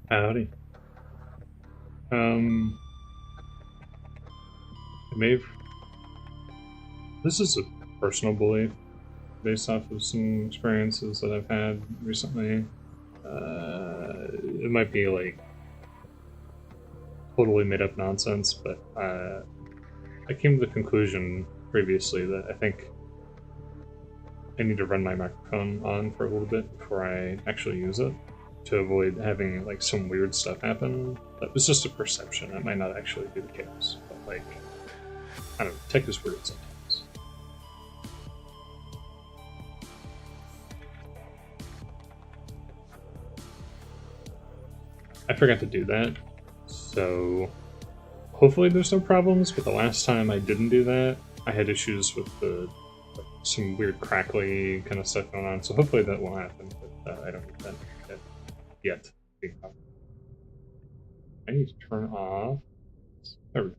Howdy. Um, I may have... This is a personal belief based off of some experiences that I've had recently. It might be like totally made up nonsense, but I came to the conclusion previously that I think I need to run my microphone on for a little bit before I actually use it to avoid having like some weird stuff happen. That was just a perception. It might not actually be the case, but like, I don't know, tech is weird sometimes. I forgot to do that, so hopefully there's no problems, but the last time I didn't do that, I had issues with some weird crackly kind of stuff going on, so hopefully that won't happen, but I don't need that yet. I need to turn off... There we go.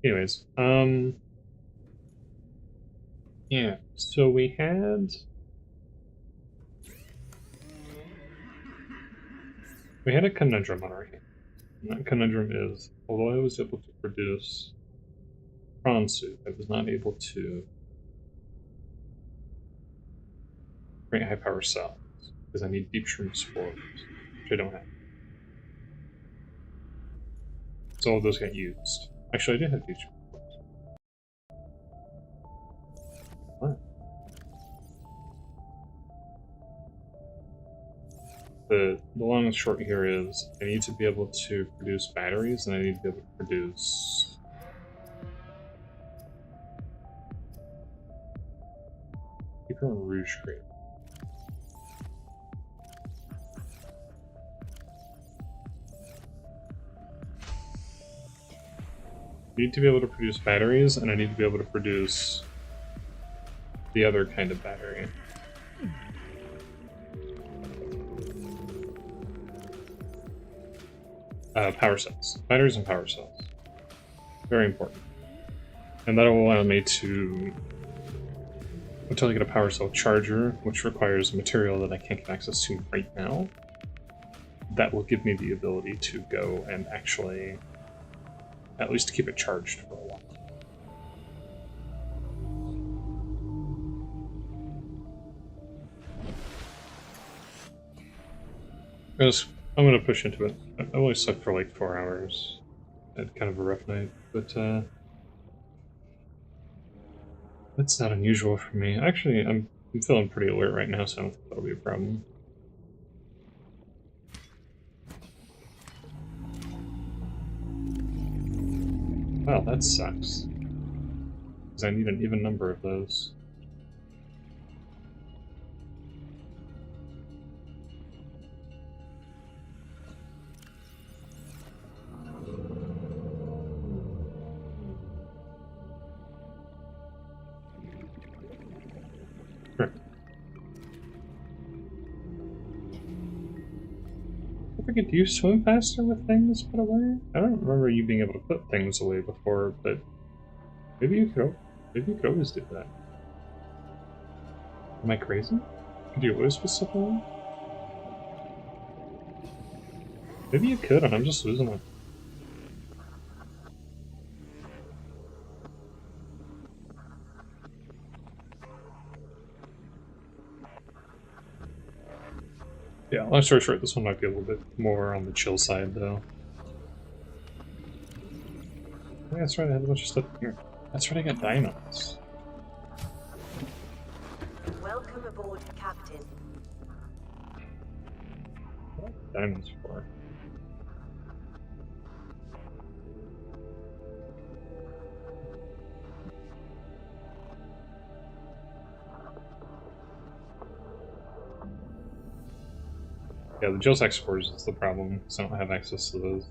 Anyways, yeah, so we had a conundrum on our hands. And that conundrum is, although I was able to produce Prawn Suit, I was not able to create high power cells, because I need deep shroom spores, which I don't have. So all of those got used. Actually, I did have deep shroom spores. What? The long and short here is, I need to be able to produce batteries, and I need to be able to produce... Keeper and Rouge Cream. I need to be able to produce batteries, and I need to be able to produce the other kind of battery. Power cells. Batteries and power cells. Very important. And that will allow me to... Until I get a power cell charger, which requires material that I can't get access to right now, that will give me the ability to go and actually at least keep it charged for a while. I'm gonna push into it. I only slept for like 4 hours. I had kind of a rough night, but that's not unusual for me. Actually, I'm feeling pretty alert right now, so I don't think that'll be a problem. Wow, that sucks. Because I need an even number of those. I forget, do you swim faster with things put away? I don't remember you being able to put things away before, but maybe you could always do that. Am I crazy? Could you always put stuff away? Maybe you could, and I'm just losing it. Yeah, long story short, this one might be a little bit more on the chill side, though. Oh, yeah, that's right, I had a bunch of stuff here. That's right, I got diamonds. Welcome aboard, Captain. What are diamonds for? Yeah, the Jill's exporters is the problem, because I don't have access to those.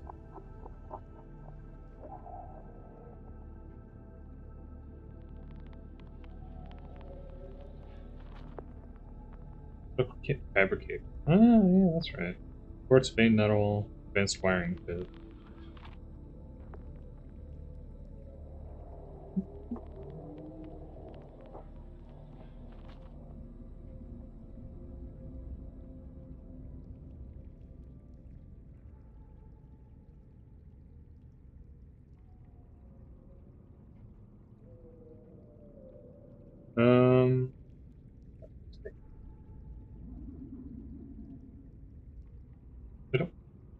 Kit fabricate. Ah, yeah, that's right. Quartz vein metal, advanced wiring kit.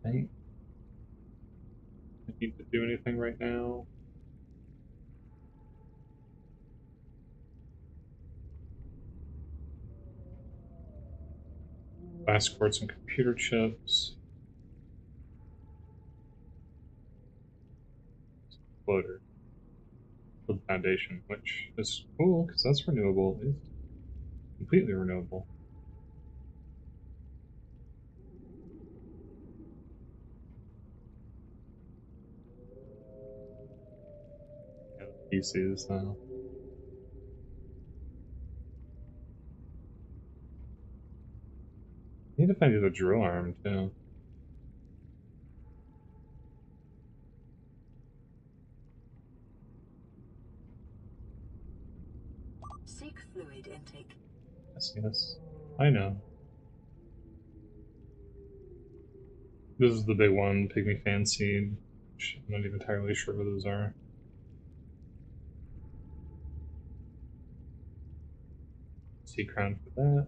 I need to do anything right now. Glass quartz and computer chips. Floater. For the foundation, which is cool because that's renewable. It's completely renewable. Yeah, the PCs though. I need to find you the drill arm too. Seek fluid intake. Yes, I know. This is the big one, Pygmy Fan Seed. Which I'm not even entirely sure what those are. Sea crown for that.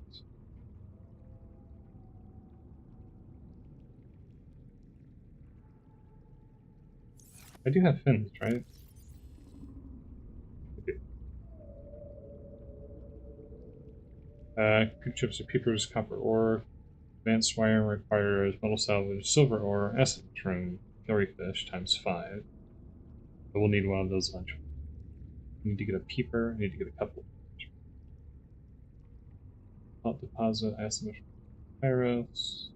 I do have fins, right? Good chips of peepers, copper ore. Advanced wire requires metal salvage, silver ore, acid mushroom, jellyfish times 5. But we'll need one of those eventually. I need to get a peeper, I need to get a couple. Salt deposit, acid mushroom, pyros.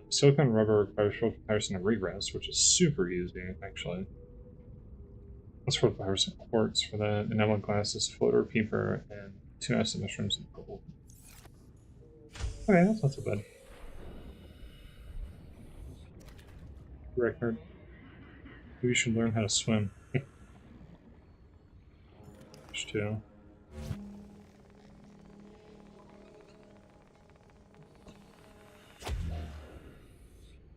Silicon rubber requires full comparison of regress, which is super easy, actually. Let's roll virus and quartz for that. Enamel glasses, floater, peeper, and 2 acid mushrooms and gold. Okay, that's not so bad. Record. We should learn how to swim. Too.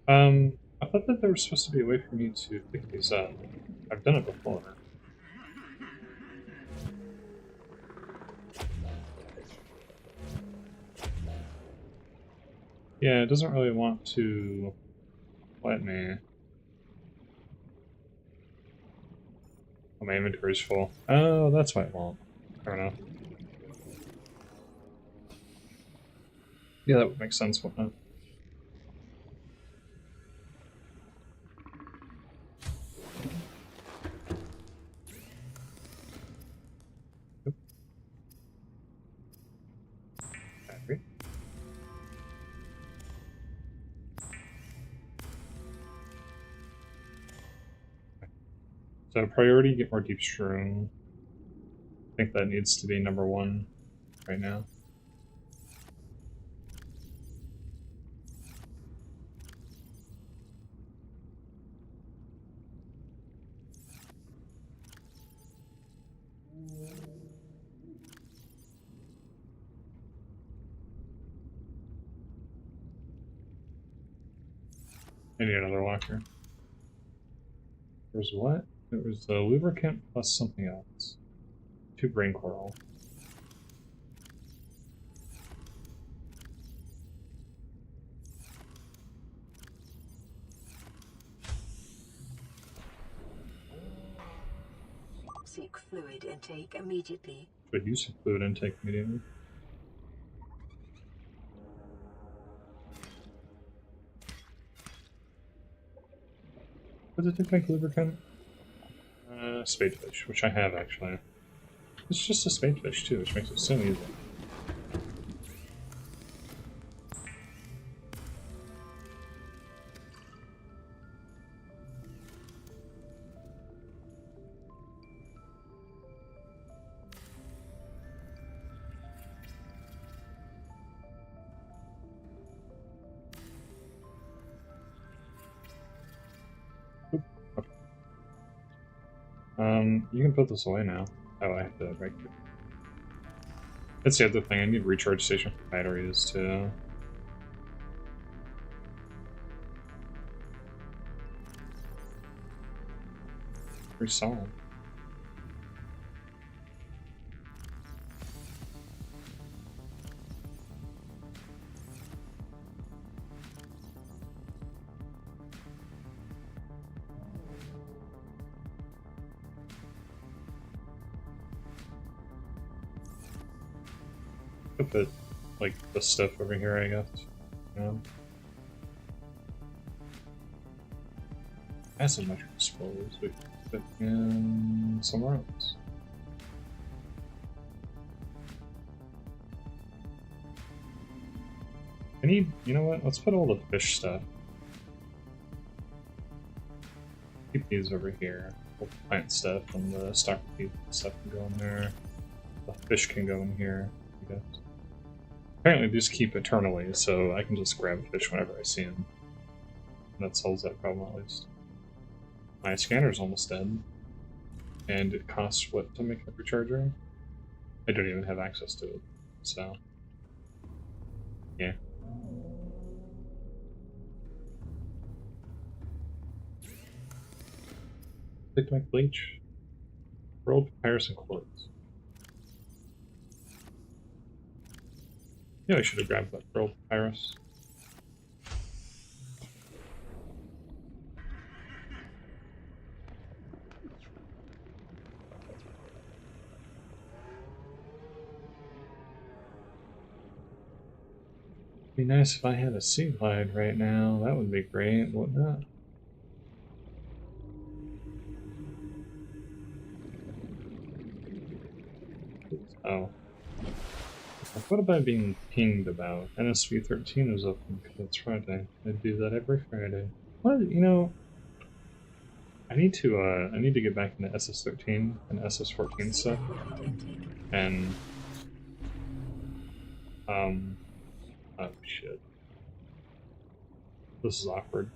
I thought that there was supposed to be a way for me to pick these up. I've done it before. Yeah, it doesn't really want to let me. Oh, my inventory's full. Oh, that's why it won't. I don't know. Yeah, that would make sense, wouldn't it? Battery. So priority, get more deep shroom. I think that needs to be #1 right now. I need another locker. There's what? It was the lubricant plus something else. 2 brain coral. Seek fluid intake immediately. Should use some fluid intake immediately. What does it make lubricant? Spadefish, which I have actually. It's just a spadefish too, which makes it so easy. You can put this away now. Oh, I have to break it. That's the other thing, I need a recharge station for batteries too. Pretty solid. put like the stuff over here, I guess. You know? Acid mushroom spores we can put in somewhere else. I need, you know what? Let's put all the fish stuff. Keep these over here. The plant stuff and the stock stuff can go in there. The fish can go in here, I guess. Apparently these keep eternally, so I can just grab a fish whenever I see them. And that solves that problem at least. My scanner's almost dead. And it costs what to make it recharger? I don't even have access to it, so... yeah. Take my bleach. Rolled papyrus and quartz. Yeah, I should have grabbed that rolled papyrus. Be nice if I had a sea glide right now. That would be great, wouldn't it? Oh. What about being pinged about? NSV 13 is open because it's Friday. I do that every Friday. What? You know, I need to get back into SS13 and SS14 stuff. And oh shit. This is awkward.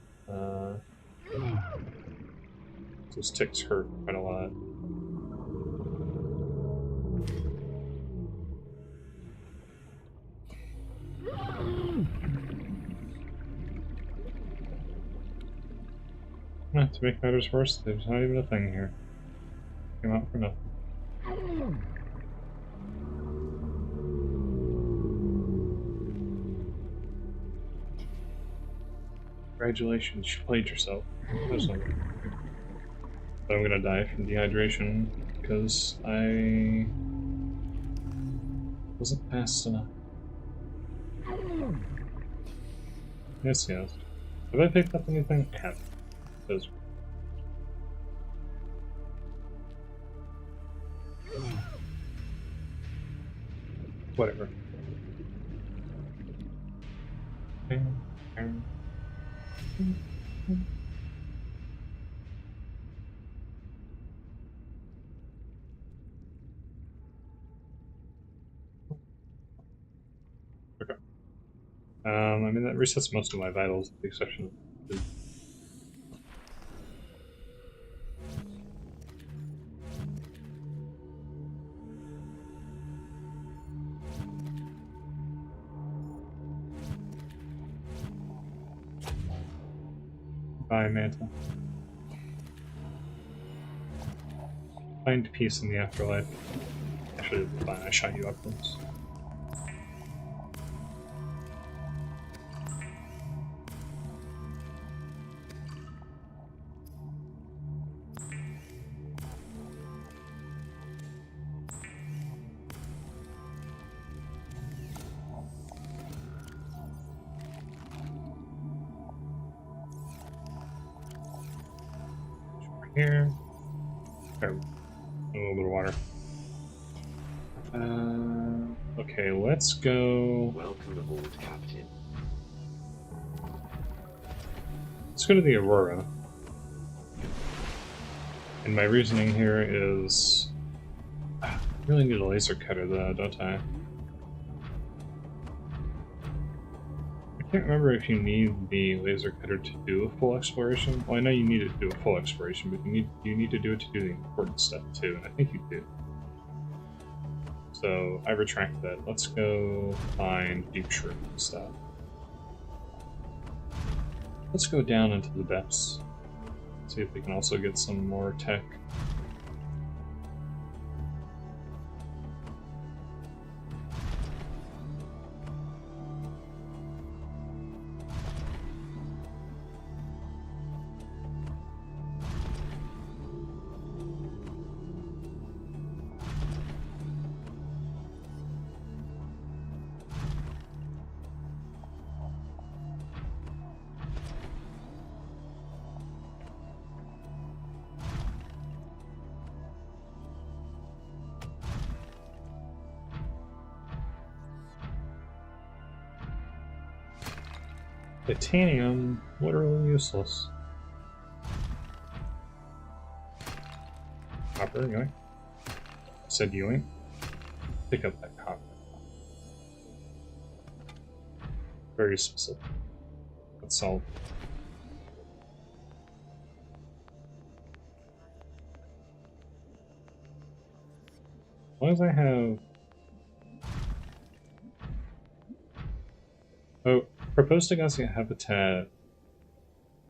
Those ticks hurt quite a lot. To make matters worse, there's not even a thing here. Came out for nothing. Congratulations, you played yourself. But I'm gonna die from dehydration because I wasn't fast enough. Yes, yes. Have I picked up anything? I haven't. Whatever. Okay. I mean, that resets most of my vitals, with the exception of food. Bye, Manta. Find peace in the afterlife. Actually, fine, I shot you up once. Here. Okay, a little bit of water. Okay, let's go. Welcome aboard, Captain. Let's go to the Aurora. And my reasoning here is... I really need a laser cutter though, don't I? I can't remember if you need the laser cutter to do a full exploration. Well, I know you need it to do a full exploration, but you need to do it to do the important stuff too, and I think you do. So I retract that. Let's go find deep shrimp stuff. Let's go down into the depths. See if we can also get some more tech. Titanium, literally useless. Copper, yoink. Said yoink. Pick up that copper. Very specific. That's all. As long as I have... Oh, proposed Degassi habitat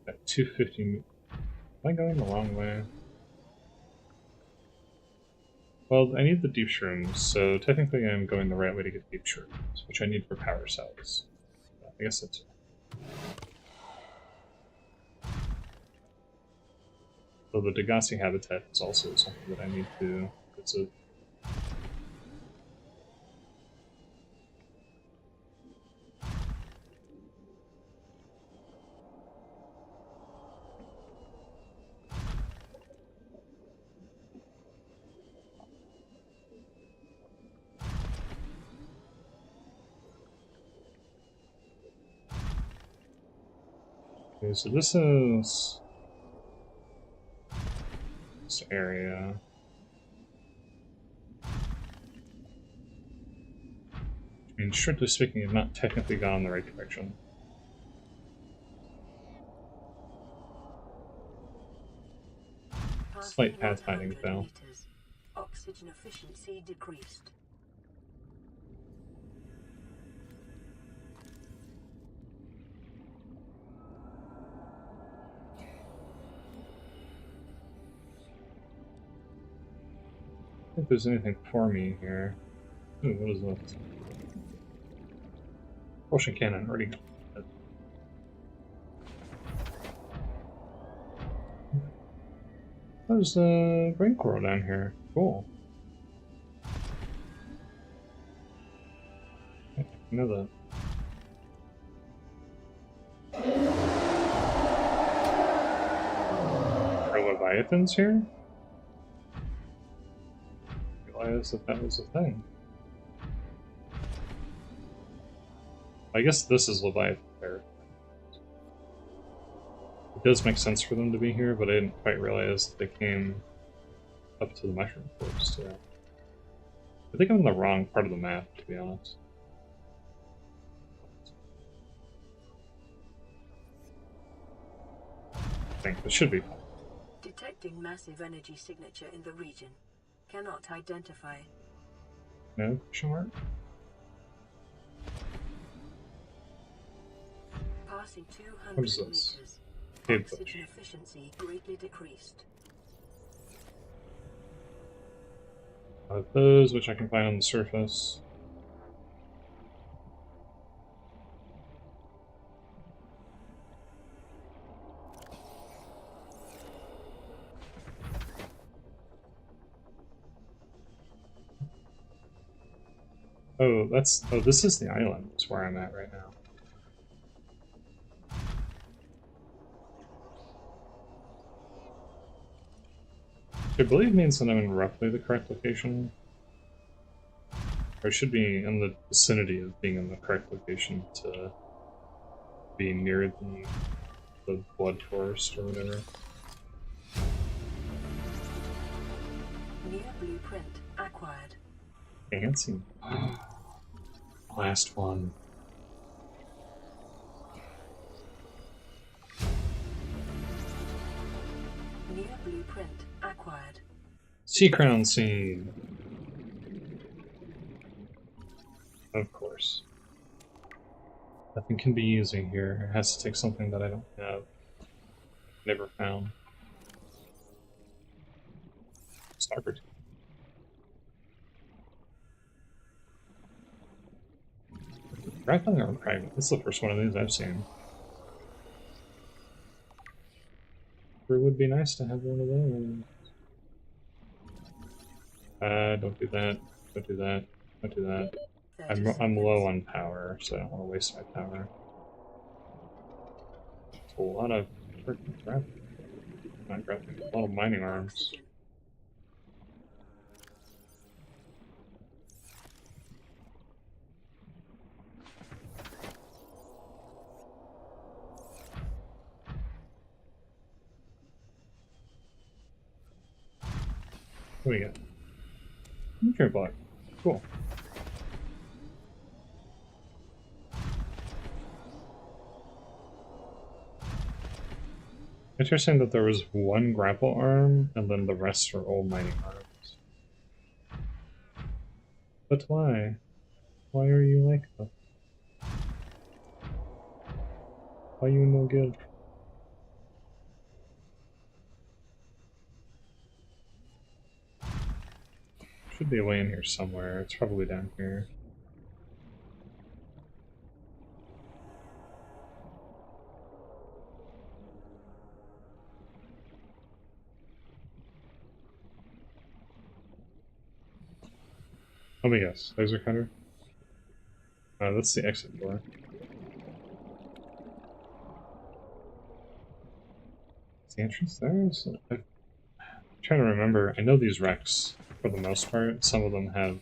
at 250. Am I going the wrong way? Well, I need the deep shrooms, so technically I'm going the right way to get deep shrooms, which I need for power cells. I guess that's it. So the Degassi habitat is also something that I need to visit. Okay, so this is this area. I mean, strictly speaking, I've not technically gone in the right direction. Slight pathfinding though. Oxygen efficiency decreased. I don't think there's anything for me here. Ooh, what is this? Propulsion cannon, already got it. There's a brain coral down here. Cool. I know that. Are Leviathans here? I realized that was a thing. I guess this is Leviathan there. It does make sense for them to be here, but I didn't quite realize that they came up to the mushroom forest. So. I think I'm in the wrong part of the map, to be honest. I think this should be fine. Detecting massive energy signature in the region. Cannot identify. No question mark? Passing 200 What is this? meters. Cave Oxygen efficiency greatly decreased. Those, which I can find on the surface. Oh, that's... Oh, this is the island. That's where I'm at right now. I believe means that I'm in roughly the correct location. Or I should be in the vicinity of being in the correct location to be near the blood forest or whatever. Near blueprint acquired. Fancy. Last one. Near blueprint acquired. Sea crown scene. Of course. Nothing can be using here. It has to take something that I don't have. Never found. Sniper team. Grappling or private? This is the first one of these I've seen. It would be nice to have one of those. Don't do that. Don't do that. Don't do that. I'm low on power, so I don't want to waste my power. It's a lot of freaking crap. Not grappling, a lot of mining arms. What do we got? Nutrient block. Cool. Interesting that there was one grapple arm, and then the rest are all mining arms. But why? Why are you like that? Why you no good? Should be a way in here somewhere. It's probably down here. Let me guess. Laser cutter? That's the exit door. Is the entrance there? I'm trying to remember. I know these wrecks, for the most part, some of them have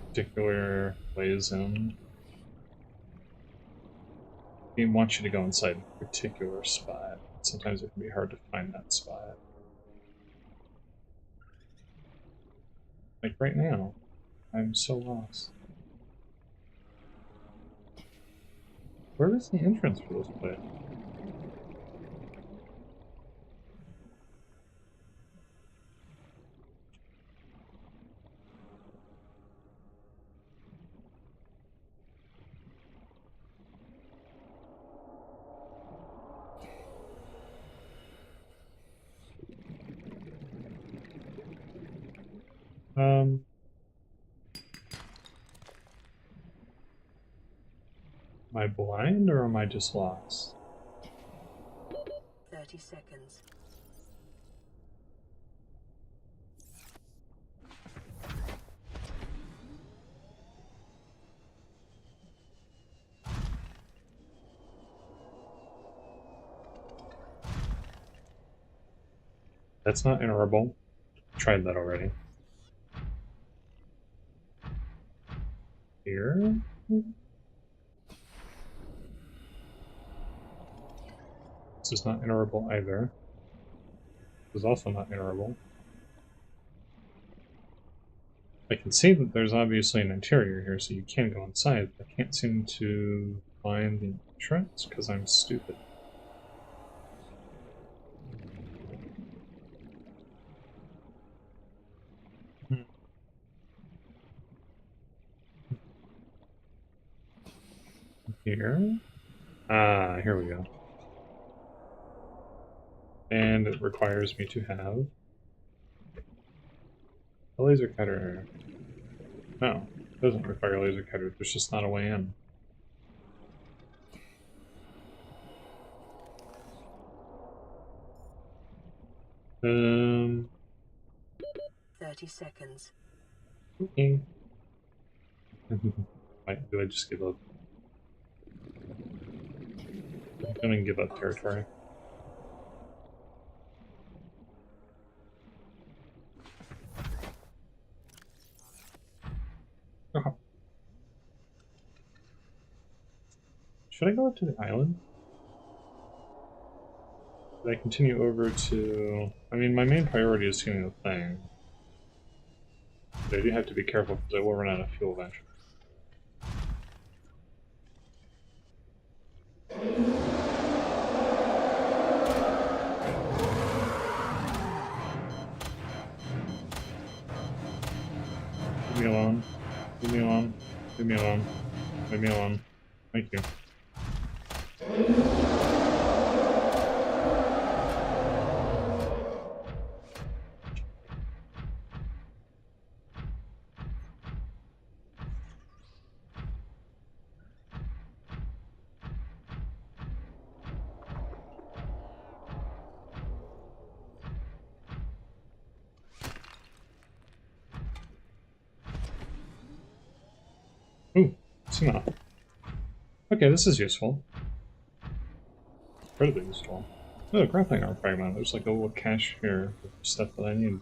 particular ways in. The game wants you to go inside a particular spot. Sometimes it can be hard to find that spot. Like right now. I'm so lost. Where is the entrance for this place? Am I blind or am I just lost? 30 seconds. That's not interrable. Tried that already. Here? This is not interrable either. This is also not interrable. I can see that there's obviously an interior here, so you can go inside. I can't seem to find the entrance because I'm stupid. Here? Ah, here we go. And it requires me to have a laser cutter. No, it doesn't require a laser cutter. There's just not a way in. Um. 30 seconds. Okay. Do I just give up? I'm gonna give up territory. Oh. Should I go up to the island? Should I continue over to... I mean, my main priority is doing the thing. But I do have to be careful because I will run out of fuel eventually. Leave me alone. Leave me alone. Leave me alone. Leave me alone. Thank you. Ooh, Sumo. Okay, this is useful. Incredibly useful. Oh, grappling arm fragment. There's like a little cache here with stuff that I need.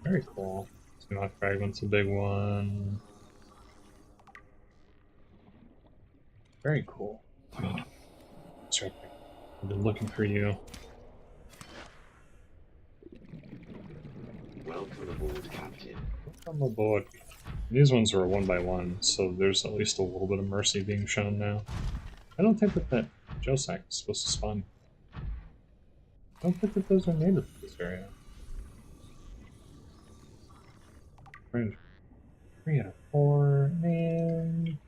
Very cool. Sumo fragment's a big one. Very cool. That's right. I've been looking for you. Welcome aboard, Captain. Welcome aboard. These ones are a 1x1, so there's at least a little bit of mercy being shown now. I don't think that Joe sack is supposed to spawn. I don't think that those are native to this area. Range 3 out of 4, and...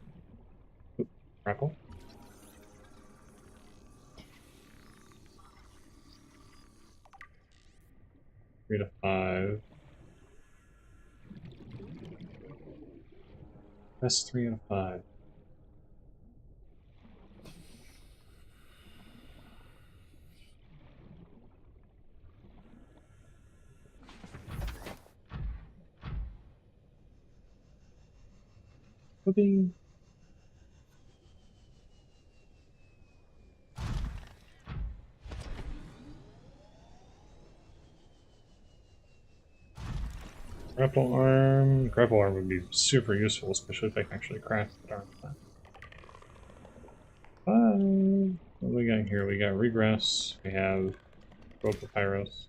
Oop, grapple. Three to 5. That's 3 out of 5. Whoopee. Grapple arm. Grapple arm would be super useful, especially if I can actually craft the arm. 5. What do we got here? We got regress. We have rope papyrus.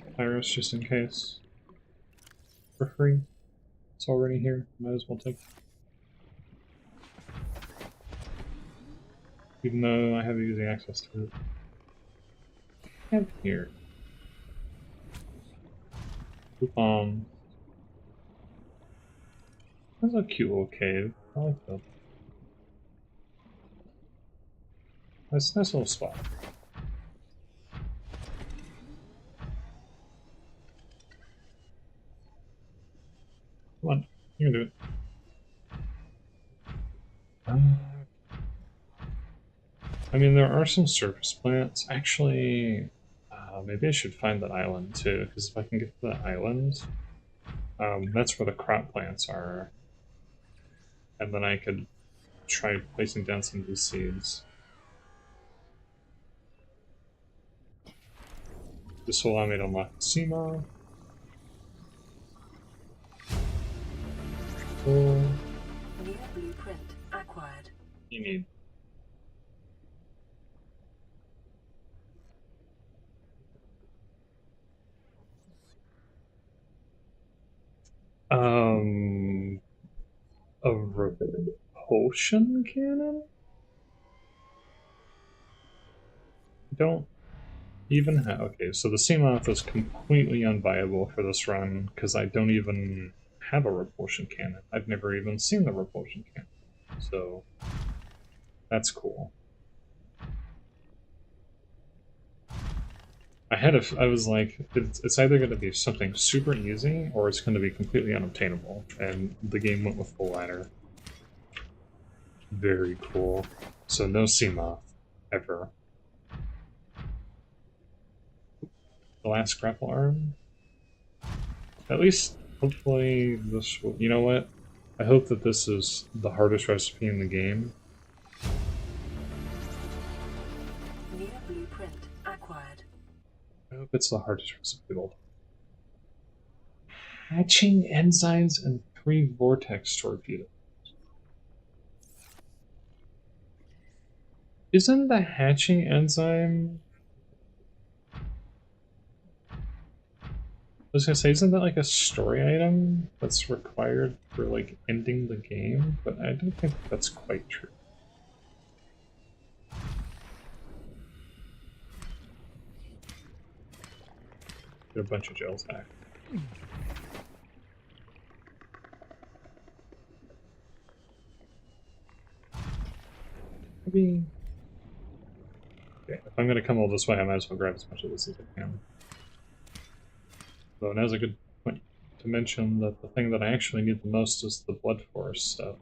Papyrus just in case. For free. It's already here. Might as well take it. Even though I have easy access to it. And here. Coupon. That's a cute little cave. I like that. Nice little spot. Come on, you can do it. I mean, there are some surface plants. Actually, maybe I should find that island too, because if I can get to that island, that's where the crop plants are. And then I could try placing down some of these seeds. This will allow me to unlock the Seema. Cool. New blueprint acquired. You need. A repulsion cannon? Don't even have. Okay, so the Seamoth is completely unviable for this run because I don't even have a repulsion cannon. I've never even seen the repulsion cannon. So that's cool. I was like, it's either going to be something super easy or it's going to be completely unobtainable, and the game went with the latter. Very cool. So no Seamoth, ever. The last grapple arm? At least, hopefully this will... You know what? I hope that this is the hardest recipe in the game. New blueprint acquired. I hope it's the hardest recipe of all time. Hatching enzymes and 3 vortex torpedoes. Isn't the hatching enzyme... I was gonna say, isn't that like a story item that's required for like ending the game? But I don't think that's quite true. Get a bunch of gels back. Maybe. Okay, if I'm gonna come all this way, I might as well grab as much of this as I can. So now's a good point to mention that the thing that I actually need the most is the Blood Force stuff.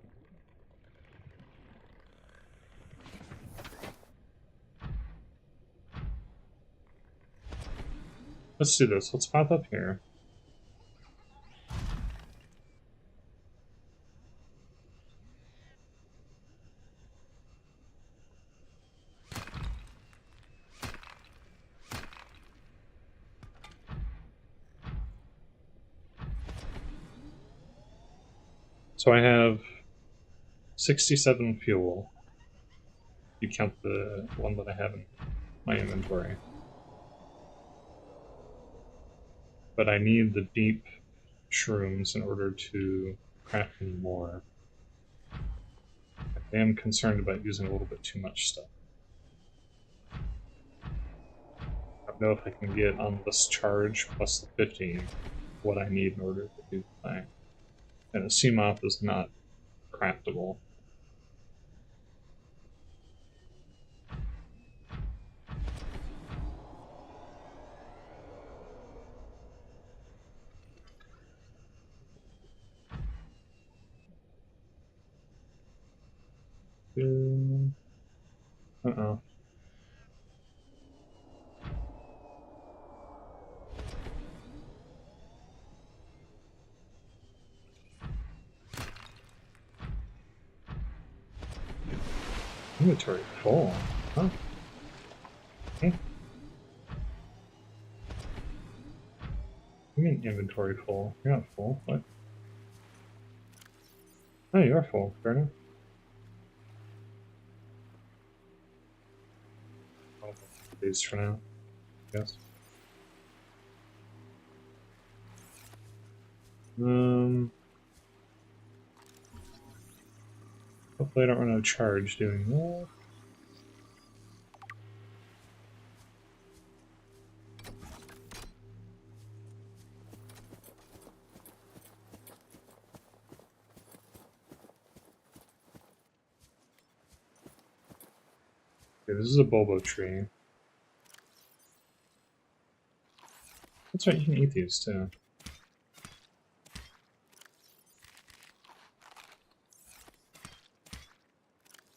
Let's do this. Let's pop up here. So I have 67 fuel. You count the one that I have in my inventory. But I need the deep shrooms in order to craft any more. I am concerned about using a little bit too much stuff. I don't know if I can get on this charge plus the 50 what I need in order to do the thing. And a sea moth is not craftable. Uh-oh. Inventory full. Huh? Okay. You mean inventory full? You're not full. What? Oh, you are full. Fair enough. I'll take these for now, I guess. Hopefully I don't run out of charge doing that. Okay, this is a bulbo tree. That's right, you can eat these too.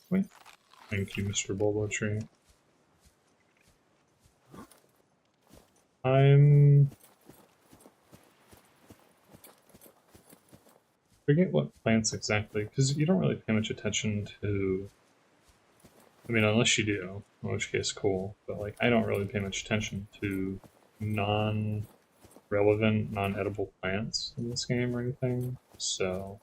Wait. Thank you, Mr. Bulbo Tree. Forget what plants exactly, because you don't really pay much attention to. I mean, unless you do, in which case, cool. But like, I don't really pay much attention to non-relevant, non-edible plants in this game or anything. So.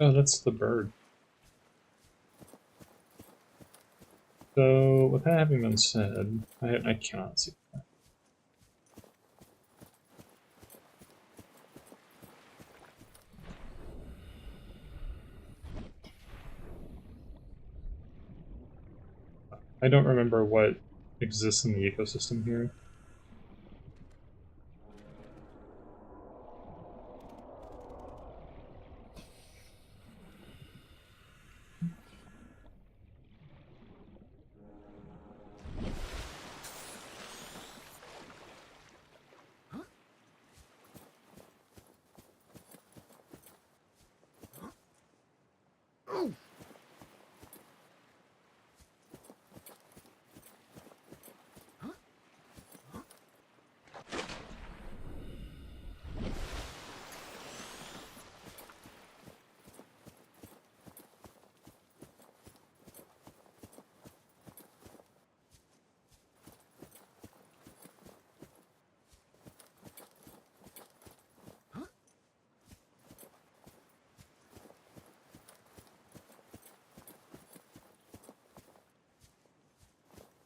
Oh, that's the bird. So, with that having been said, I cannot see that. I don't remember what exists in the ecosystem here.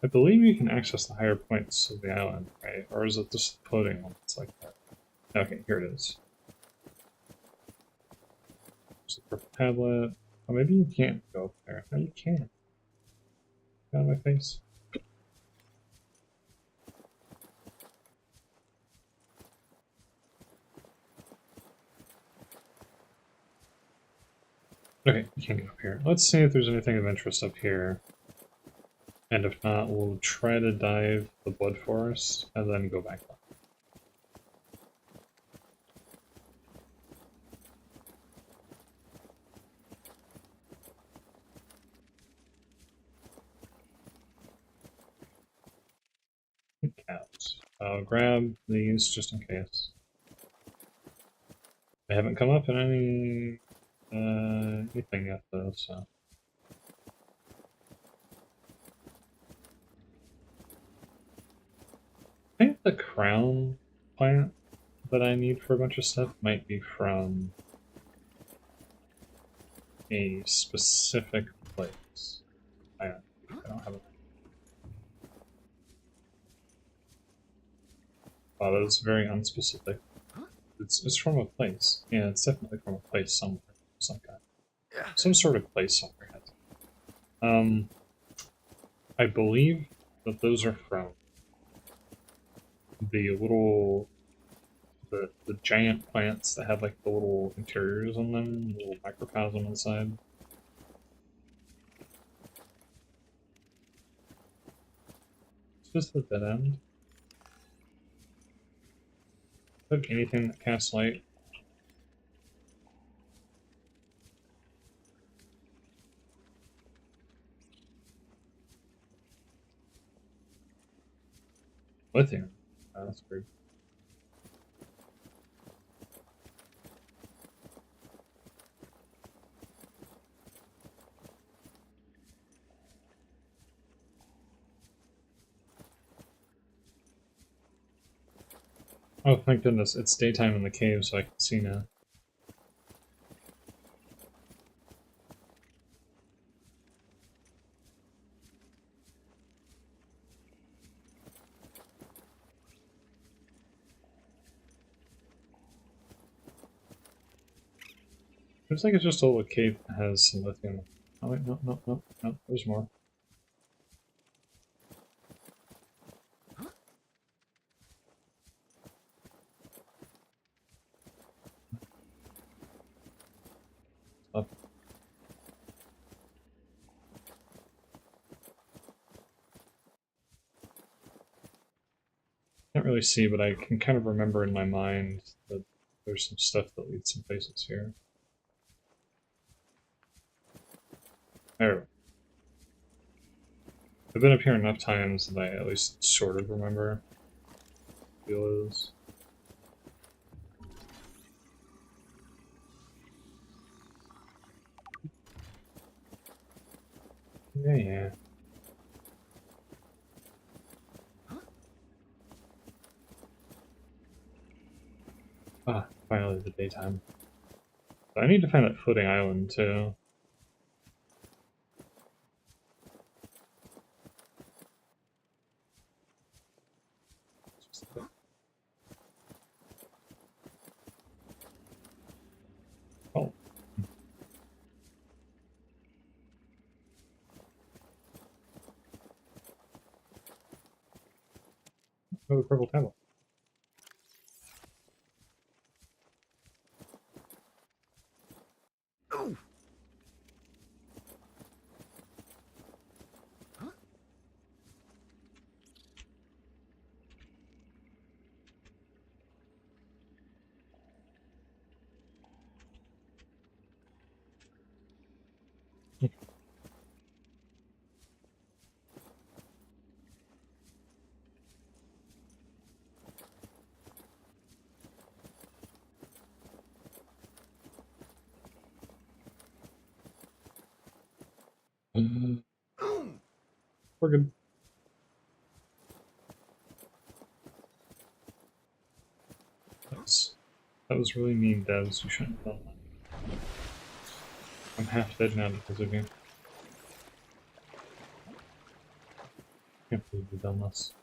I believe you can access the higher points of the island, right? Or is it just the floating one that's like that? Okay, here it is. There's the purple tablet. Oh, maybe you can't go up there. No, you can't. Get out of my face. Okay, you can't get up here. Let's see if there's anything of interest up here. And if not, we'll try to dive the Blood Forest and then go back up. Caps. I'll grab these just in case. They haven't come up in anything yet though, so. think the crown plant that I need for a bunch of stuff might be from a specific place. I don't have it. Wow, that is very unspecific. It's from a place. Yeah, it's definitely from a place somewhere. Some kind. Some sort of place somewhere. I believe that those are from the little the giant plants that have like the little interiors on them, the little microcosm inside. It's just a dead end. Look, anything that casts light. Lithium. Oh, that's weird. Oh, thank goodness, it's daytime in the cave, so I can see now. Looks like it's just a little cave that has some lithium. Oh wait, no, no, no, no, there's more. Up. Can't really see, but I can kind of remember in my mind that there's some stuff that leads some places here. There we go. I've been up here enough times that I at least sort of remember what the deal is. Yeah, yeah. Ah, finally the daytime. But I need to find that floating island too. Oh. Oh, the purple tablet. Oh. We're good. That was really mean, devs. You shouldn't have done that. I'm half dead now because of you. Can't believe you've done this.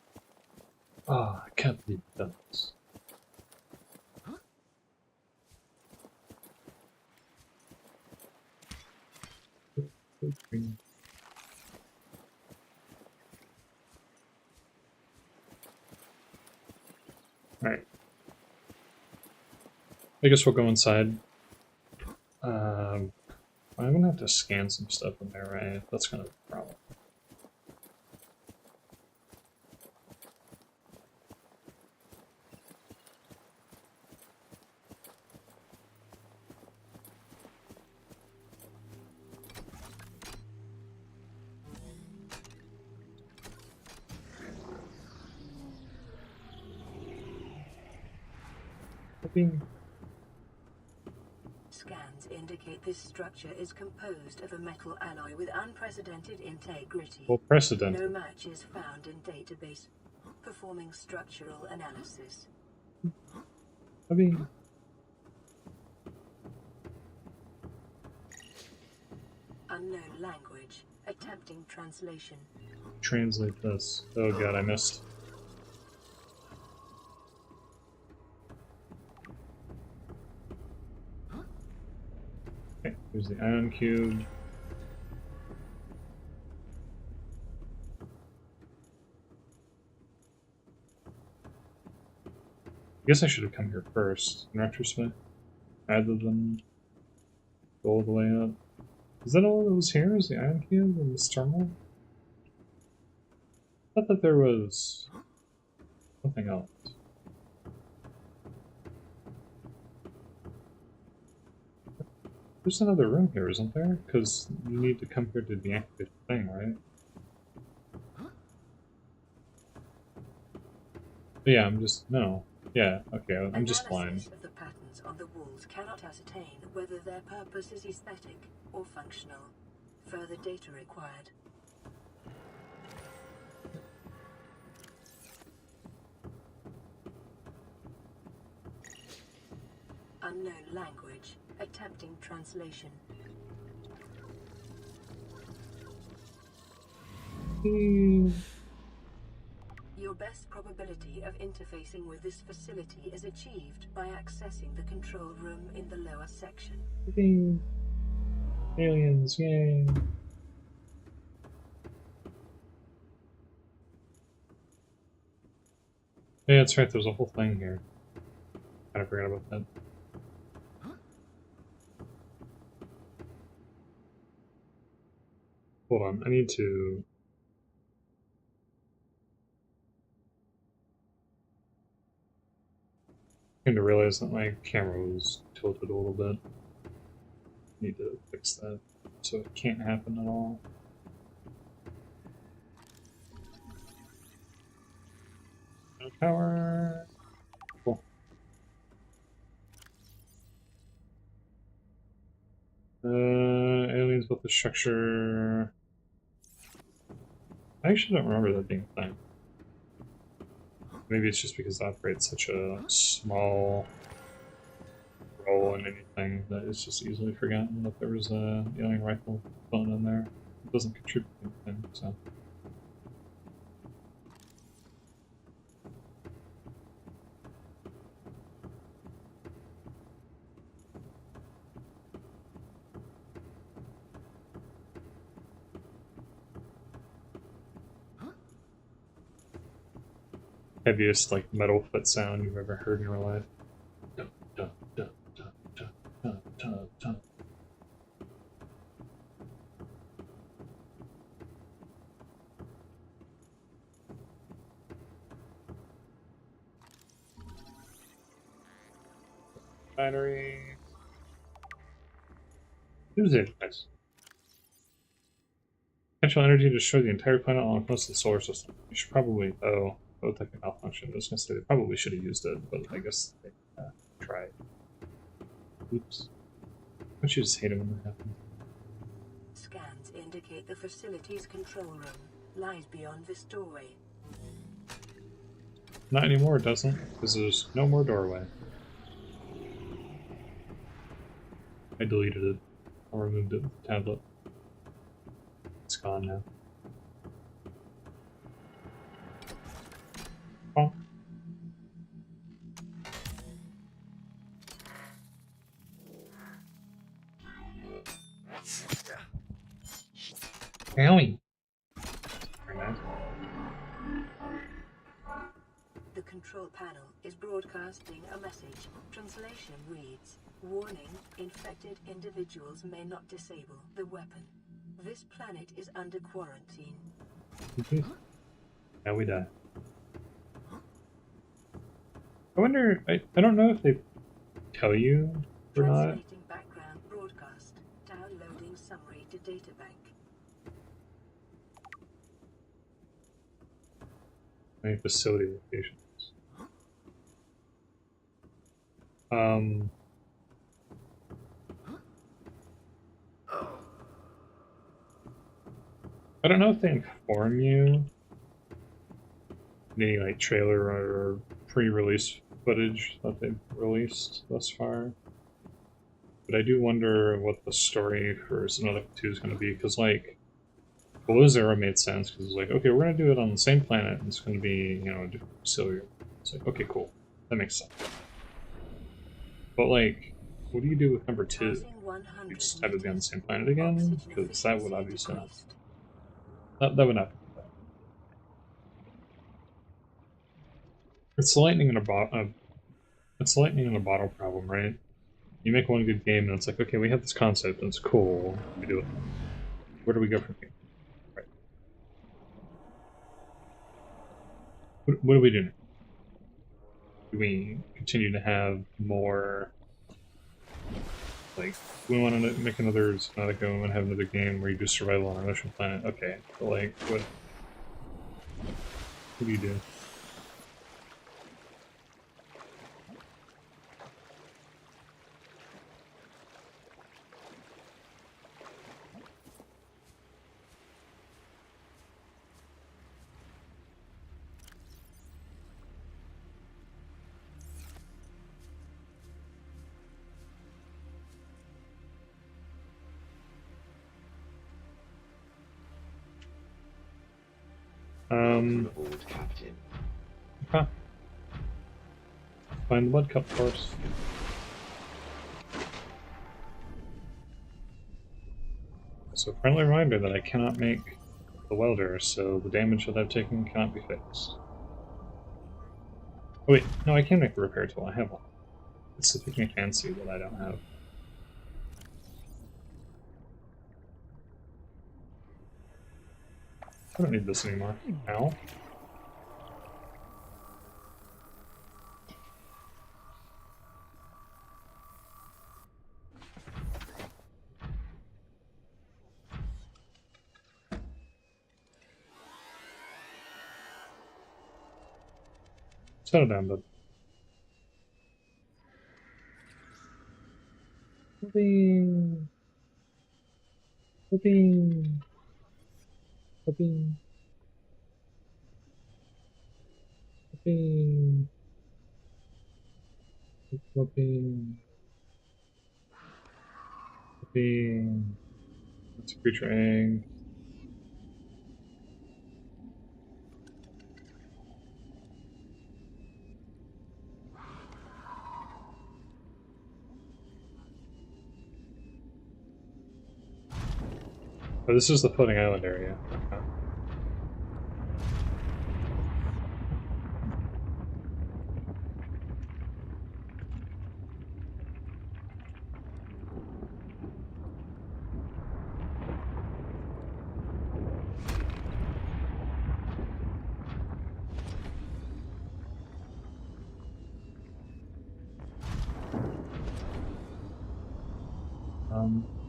Ah, I can't believe you've done this. Alright. I guess we'll go inside. I'm gonna have to scan some stuff in there, right? That's kind of a problem. Scans indicate this structure is composed of a metal alloy with unprecedented integrity. Well, precedent. No match is found in database. Performing structural analysis. I mean, Unknown language. Attempting translation. translate this. Oh god, I missed. Okay, here's the ion cube. I guess I should have come here first, in retrospect, rather than go all the way up. Is that all that was here? Is the ion cube and this terminal? I thought that there was something else. There's another room here, isn't there? Because you need to come here to deactivate the thing, right? But yeah, I'm just... no. Yeah, okay, I'm just blind. Analysis of the patterns on the walls cannot ascertain whether their purpose is aesthetic or functional. Further data required. Unknown language. Attempting translation. Your best probability of interfacing with this facility is achieved by accessing the control room in the lower section. Aliens, yay! Yeah, that's right, there's a whole thing here. Kind of forgot about that. Hold on, I need to... I need to realize that my camera was tilted a little bit. Need to fix that so it can't happen at all. No power. Cool. Aliens built the structure. I actually don't remember that being a thing. Maybe it's just because it operates such a small role in anything that it's just easily forgotten that there was a alien rifle phone in there. It doesn't contribute to anything, so. Heaviest like metal foot sound you've ever heard in your life. Dun, dun, dun, dun, dun, dun, dun, dun. Battery. Who's it, guys? Potential energy to destroy the entire planet along most of the solar system. You should probably. Oh, both like a malfunction. I was gonna say they probably should have used it, but I guess they tried. Oops. Don't you just hate it when that happens? Scans indicate the facility's control room lies beyond this doorway. Not anymore, it doesn't, because there's no more doorway. I deleted it. I removed it with the tablet. It's gone now. Oh. Owie. Very nice. The control panel is broadcasting a message. Translation reads, "Warning, infected individuals may not disable the weapon. This planet is under quarantine." Now we die. I wonder, I don't know if they tell you or not. Translating background broadcast. Downloading summary to databank. Any facility locations. I don't know if they inform you any like trailer or pre-release footage that they've released thus far. But I do wonder what the story for Subnautica 2 is going to be, because like Below Zero made sense, because it's like, okay, we're going to do it on the same planet, and it's going to be, you know, a different facility. It's like, okay, cool. That makes sense. But like, what do you do with number 2? You just have it be on the same planet again? Because that would obviously not. That would not. It's lightning in a bottle. It's lightning in a bottle problem, right? You make one good game, and it's like, okay, we have this concept, and it's cool. We do it. Where do we go from here? Right. What do we do now? Do we continue to have more? Like, we want to make another Subnautica, we want to have another game where you do survival on an ocean planet. Okay, but like, what do you do? Aboard, Captain. Okay. Find the mud cup first. So, friendly reminder that I cannot make the welder, so the damage that I've taken cannot be fixed. Oh wait, no, I can make the repair tool. I have one. It's the picnic fancy that I don't have. I don't need this anymore. Ow. Settle down, bud. Whoopee. Whoopee. Whoopee. Whoopee. Whoopee. Whoopee. That's a creature egg. Oh, this is the floating island area. Okay.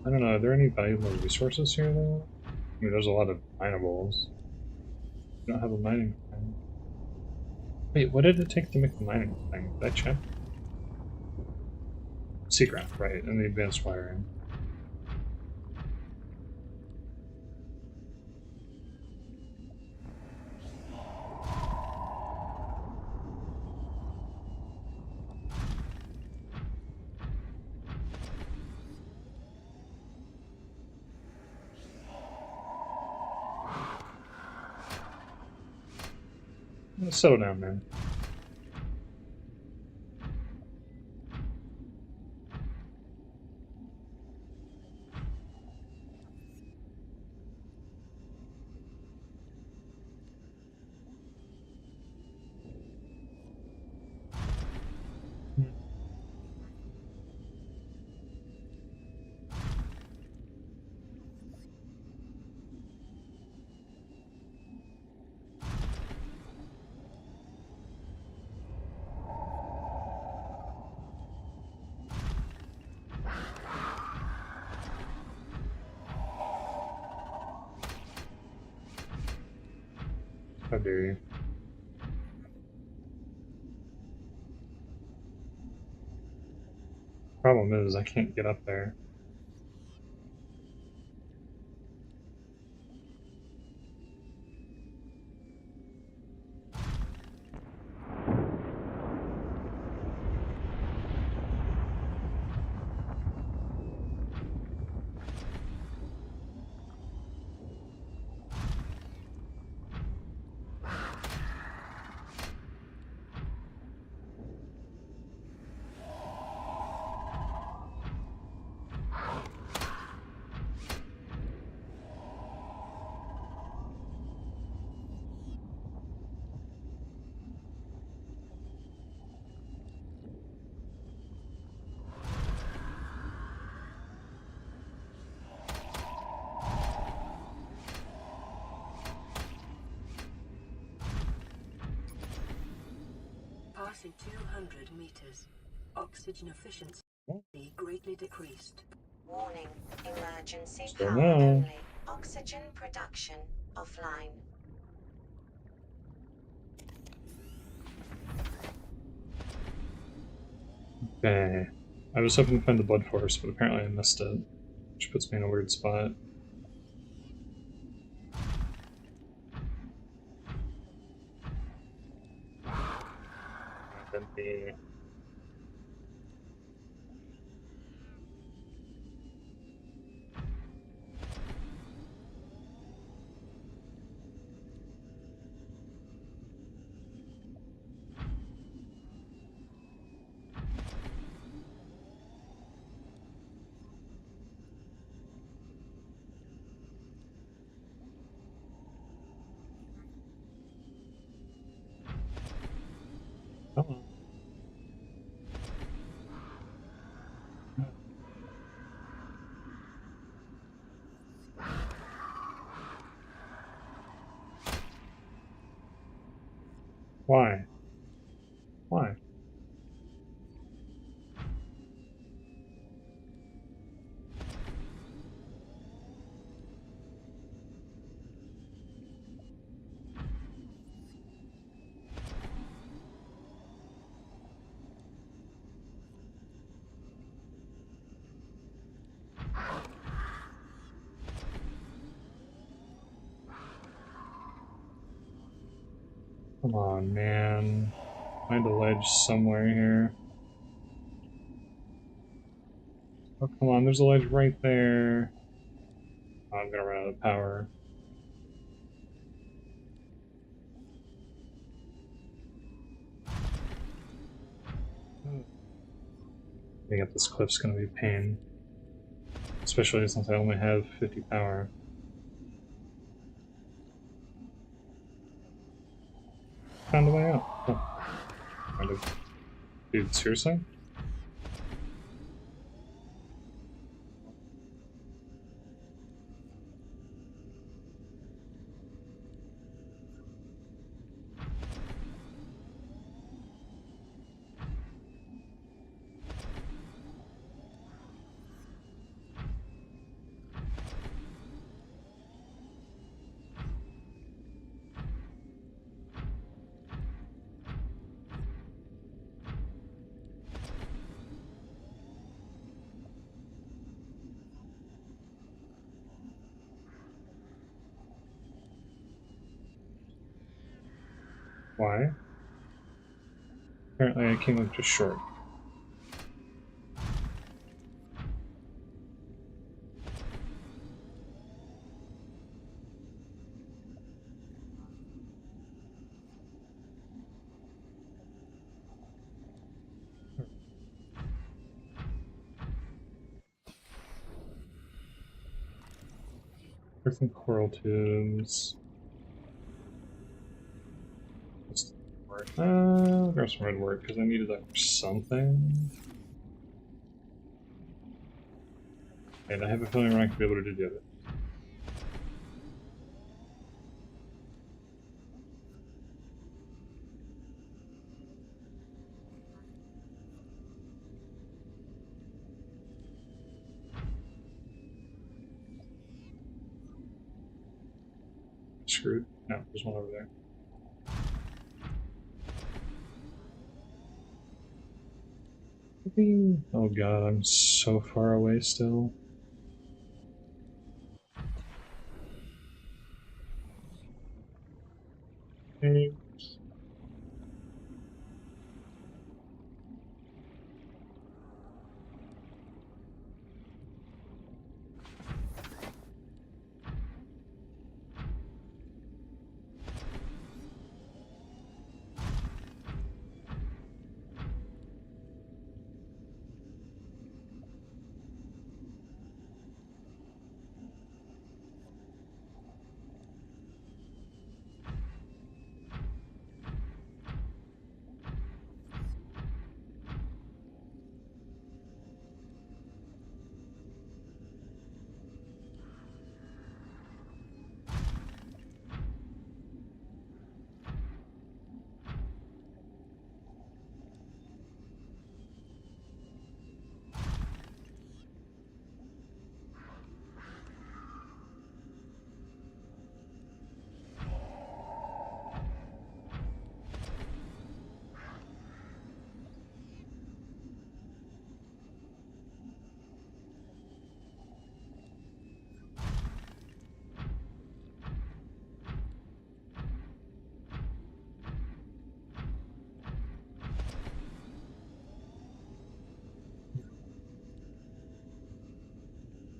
I don't know, are there any valuable resources here though? I mean, there's a lot of minables. We don't have a mining thing. Wait, what did it take to make the mining thing? Did I check? Secret, right, and the advanced wiring. Settle down, man. How dare you? Problem is, I can't get up there. passing 200 meters. Oxygen efficiency greatly decreased. Warning, emergency Still power no. only. Oxygen production offline. Okay. I was hoping to find the blood force, but apparently I missed it, which puts me in a weird spot. Then the come on. Why? Why? Come on, man. Find a ledge somewhere here. Oh, come on, there's a ledge right there. Oh, I'm gonna run out of power. Getting up this cliff's gonna be a pain. Especially since I only have 50 power. Found a way out. Oh. Kind of. Dude, seriously? Why? Apparently I came up just short. Earth and coral tubes. Grab some red work because I needed that for something. And I have a feeling we're not going to be able to do it. Screwed? No, there's one over there. Oh god, I'm so far away still. Hey.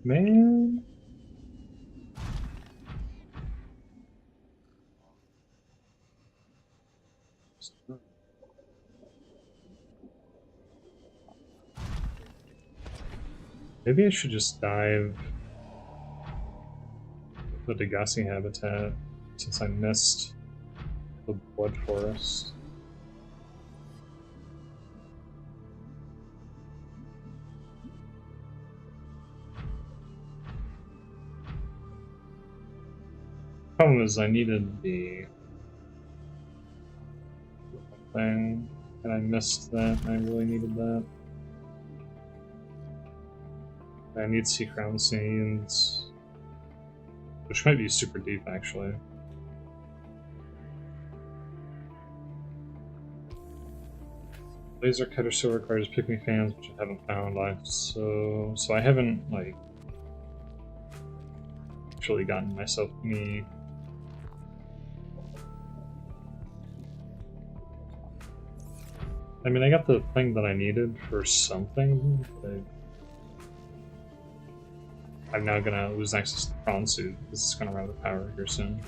Man. Maybe I should just dive the Degassi habitat since I missed the Blood Forest. Problem is I needed the thing and I missed that. I really needed that. I need Sea Crown Scenes, which might be super deep actually. Laser Cutter still requires picnic fans, which I haven't found. So I haven't like actually gotten myself any. I mean, I got the thing that I needed for something, but I'm now gonna lose access to the Prawn Suit because it's gonna run out of power here soon.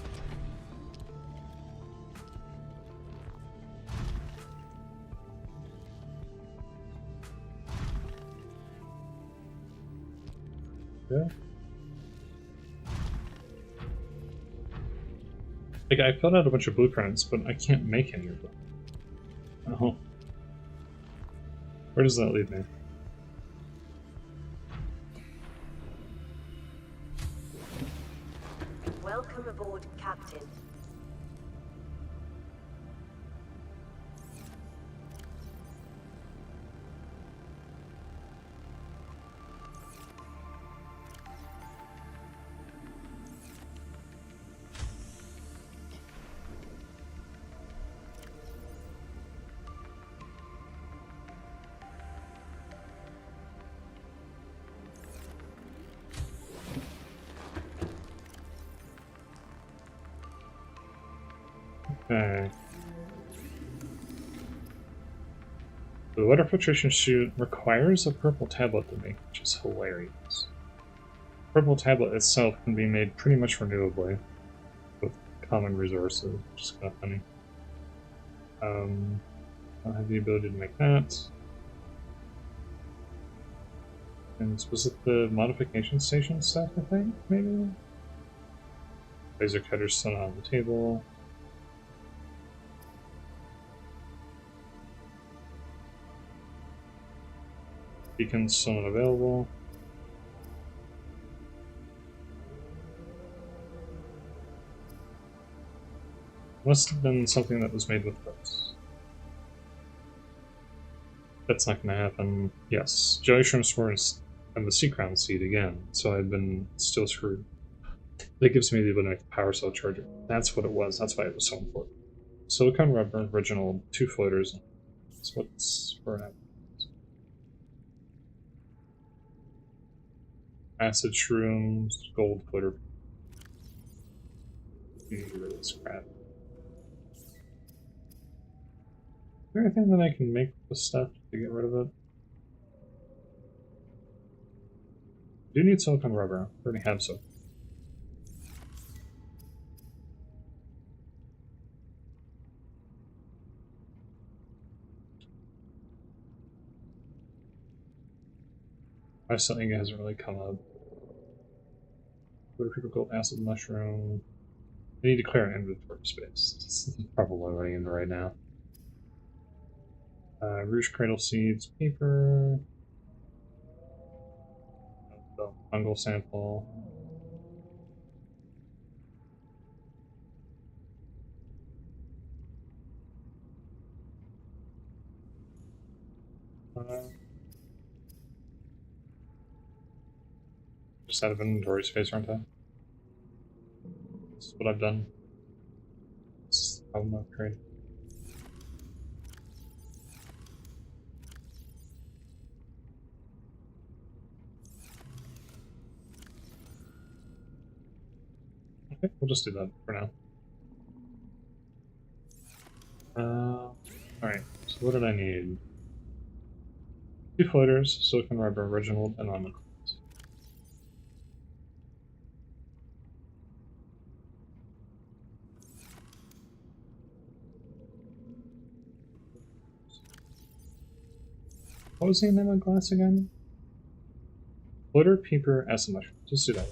Yeah. Like, I filled out a bunch of blueprints, but I can't make any of them. Oh. Where does that leave me? Welcome aboard, Captain. Okay. The water filtration chute requires a purple tablet to make, which is hilarious. Purple tablet itself can be made pretty much renewably with common resources, which is kind of funny. I don't have the ability to make that. And was it the modification station stuff, I think, maybe? Laser cutter's still on the table. Beacon's still not available. Must have been something that was made with this. That's not gonna happen. Yes. Jelly shrimp spores and the sea crown seed again, so I've been still screwed. That gives me the ability to make a power cell charger. That's what it was. That's why it was so important. Silicon rubber, original, 2 floaters. That's what's for now. Acid shrooms, gold floater. Get rid of this crap. Is there anything that I can make with this stuff to get rid of it? I do need silicon rubber. I already have some. My something hasn't really come up. Prototypical acid mushroom. I need to clear an inventory space. This is probably what I'm running into right now. Rouge cradle seeds, paper. Fungal sample. Just out of inventory space, aren't I? This is what I've done. This is the problem I've created. Okay, we'll just do that for now. Alright, so what did I need? 2 floaters, silicon rubber, original, and almond. What was the name of glass again? Floater, peeper, acid mushroom. Just do that.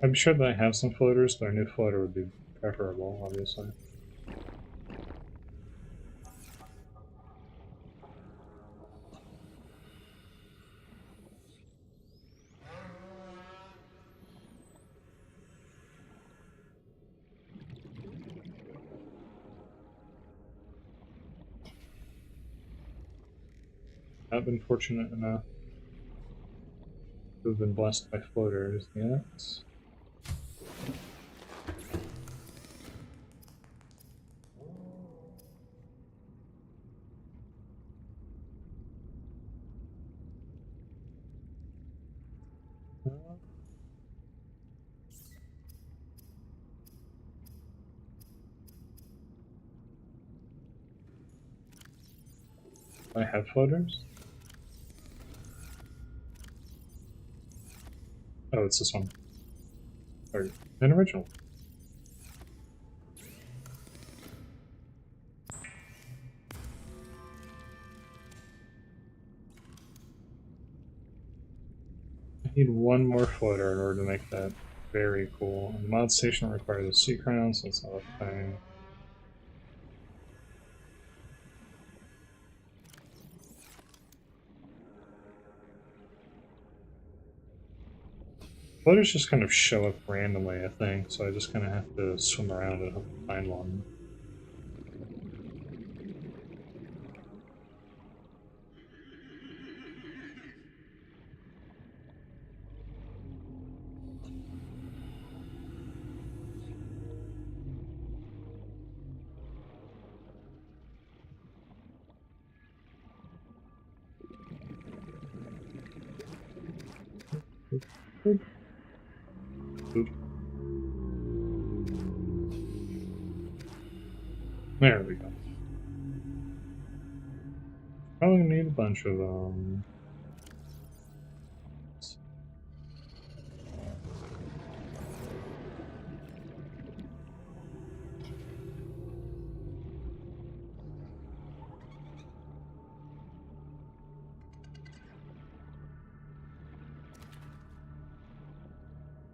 I'm sure that I have some floaters, but a new floater would be preferable, obviously. I've been fortunate enough to have been blessed by floaters yet. I have floaters? Oh, it's this one. Or an original. I need one more floater in order to make that very cool. And the mod station requires a sea crown, so it's not a thing. Floaters just kind of show up randomly, I think, so I just kind of have to swim around and hope to find one. Oop. Oop. There we go. Probably gonna need a bunch of them.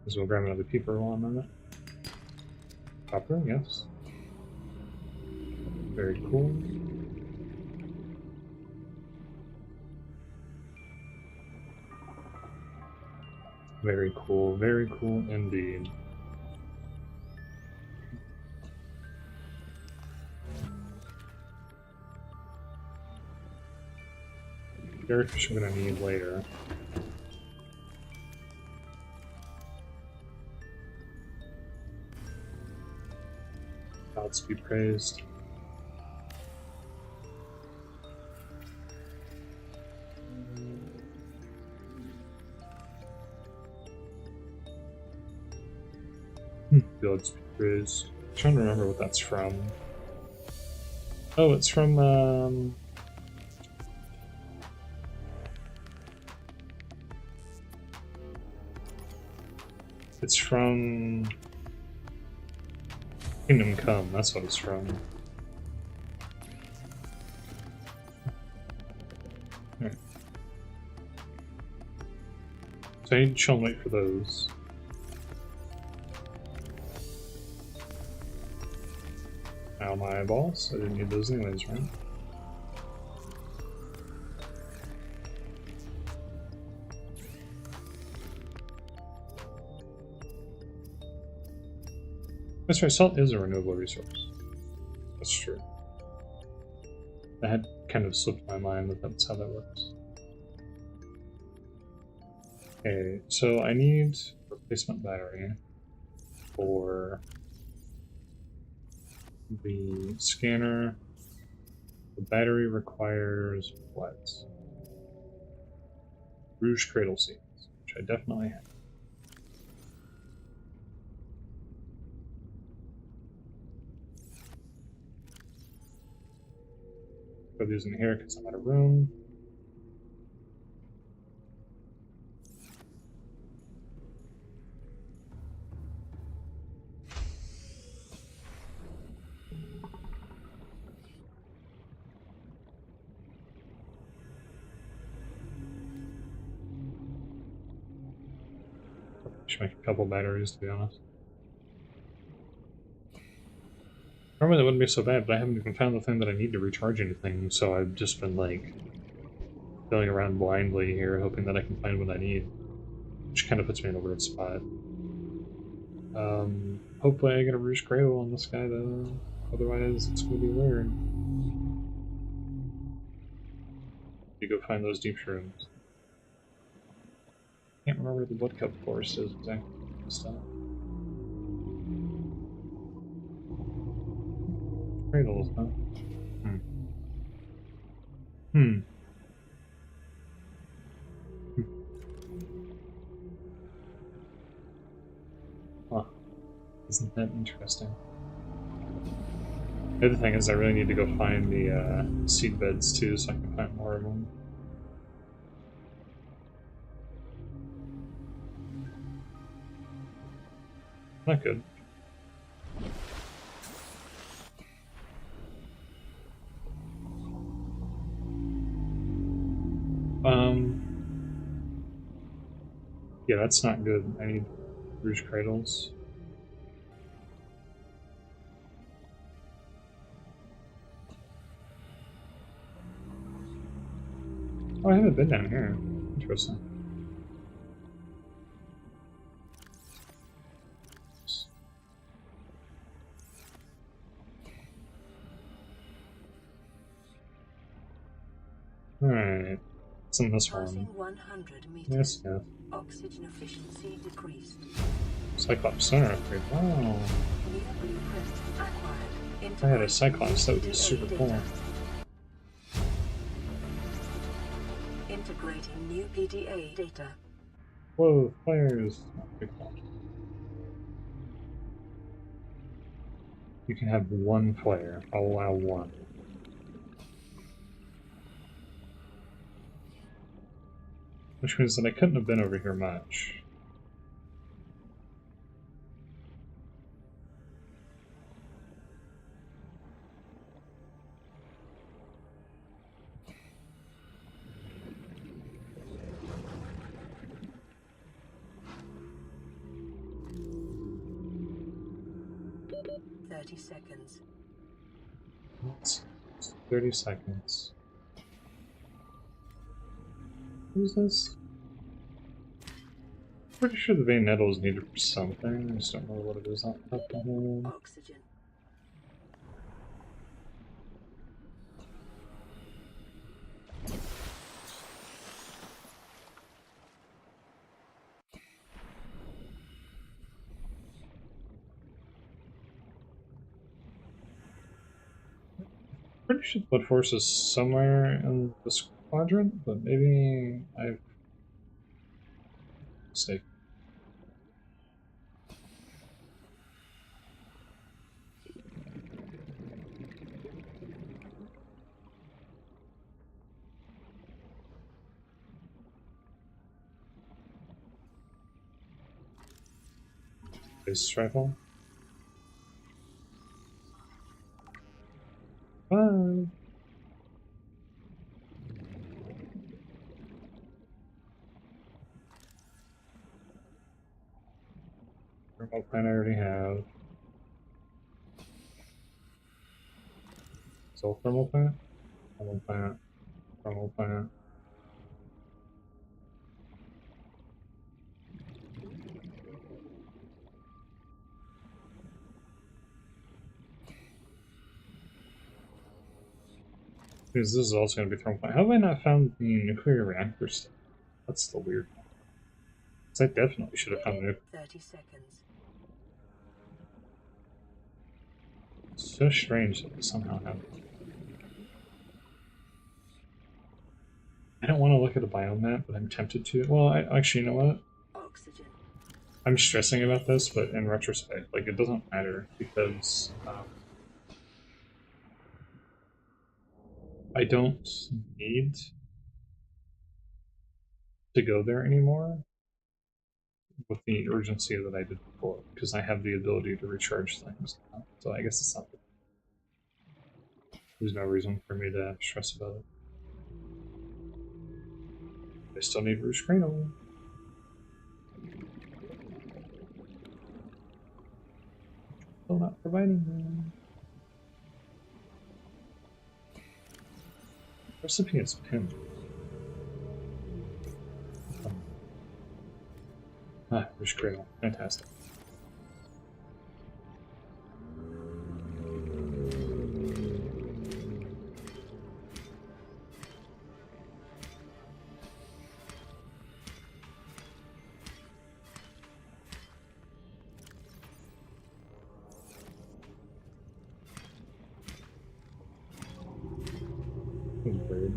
So we'll grab another peeper while I'm on it. Copper, yes. Very cool. Very cool indeed. Jellyfish I'm gonna need later. Gods be praised. Gods be praised. I'm trying to remember what that's from. Oh, it's from it's from Kingdom Come, that's what it's from. Right. So I need to chill and wait for those. Ow, my eyeballs. I didn't need those anyways, right? That's right, salt is a renewable resource. That's true. That had kind of slipped my mind that that's how that works. Okay, so I need a replacement battery for the scanner. The battery requires what? Rouge cradle seeds, which I definitely have. Put these in here because I'm out of room. Should make a couple batteries, to be honest. Normally that wouldn't be so bad, but I haven't even found the thing that I need to recharge anything, so I've just been, like, going around blindly here, hoping that I can find what I need. Which kind of puts me in a weird spot. Hopefully I get a Rouge Cradle on this guy, though. Otherwise, it's gonna be weird. You go find those deep shrooms. Can't remember the Blood Cup forest is exactly. Stuff. Cradles, huh? Huh. Isn't that interesting? The other thing is I really need to go find the seed beds too, so I can plant more of them. Not good. Yeah, that's not good. I need Rouge Cradles. Oh, I haven't been down here. Interesting. Alright. It's in this Passing one. 100 meters. Yes, yes. Oxygen efficiency decreased. Cyclops Center upgrade. Wow. New blueprint acquired. If I had a Cyclops, that would be super cool. Integrating new PDA data. Whoa, flares. You can have one flare. I'll allow one. Which means that I couldn't have been over here much. Seconds. It's 30 seconds. Who's this? Pretty sure the vein nettle is needed for something. I just don't know what it is off the top of my head. Oxygen. Pretty sure the blood force is somewhere in this quadrant, but maybe I've mistaken. This rifle. Bye. Thermal plant I already have. So thermal plant? Thermal plant. Thermal plant. Because this is also going to be thermal plant. How have I not found the nuclear reactor stuff? That's the weird one. Because I definitely should have found the nuclear. 30 seconds. It's so strange that we somehow have it. I don't want to look at a biome map, but I'm tempted to. Well, actually, you know what? Oxygen. I'm stressing about this, but in retrospect, like, it doesn't matter, because I don't need to go there anymore with the urgency that I did before, because I have the ability to recharge things now. So I guess it's not. There's no reason for me to stress about it. I still need Rouge Cranial. Still not providing them. Recipe is pinned. Rouge Cranial. Fantastic. That was weird.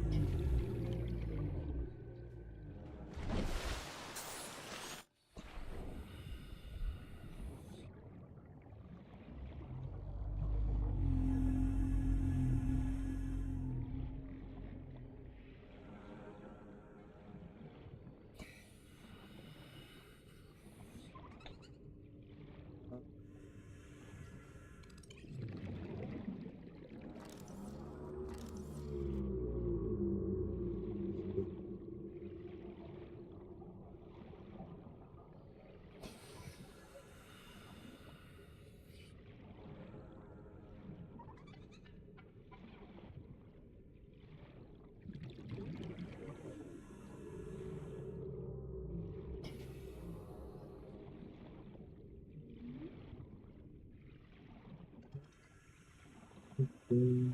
Mm.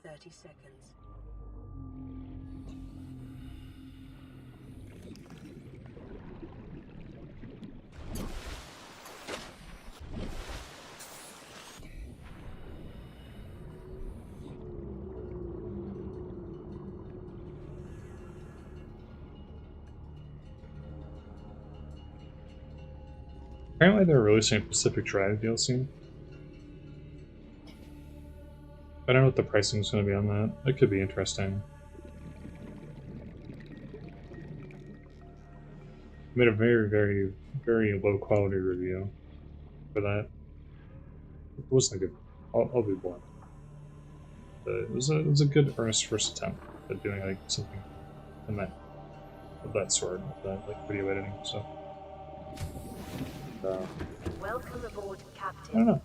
30 seconds. Apparently they're releasing Pacific Drive DLC. I don't know what the pricing is going to be on that. It could be interesting. I made a very, very, very low quality review for that. It wasn't good. I'll be blunt. But it was a good earnest first attempt at doing like something in that of that sort, like video editing stuff. Welcome aboard, I don't Captain. know.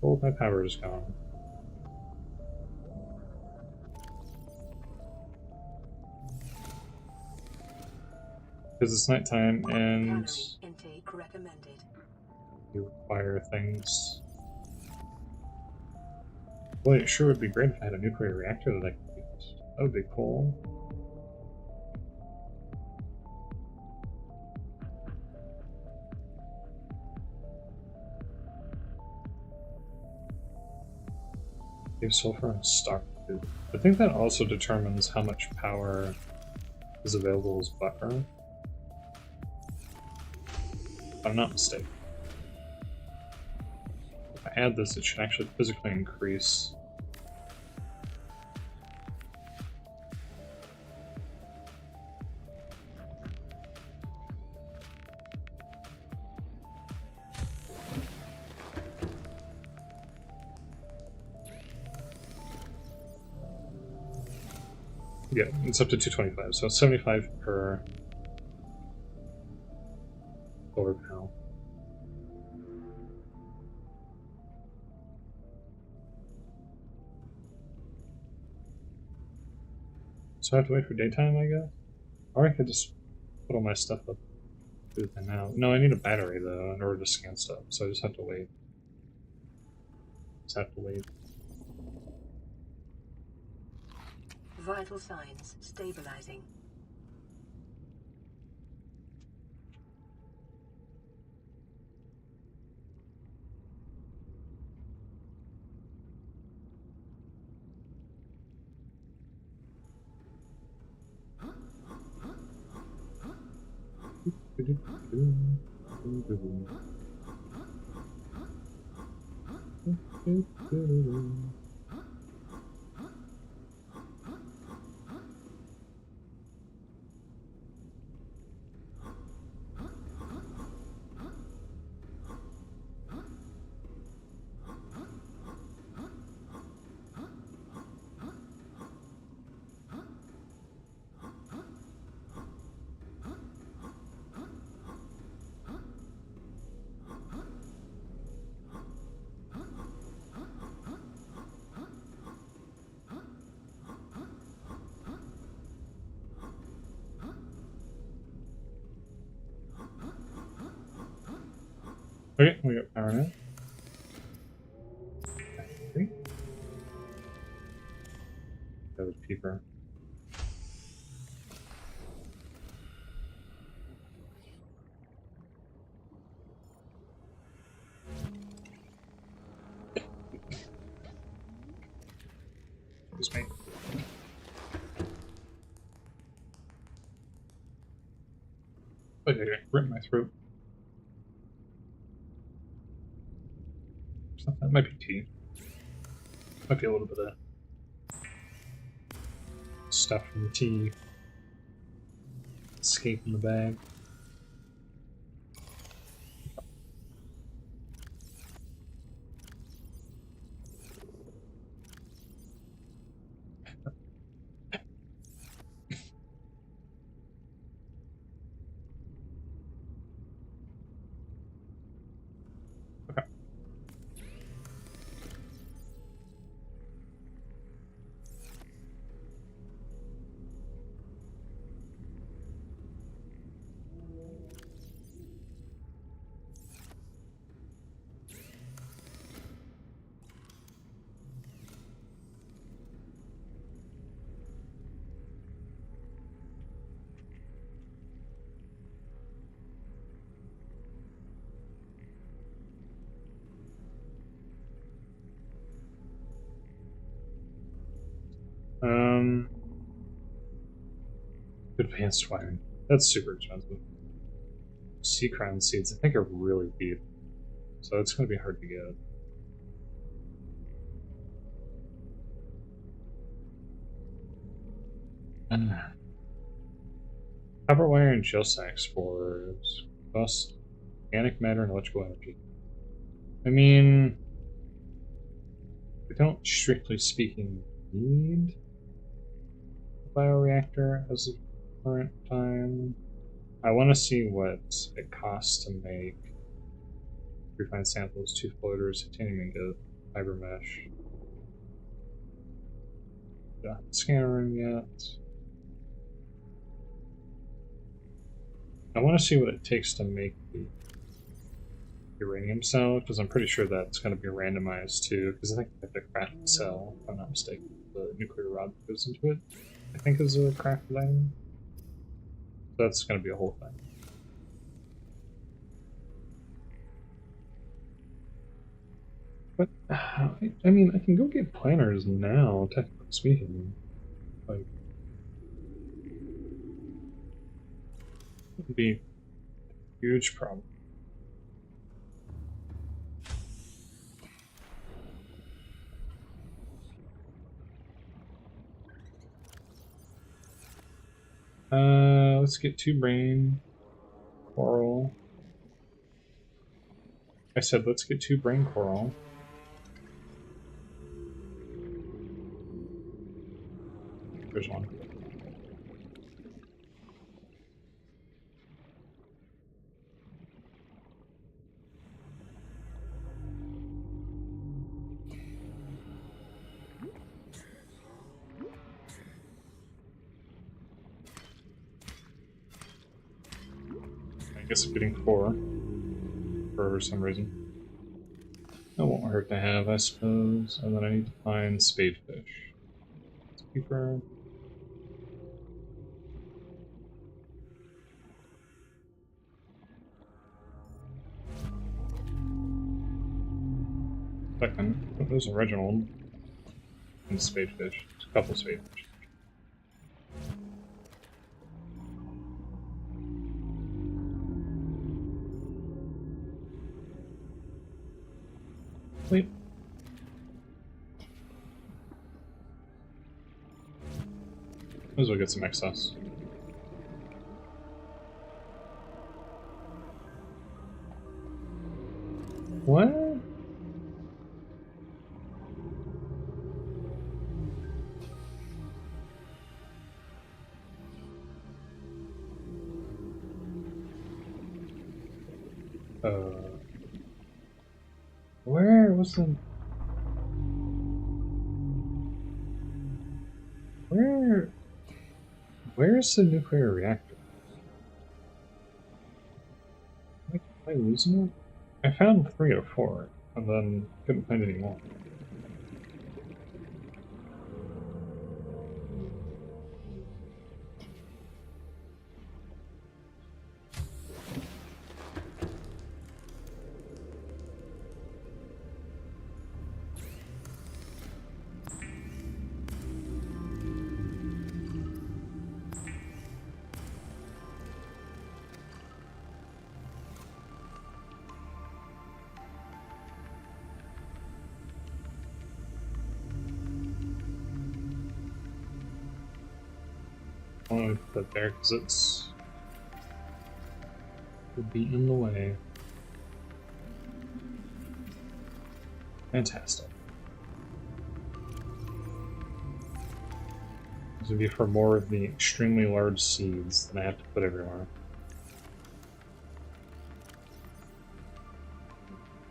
All of my power is gone. Because it's nighttime and Calorie intake recommended. you require things. Well, it sure would be great if I had a nuclear reactor that I could use. That would be cool. Give sulfur and stock food. I think that also determines how much power is available as buffer. If I'm not mistaken. If I add this, it should actually physically increase. Yeah, it's up to 225, so 75 per solar panel. So I have to wait for daytime, I guess? Or I could just put all my stuff up. Do the thing now. No, I need a battery though in order to scan stuff, so I just have to wait. Just have to wait. Vital signs stabilizing. Okay, we got power now. Okay. That was cheaper. Excuse me. Okay, rip my throat. That might be tea. Might be a little bit of stuff from the tea escaping the bag. Okay. Advanced wiring. That's super expensive. Sea crown seeds, I think, are really deep, so it's going to be hard to get. Copper wire and shell sacks for combust organic matter and electrical energy. I mean, we don't, strictly speaking, need a bioreactor as of current time. I want to see what it costs to make refined samples, 2 floaters, titanium ingot, fiber mesh. Not scanner room yet. I want to see what it takes to make the uranium cell, because I'm pretty sure that's going to be randomized too, because I think I have to craft the cell, if I'm not mistaken. The nuclear rod that goes into it, I think, is a crafted item. So that's going to be a whole thing. But, I mean, I can go get planners now, technically speaking. Like, it wouldn't be a huge problem. Let's get 2 brain coral. I said let's get 2 brain coral. There's one. I guess I'm getting 4 for some reason. That won't hurt to have, I suppose. And then I need to find spadefish. Keeper. Second, oh, there's a Reginald. And spadefish. There's a couple spadefish. Wait. Might as well get some excess. What? Where was the... Where's the nuclear reactor? Am I losing it? I found 3 or 4, and then couldn't find any more. I'll put that there because it's would be in the way. Fantastic. This would be for more of the extremely large seeds that I have to put everywhere.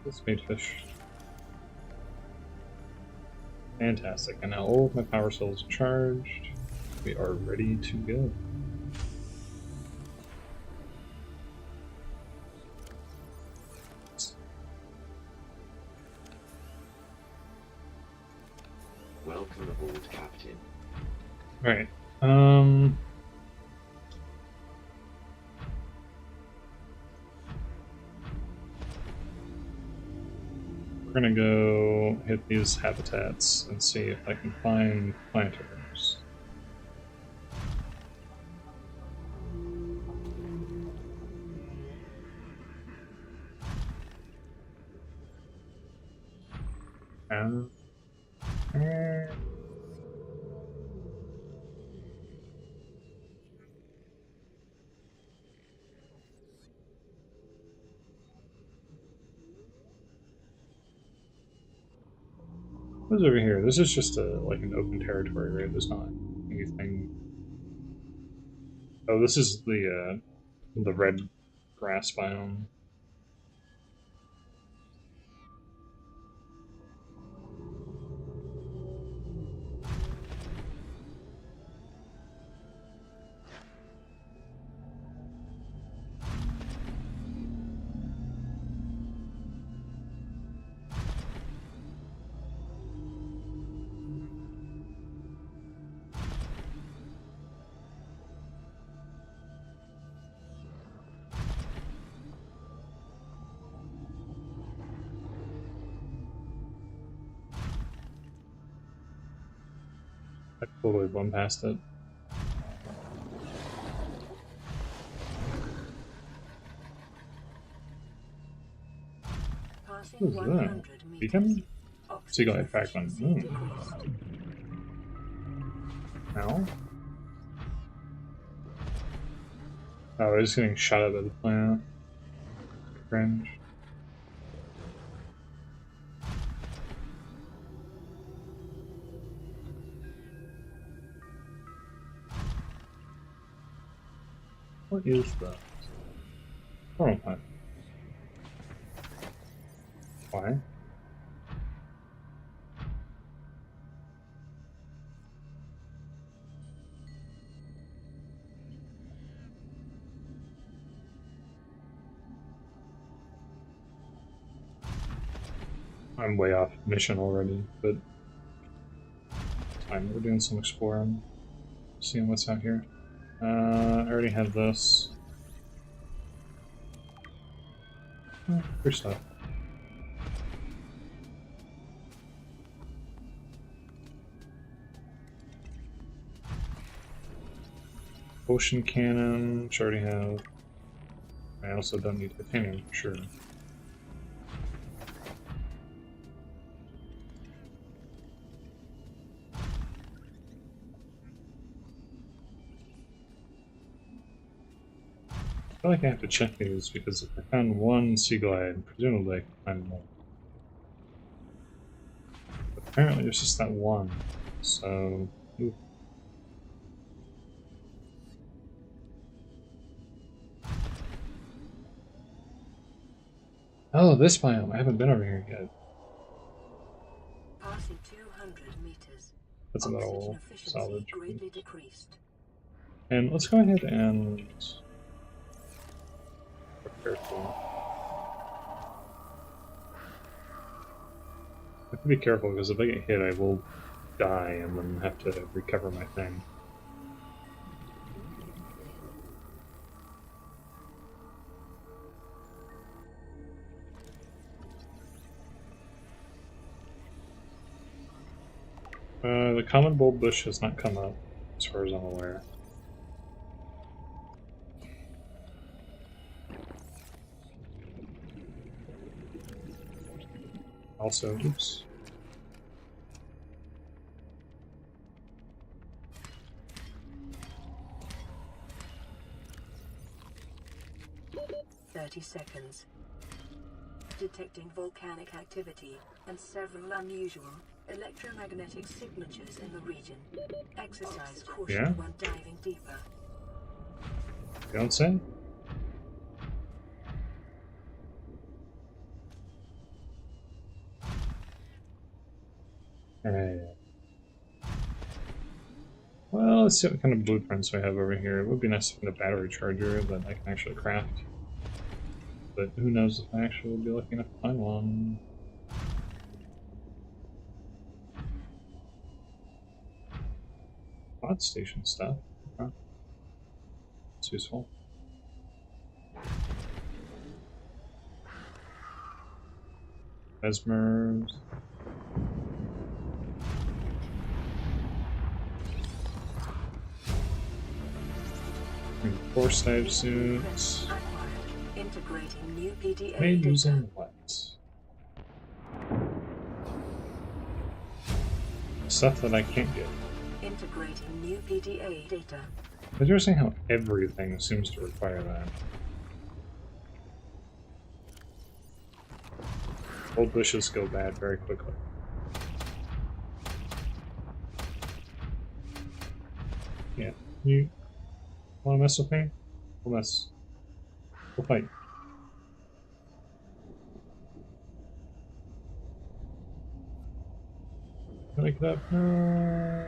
This made fish. Fantastic. And now all of my power cells are charged. We are ready to go. Welcome aboard, Captain. Alright. We're gonna go hit these habitats and see if I can find planters. What's over here? This is just like an open territory, right? There's not anything. Oh, this is the red grass biome. I totally bumped past it. What is that? Beacon? Seagull head fragment. Ow. Oh, we're just getting shot at by the plant. Cringe. What is that? Oh, what? Why? I'm way off mission already, but fine, we're doing some exploring, seeing what's out here. I already have this. Oh, free stuff. Ocean cannon, which I already have. I also don't need titanium, for sure. feel like I have to check these because if I found one sea glide, presumably I can find more. But apparently there's just that one. So, ooh. Oh, this biome. I haven't been over here yet. Passing 200 meters. That's about all Oxygen efficiency salvage. greatly decreased. And let's go ahead and prepare for. I have to be careful because if I get hit, I will die and then have to recover my thing. The common bulb bush has not come up, as far as I'm aware. Also, oops. Seconds. Detecting volcanic activity and several unusual electromagnetic signatures in the region. Exercise caution Yeah? when diving deeper. You don't say? Well, let's see what kind of blueprints we have over here. It would be nice to find a battery charger that I can actually craft. But who knows if I actually will be lucky enough to find one. Pod station stuff. Okay. It's useful. Mesmers. Force dive suits. Integrating new PDA Made data. using what? Stuff that I can't get. Integrating new PDA data. It's interesting how everything seems to require that. Old bushes go bad very quickly. Yeah, you wanna mess with me? We'll mess. We'll fight. Pick it up. No.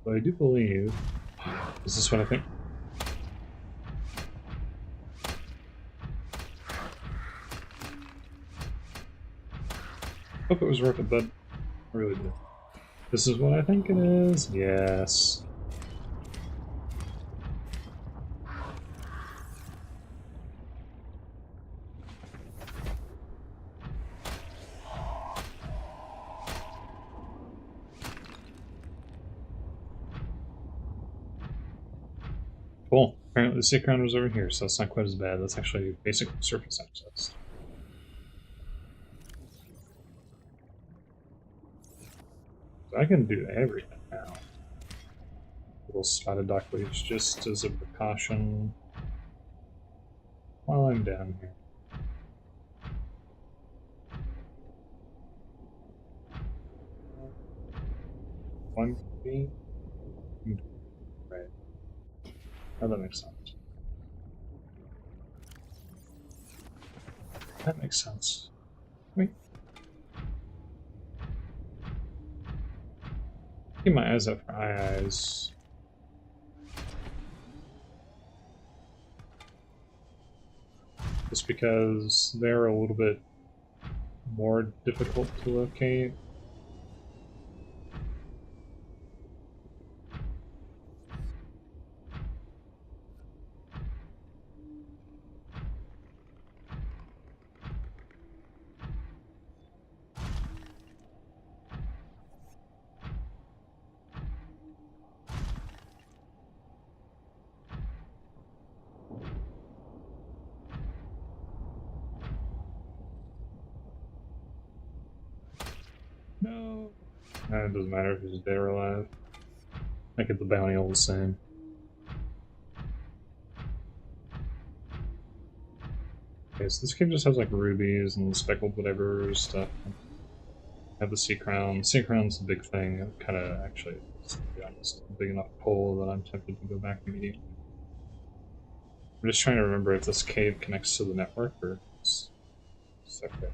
But I do believe. Is this what I think? Hope it was worth it, bud. I really did. This is what I think it is. Yes. Cool. Apparently the stick ground was over here, so that's not quite as bad. That's actually basic surface access. So I can do everything now. Little spotted dock leaves just as a precaution while I'm down here. One feet. Right. Oh, that makes sense. That makes sense. Wait. Keep my eyes out for eyes. Just because they're a little bit more difficult to locate. No. It doesn't matter if he's dead or alive. I get the bounty all the same. Okay, so this cave just has like rubies and speckled whatever stuff. I have the sea crown. Sea crown's the big thing. It kind of actually, to be honest, a big enough pull that I'm tempted to go back immediately. I'm just trying to remember if this cave connects to the network or if it's separate.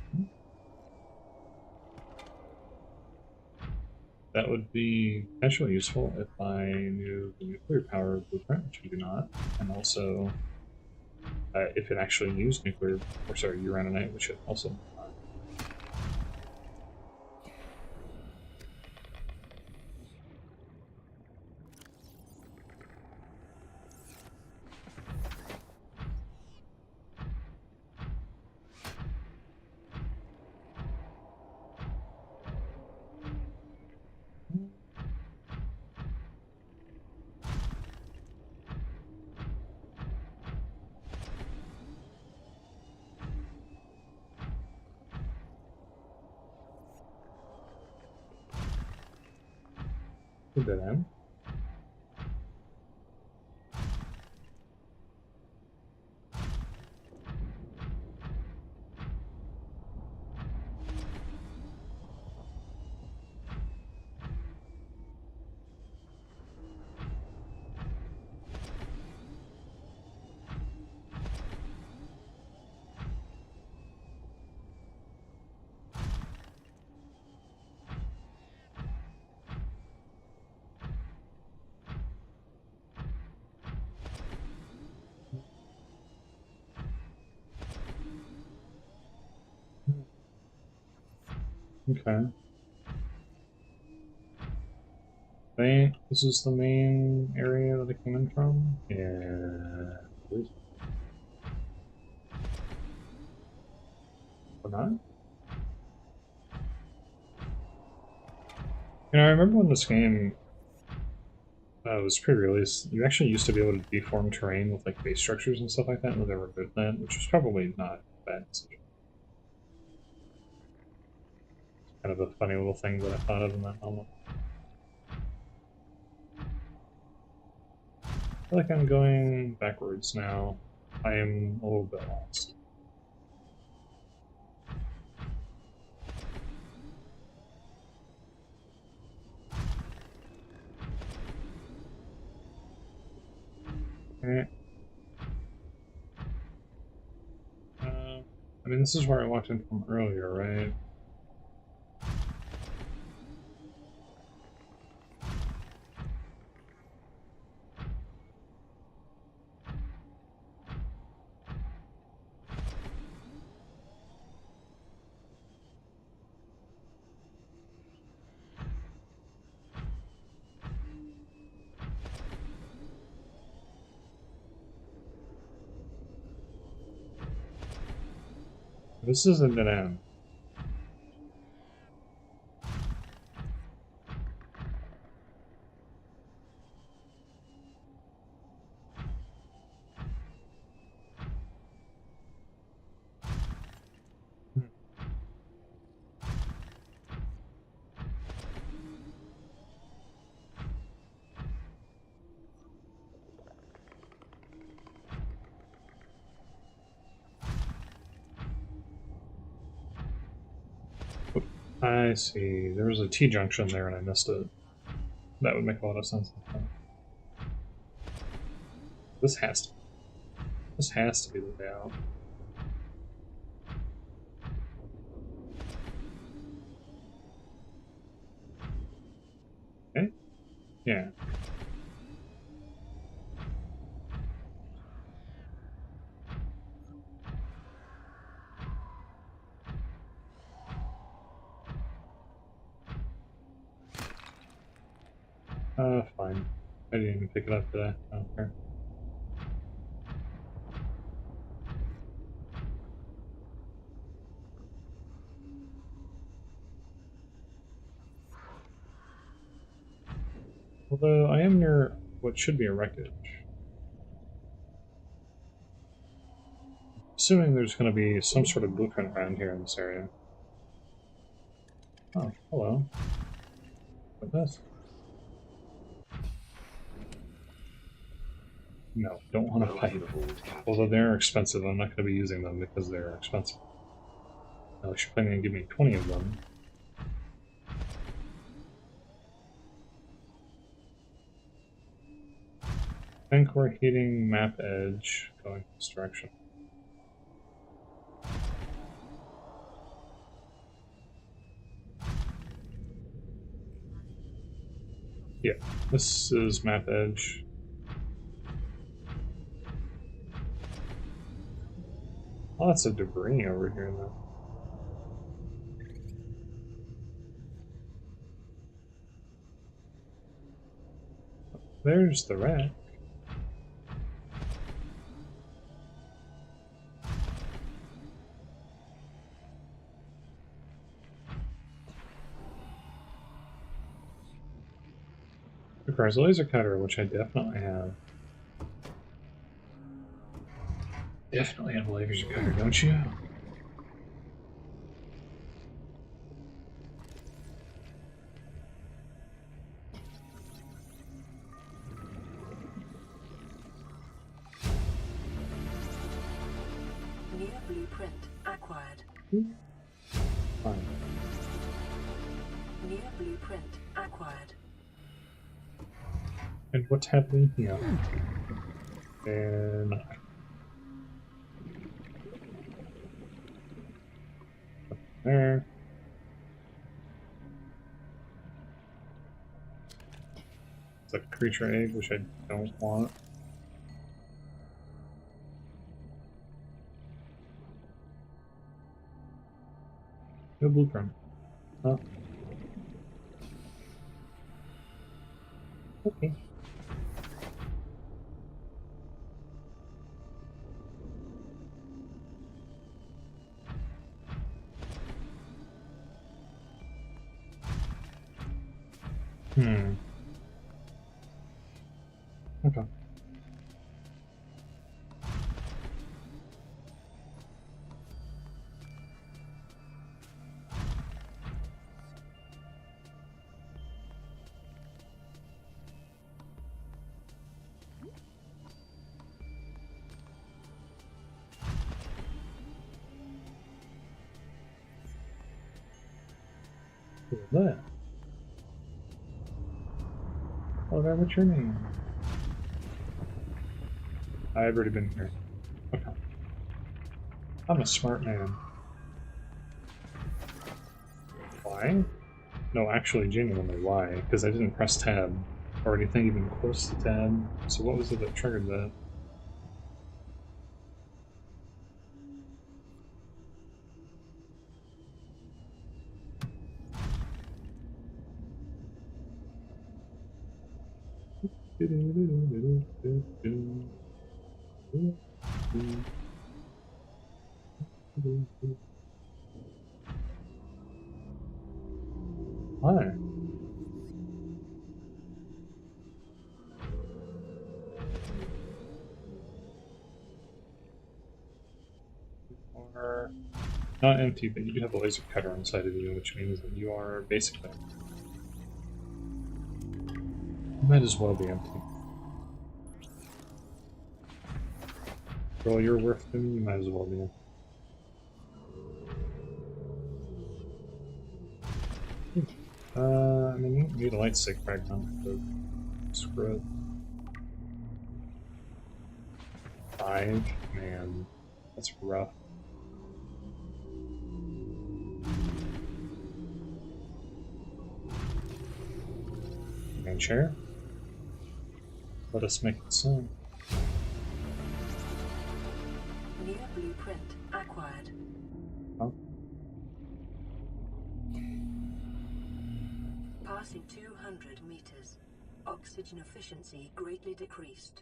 That would be potentially useful if I knew the nuclear power blueprint, which we do not, and also if it actually used nuclear, or sorry, uraninite, which it also does not. Put that in. Okay. This is the main area that it came in from? Yeah. Or not? You know, I remember when this game was pre-released, you actually used to be able to deform terrain with like base structures and stuff like that, and they were good then, which was probably not a bad decision. Kind of a funny little thing that I thought of in that moment. I feel like I'm going backwards now. I am a little bit lost. Okay. I mean, this is where I walked in from earlier, right? This isn't an end. I see. There was a T-junction there and I missed it. That would make a lot of sense. This has to be the way out. Okay? Yeah. Fine. I didn't even pick it up today. I don't care. Although I am near what should be a wreckage. Assuming there's going to be some sort of blueprint around here in this area. Oh, hello. with this. No, don't want a pipe. Although they're expensive, I'm not going to be using them because they're expensive. Now, she's planning to give me 20 of them. I think we're hitting map edge going this direction. Yeah, this is map edge. Lots of debris over here, though. There's the rat. Requires a laser cutter, which I definitely have. Definitely have a laser cutter, don't you? New blueprint acquired. Fine. New blueprint acquired. And what's happening here? And there. It's a creature egg, which I don't want. No blueprint. Huh? Okay. Okay. What's that? Oh, that what's your name? I've already been here. Okay. I'm a smart man. Why? No, actually, genuinely, why? Because I didn't press tab, or anything even close to tab. So what was it that triggered that? Why? Are not empty, but you do have a laser cutter inside of you, which means that you are basically. You might as well be empty. For all you're worth to me, you might as well be empty. I mean, you need a light stick fragment, but screw it. 5? Man, that's rough. And chair? Let us make it so. New blueprint acquired. Huh? Passing 200 meters. Oxygen efficiency greatly decreased.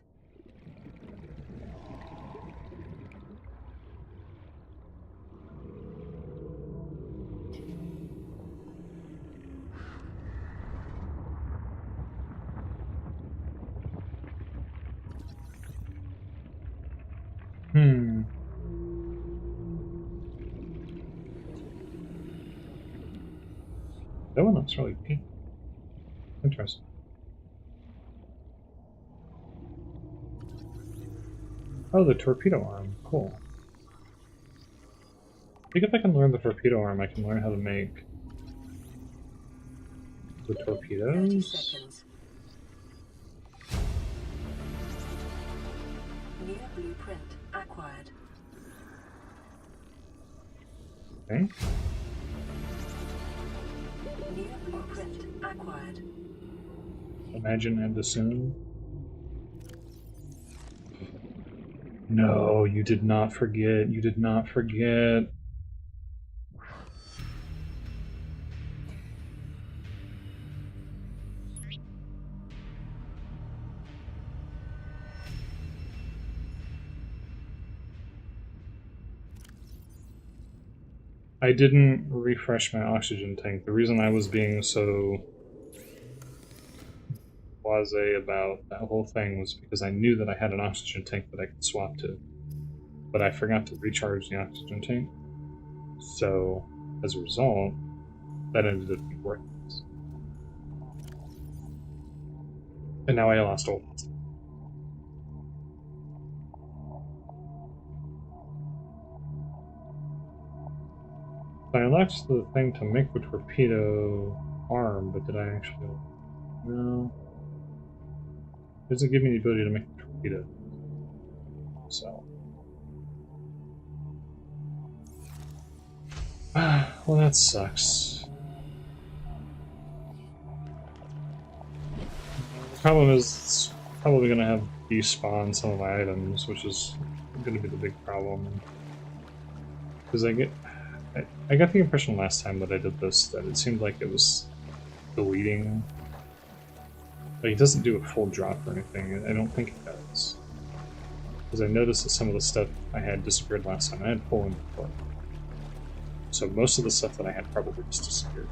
That one looks really pink. Interesting. Oh, the torpedo arm. Cool. I think if I can learn the torpedo arm, I can learn how to make the 30 torpedoes. seconds. New blueprint acquired. Okay. New blueprint acquired. Imagine and assume. No, you did not forget. You did not forget. I didn't refresh my oxygen tank. The reason I was being so blasé about that whole thing was because I knew that I had an oxygen tank that I could swap to. But I forgot to recharge the oxygen tank. So, as a result, that ended up being worthless. And now I lost all. So I left the thing to make the torpedo arm, but did I actually... No. It doesn't give me the ability to make the torpedo. So... well, that sucks. The problem is, it's probably going to have despawn some of my items, which is going to be the big problem. Because I got the impression last time that I did this that it seemed like it was deleting. Like, it doesn't do a full drop or anything. I don't think it does. Because I noticed that some of the stuff I had disappeared last time. I had full inventory. So most of the stuff that I had probably just disappeared.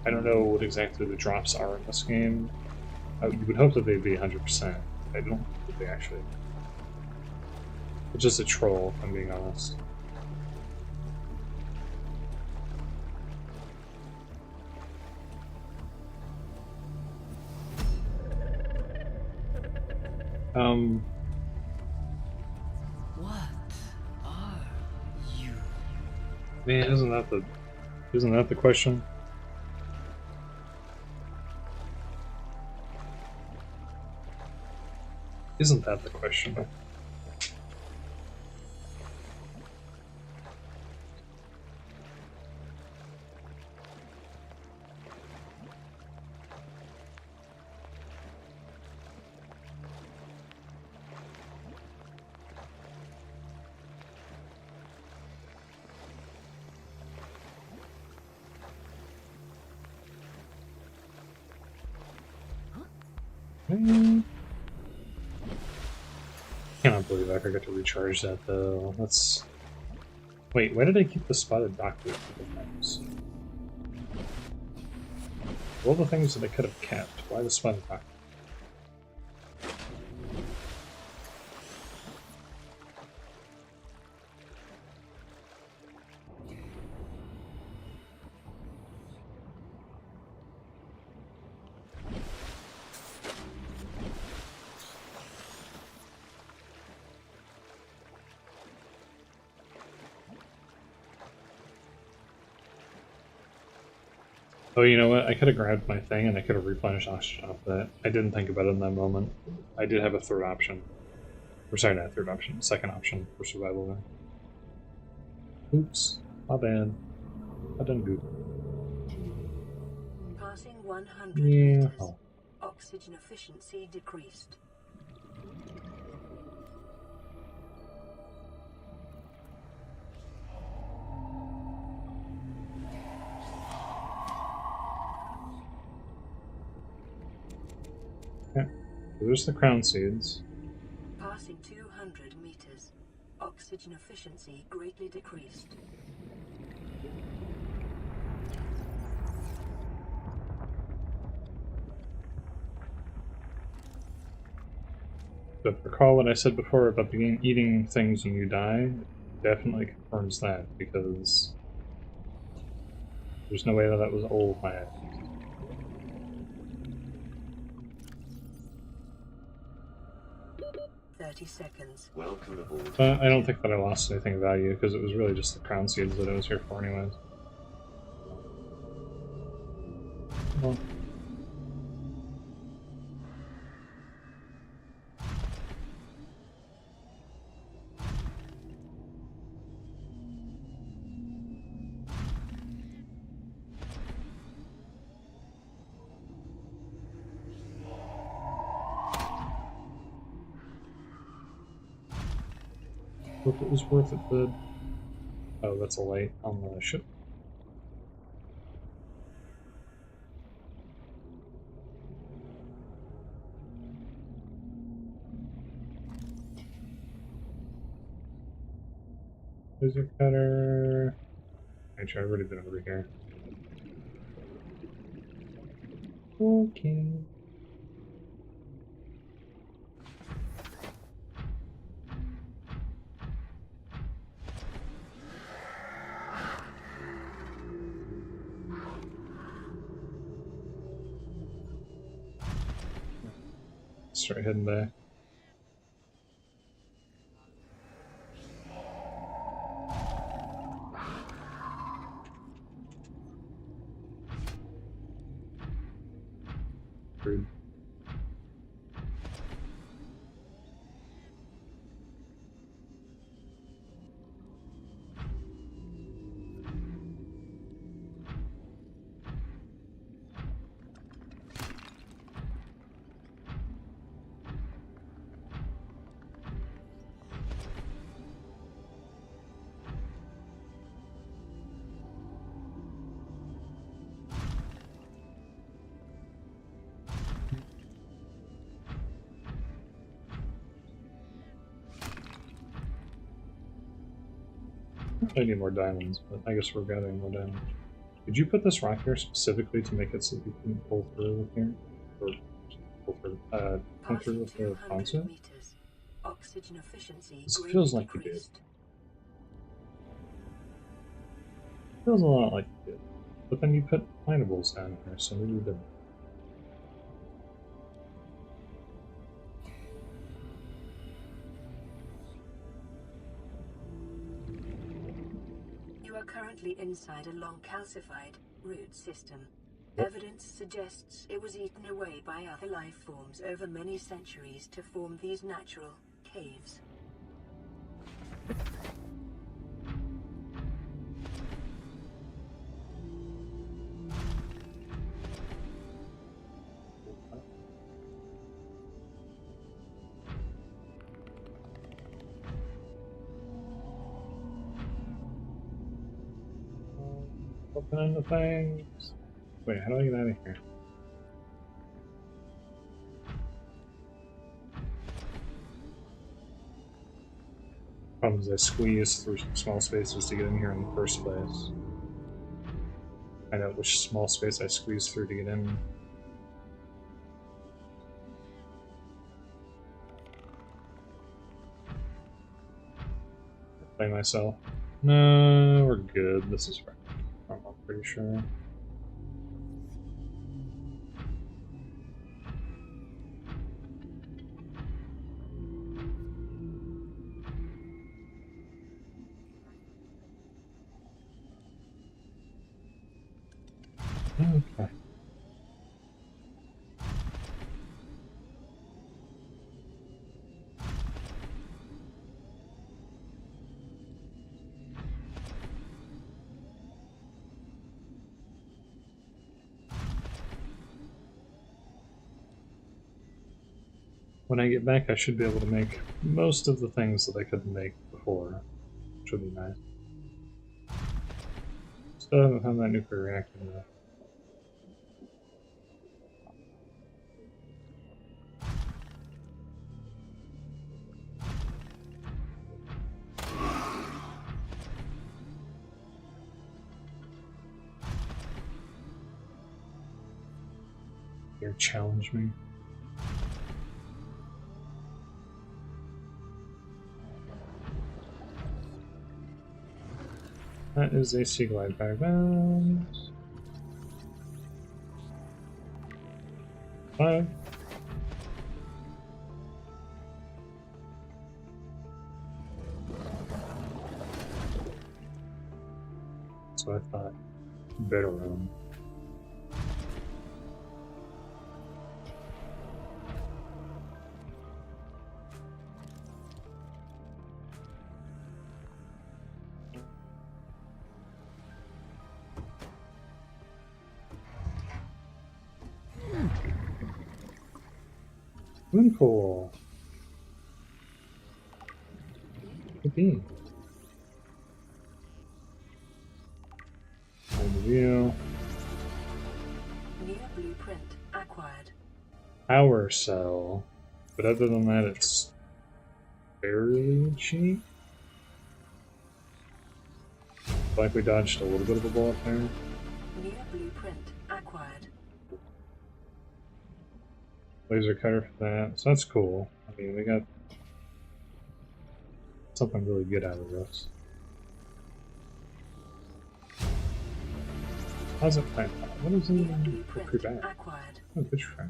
I don't know what exactly the drops are in this game. You would hope that they'd be 100%. I don't think that they actually are. It's just a troll, if I'm being honest. What are you? Man, isn't that the question? Isn't that the question? Cannot believe I forgot to recharge that though. Let's wait. Why did I keep the spotted doctor for the things? All the things that I could have kept. Why the spotted doctor? Oh, you know what? I could have grabbed my thing and I could have replenished oxygen off that. I didn't think about it in that moment. I did have a third option. Or sorry, not a third option. Second option for survival there. Oops. My bad. I done good. Passing 100 Yeah. meters. Oh. Oxygen efficiency decreased. Okay. So there's the crown seeds. Passing 200 meters. Oxygen efficiency greatly decreased. But recall what I said before about eating things when you die, definitely confirms that, because there's no way that was old by it. 30 seconds. Welcome aboard. But I don't think that I lost anything of value, because it was really just the crown seeds that I was here for anyways. Well. Hope it was worth it, bud. Oh, that's a light on the ship. Laser cutter. Actually, I've already been over here. Okay. Start heading back. Rude. I need more diamonds, but I guess we're gathering more diamonds. Did you put this rock here specifically to make it so you can pull through with here? Or pull through, come through with the Prawn Suit? Meters. Oxygen efficiency This greatly feels like you did. decreased. Feels a lot like you did. But then you put plantables down here, so maybe you didn't. You are currently inside a long calcified root system. Yep. Evidence suggests it was eaten away by other life forms over many centuries to form these natural caves. Opening the things. Wait, how do I get out of here? Problem is I squeeze through small spaces to get in here in the first place. Find out which small space I squeeze through to get in. Play myself. No, we're good. This is fine. I'm pretty sure. Okay. When I get back, I should be able to make most of the things that I couldn't make before, which would be nice. Still haven't found that nuclear reactor though. Dare challenge me? That is a sea glide by rounds. 5. So I thought bedroom. Swimming pool. Could be. View. New blueprint acquired. Power cell. But other than that, it's fairly cheap. Like we dodged a little bit of a bullet there. New blueprint acquired. Laser cutter for that. So that's cool. I mean, we got something really good out of this. How's it plant? What is New in blueprint Quebec? acquired. Oh, fish fry.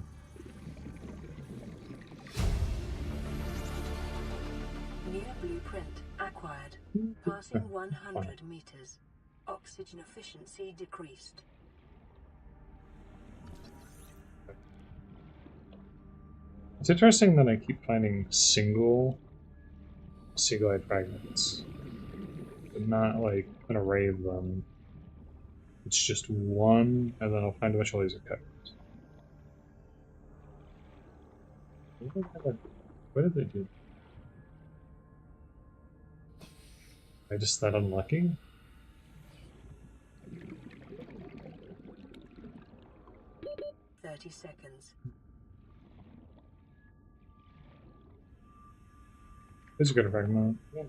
New blueprint acquired. Passing 100 meters. Oxygen efficiency decreased. It's interesting that I keep finding single seaglide fragments, but not like an array of them. It's just one, and then I'll find a bunch of laser cutters. What did they do? I just that unlucky? 30 seconds. This is a good fragment. Yeah.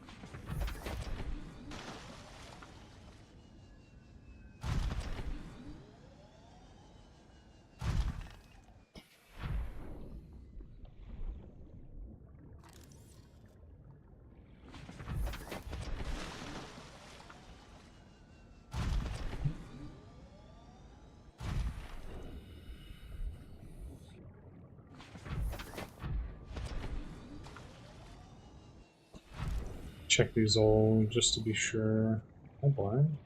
Check these all just to be sure. Oh, blind.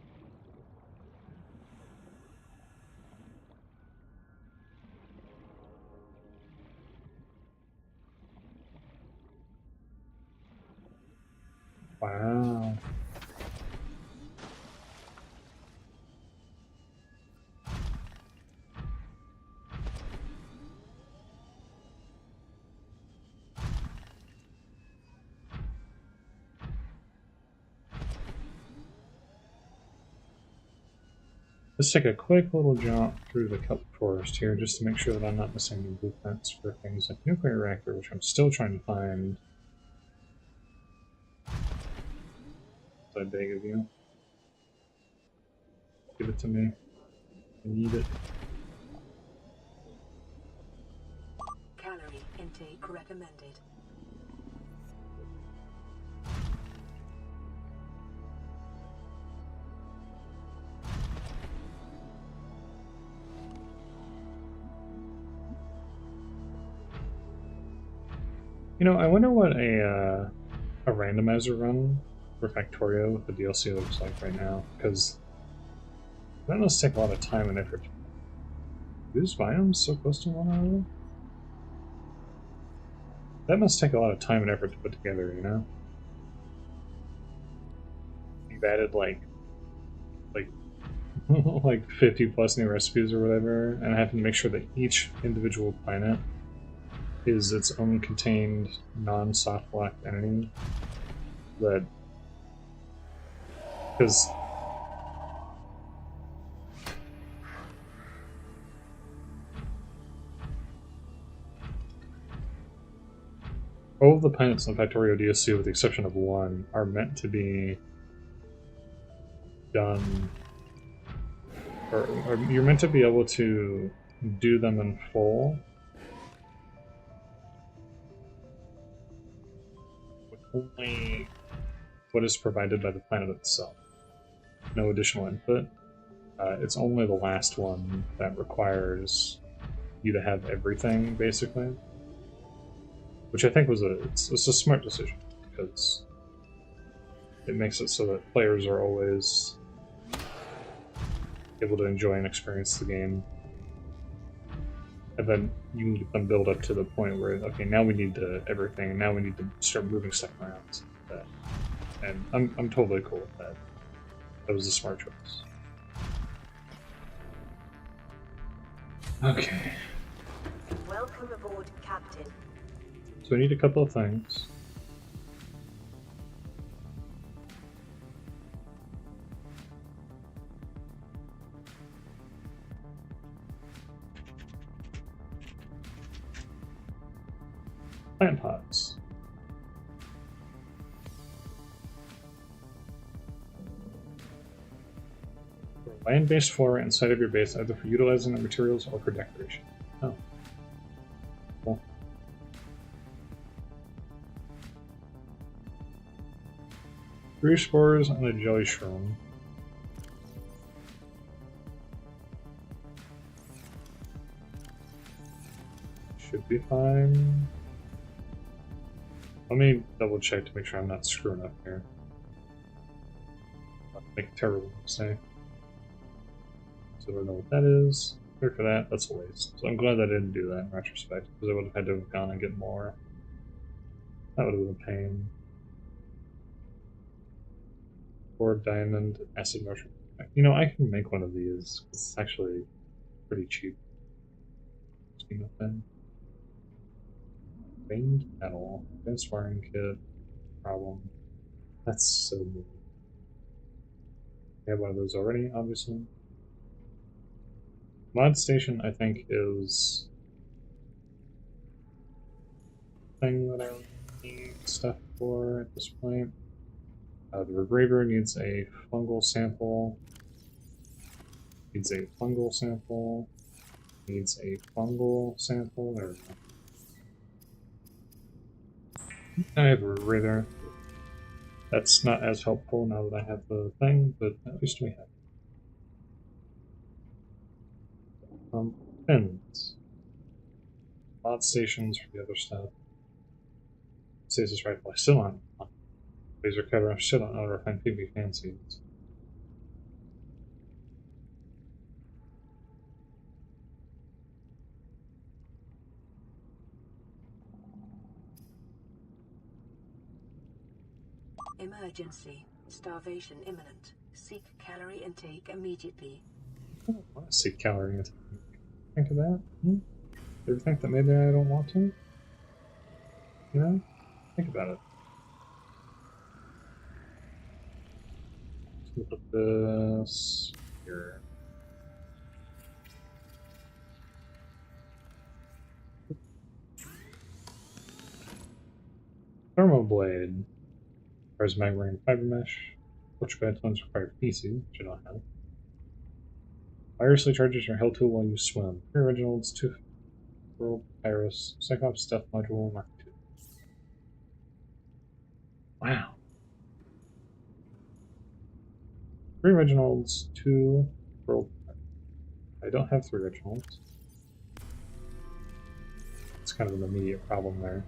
Wow. Let's take a quick little jaunt through the kelp forest here just to make sure that I'm not missing any blueprints for things like nuclear reactor, which I'm still trying to find. I beg of you. Give it to me. I need it. Calorie intake recommended. You know, I wonder what a randomizer run for Factorio with the DLC looks like right now, because that must take a lot of time and effort. Are these biomes so close to one another? That must take a lot of time and effort to put together, you know? You've added like like 50 plus new recipes or whatever, and I have to make sure that each individual planet is its own contained non-soft locked entity. That because all of the planets in Factorio DLC, with the exception of one, are meant to be done, or you're meant to be able to do them in full with only what is provided by the planet itself. No additional input. It's only the last one that requires you to have everything, basically. Which I think was it's a smart decision, because it makes it so that players are always able to enjoy and experience the game. And then you need to build up to the point where, okay, now we need to everything, now we need to start moving stuff around. Like that. And I'm totally cool with that. That was a smart choice. Okay. Welcome aboard, Captain. So I need a couple of things. Plant pots. Land-based flora inside of your base, either for utilizing the materials or for decoration. Oh. Cool. Three spores and a jelly shroom. Should be fine. Let me double check to make sure I'm not screwing up here. I'll make a terrible mistake. So I don't know what that is. Here for that, that's a waste. So I'm glad I didn't do that in retrospect, because I would have had to have gone and get more. That would have been a pain. Or diamond acid mushroom. You know, I can make one of these. It's actually pretty cheap. Thing. Veined metal. Advanced wiring kit. Problem. That's so good. I have one of those already, obviously. Mod station, I think, is the thing that I need stuff for at this point. The regraver needs a fungal sample. Needs a fungal sample. Needs a fungal sample. There we go. I have a regraver. That's not as helpful now that I have the thing, but at least we have it. Pins. Mod stations for the other stuff. Stasis rifle, I still on. Laser cutter, I'm still on refined PB fancies. Emergency. Starvation imminent. Seek calorie intake immediately. I don't want to see calorie intake. Think of that? You ever think that maybe I don't want to? You know? Think about it. Let's look at this here. Thermoblade. Requires magmarine fiber mesh. Electrical atoms require PC, which I don't have. Virus charges are held to while you swim. 3 originals, 2 world iris, Cyclops Stealth Module Mark II. Wow. 3 originals, 2 world. I don't have 3 originals. It's kind of an immediate problem there.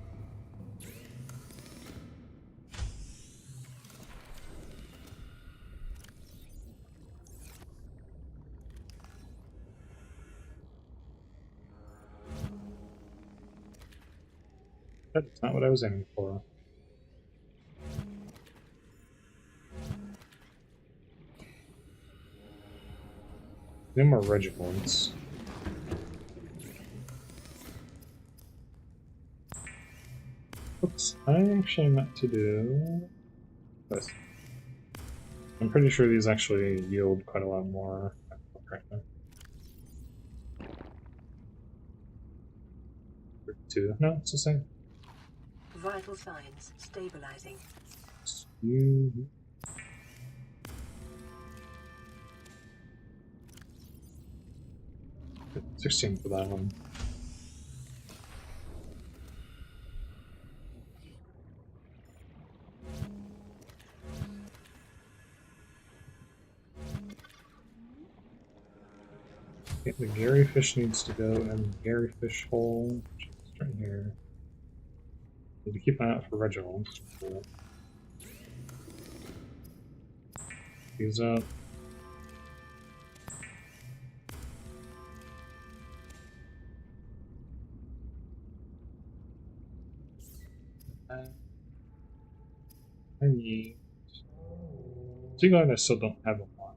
That's not what I was aiming for. No more regiments. Oops, I actually meant to do this. I'm pretty sure these actually yield quite a lot more. Right now. 2. No, it's the same. Vital signs stabilizing. 16 for that one. Okay, the Gary fish needs to go in the Gary fish hole, which is right here. Need to keep an eye out for Reginald's. Cool. These up. I need. So glad I still don't have a lot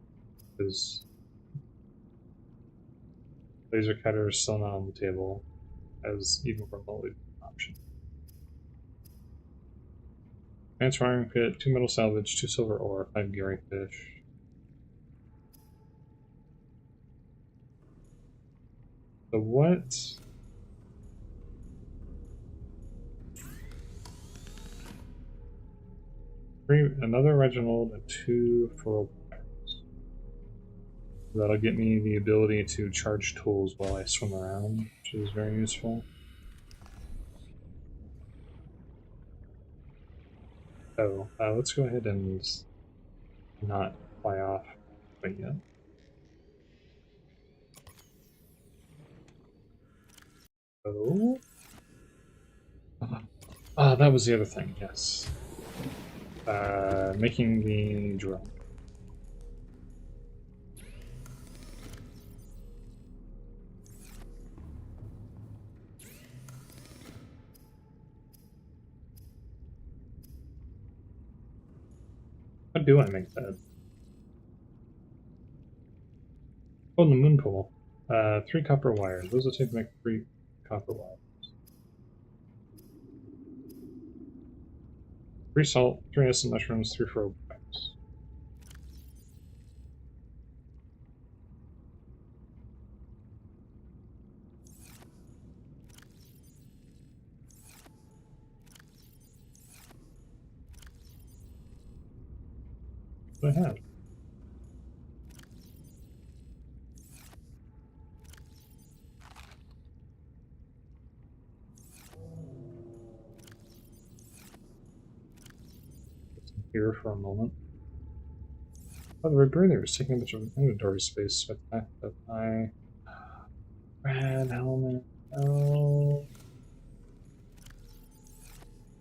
because laser cutter is still not on the table as even remotely an option. Advanced wiring kit, 2 metal salvage, 2 silver ore, 5 gearing fish. So what? Another Reginald and 2 foil wires. That'll get me the ability to charge tools while I swim around, which is very useful. So let's go ahead and not fly off quite yet. Oh. Ah, that was the other thing, yes. Making the drill. How do I make that? Oh, the moon pool. 3 copper wires. What does it take to make 3 copper wires? 3 salt, 3 acid mushrooms, 3 foil wires. What do I have? Here for a moment. Oh, the rebreather is taking a bunch of inventory space with the fact that my red helmet. Oh,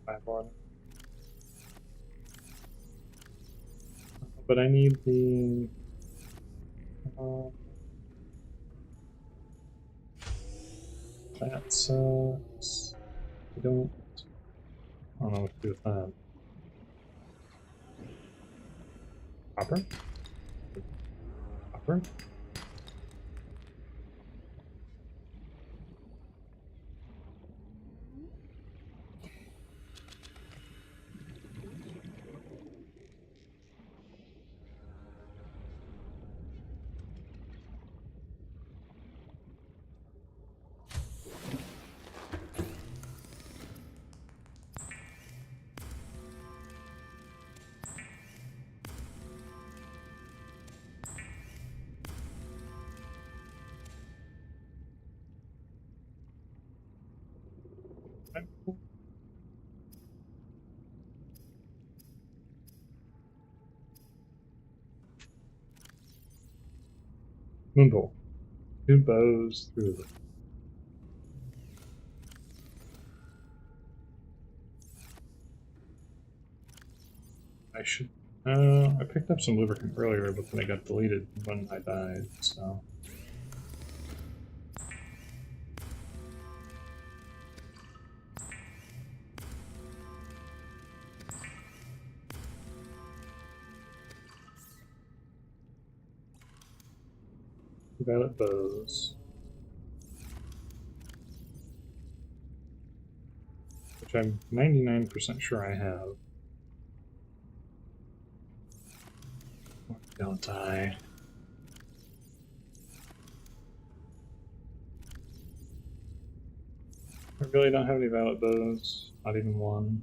my body. But I need the. That sucks. I don't know what to do with that. Copper? Copper? Moonbowl. 2 bows through the. I should. I picked up some lubricant earlier, but then it got deleted when I died, so. Violet bows. Which I'm 99% sure I have. Why don't I? I really don't have any violet bows. Not even one.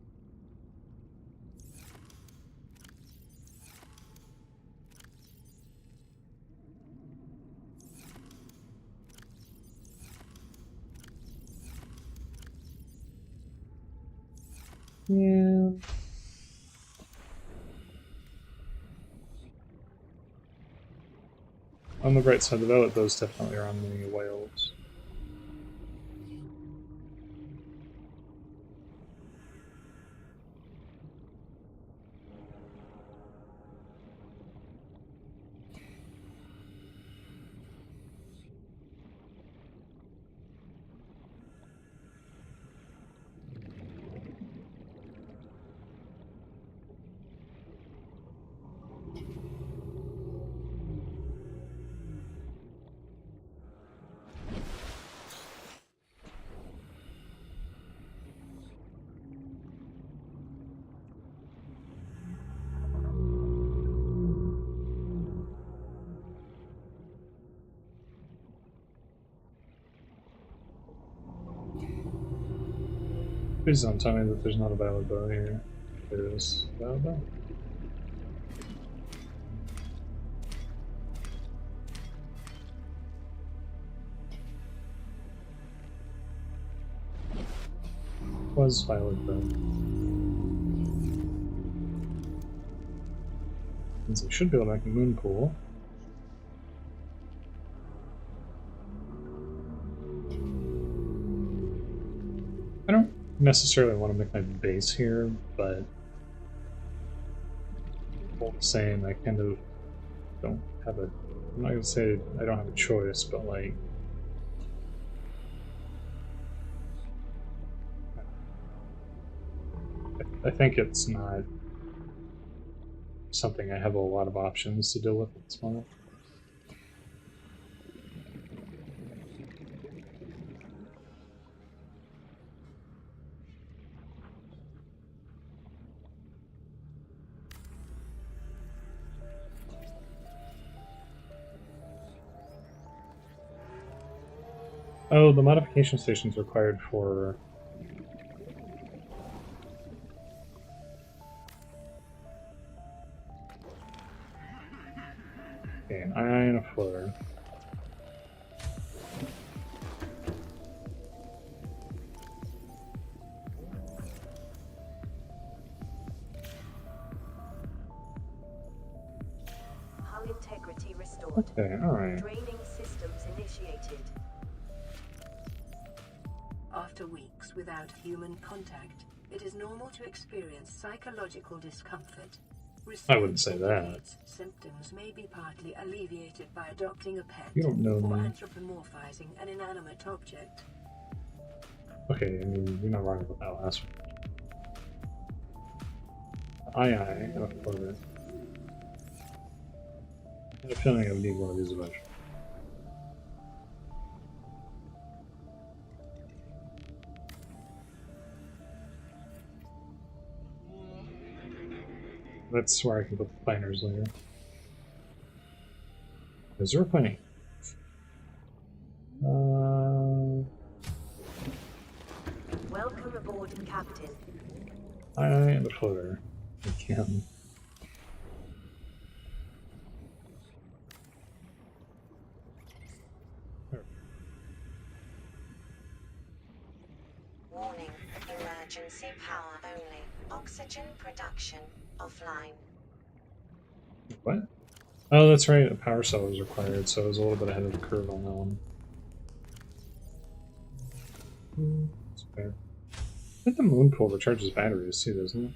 Yeah. On the bright side, the violet bows definitely are on the whales. Please don't tell me that there's not a valid bow here. There is a valid bow. Was valid bow. Means I should be able to make a moon pool. I don't necessarily want to make my base here, but all the same, I kind of don't have a. I'm not gonna say I don't have a choice, but like. I think it's not something I have a lot of options to deal with at this moment. Oh, the modification station's required for. Okay, an eye and a floater. Hull integrity restored. Okay, alright. Draining systems initiated. After weeks without human contact, it is normal to experience psychological discomfort. I wouldn't say that. Symptoms may be partly alleviated by adopting a pet You don't know or me. anthropomorphizing an inanimate object. Okay, I mean, you're not wrong about that last one. Aye, and a floater. I have a feeling I would need one of these eventually. That's where I can put the planners later. Is there a plane? Welcome aboard, Captain. I am the floater. Again. Warning, emergency power only. Oxygen production offline. What? Oh, that's right. A power cell was required, so I was a little bit ahead of the curve on that one. That's fair. I think the moon pool recharges batteries too, doesn't it?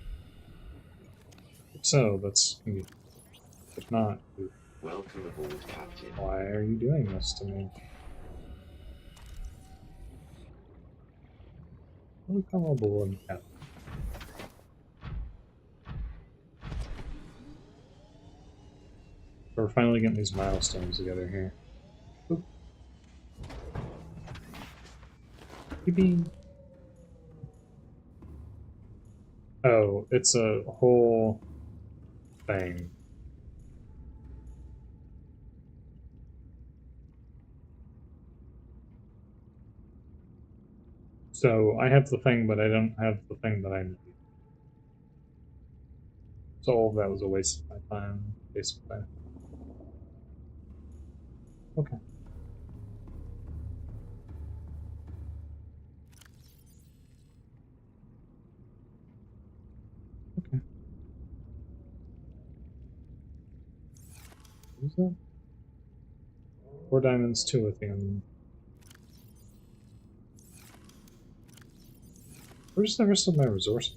If so, that's gonna be. If not, Welcome aboard, Captain. why are you doing this to me? Welcome aboard, Captain. We're finally getting these milestones together here. Oop. Yippee. Oh, it's a whole thing. So I have the thing, but I don't have the thing that I need. So all of that was a waste of my time, basically. Okay. Okay. What is that? 4 diamonds, 2 lithium. Where's the rest of my resources?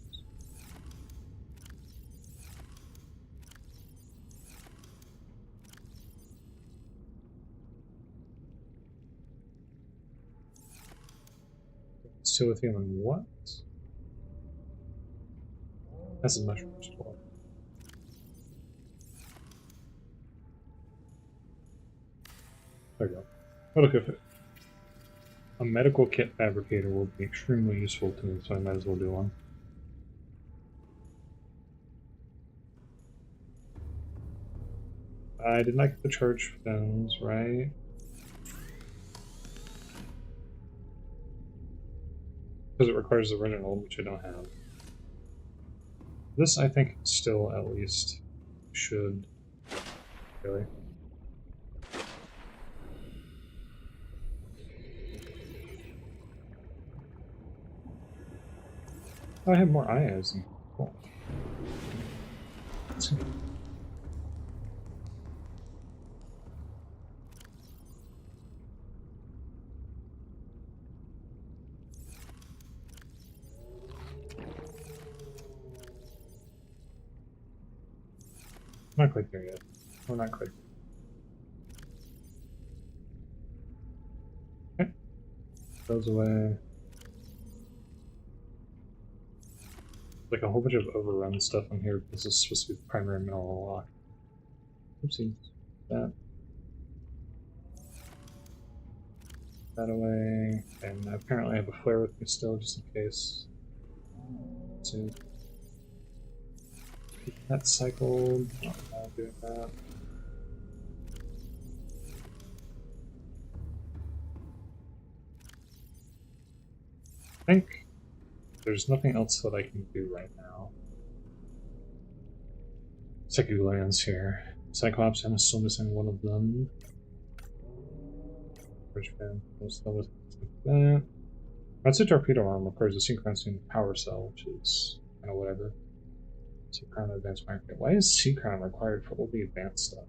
It's 2 lithium and what? That's a mushroom store. There we go. Oh, look, if a medical kit fabricator will be extremely useful to me, so I might as well do one. I did not get the charge fins, right? because it requires the original, which I don't have. This, I think, still at least should. Really. Oh, I have more eyes. Cool. Not quite there yet. We're not quite. Okay. Goes away. Like a whole bunch of overrun stuff on here. This is supposed to be the primary mineral lock. Oopsie. That away. And apparently I have a flare with me still, just in case. Let's see. Keep that cycled. Not doing that. I think there's nothing else that I can do right now. Seku lands here. Cyclops, I'm still missing one of them. That. That's a torpedo arm requires a synchronizing power cell, which is kind of whatever. Synchron advanced microwave. Why is synchron required for all the advanced stuff?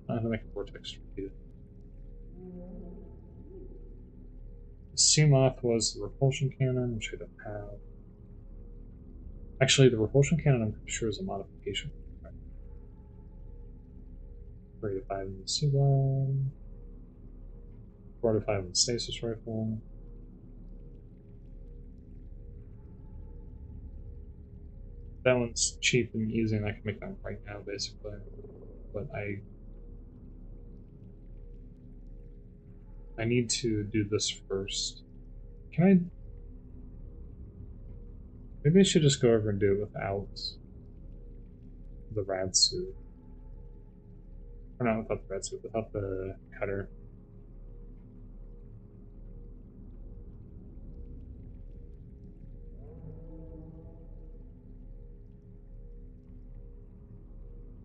I have to make a vortex torpedo. Seamoth was the repulsion cannon, which I don't have. Actually, the repulsion cannon I'm pretty sure is a modification. 3 to 5 in the sea bomb. 4 to 5 in the stasis rifle. That one's cheap and easy, and I can make that right now, basically. But I need to do this first. Can I? Maybe I should just go over and do it without the rad suit. Or not without the rad suit, without the cutter.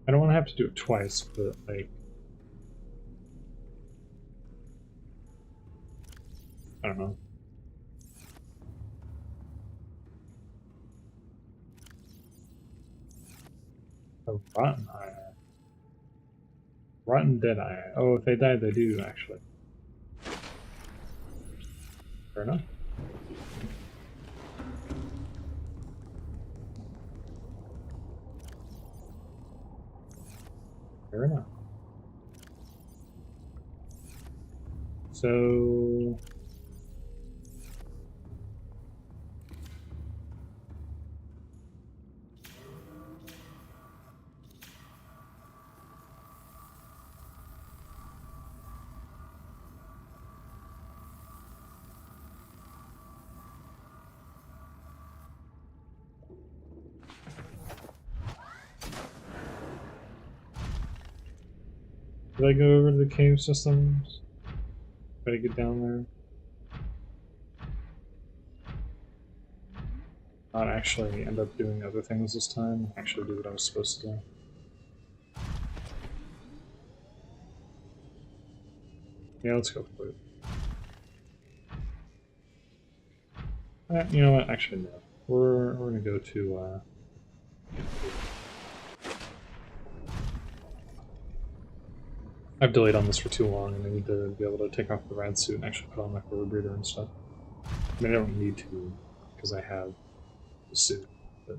I don't want to have to do it twice, but like, I don't know. A rotten eye. Rotten dead eye. Oh, if they die, they do, actually. Fair enough. Fair enough. So... Did I go over to the cave systems? Try to get down there? Not actually end up doing other things this time. Actually do what I was supposed to do. Yeah, let's go for it. You know what? Actually, no. We're gonna go to I've delayed on this for too long, and I need to be able to take off the rad suit and actually put on my forward breather and stuff. I mean, I don't need to, because I have the suit, but...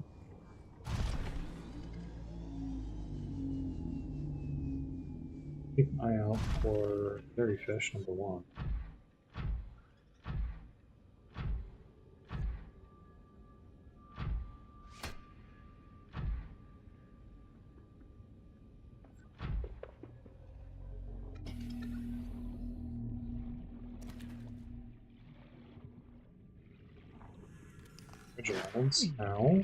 Keep an eye out for fairy fish, number 1. Vigilance, ow.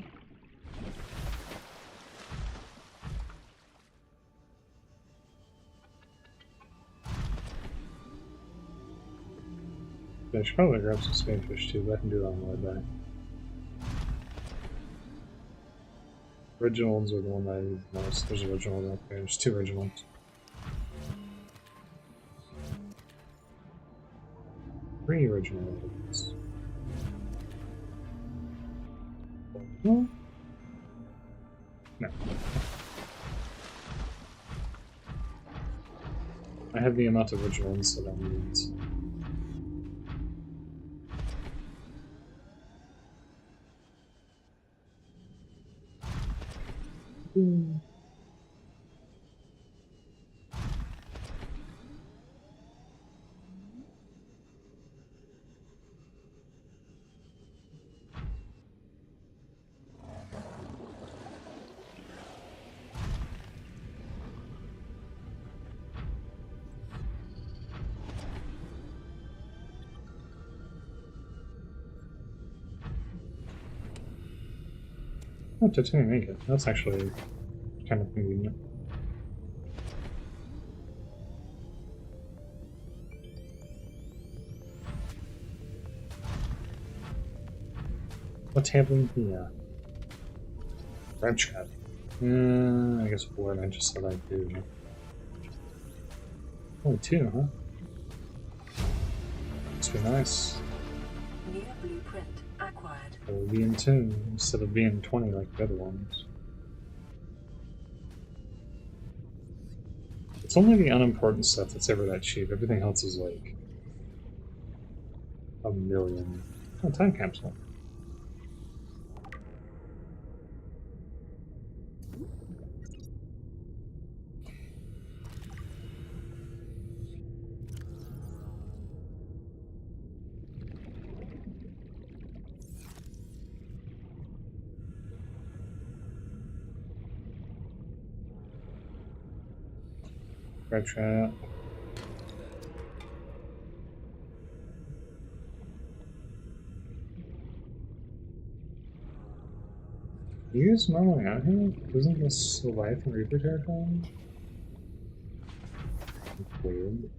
I should probably grab some spadefish too, but I can do that on the way back. Original ones are the one that I need the most. There's original right there. There's 2 originals. Three original ones. No. I have the amount of original ones that I need. Oh, titanium ingot. That's actually kind of convenient. What's happening here? Red trap. I guess board I just said I'd do. Only 2, huh? Must be nice. New blueprint acquired. It'll be in 2 instead of being 20 like the other ones. It's only the unimportant stuff that's ever that cheap. Everything else is like a million. Oh, time capsule. Grab trap. You guys normally out here? Isn't this Leviathan Reaper territory? Weird.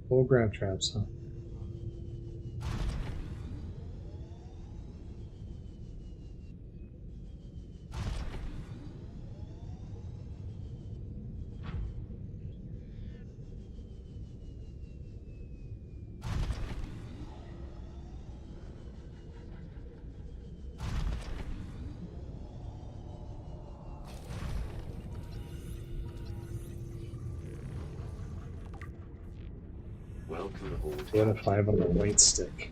Full grab traps, huh? Welcome aboard. 2 out of 5 on the weight stick.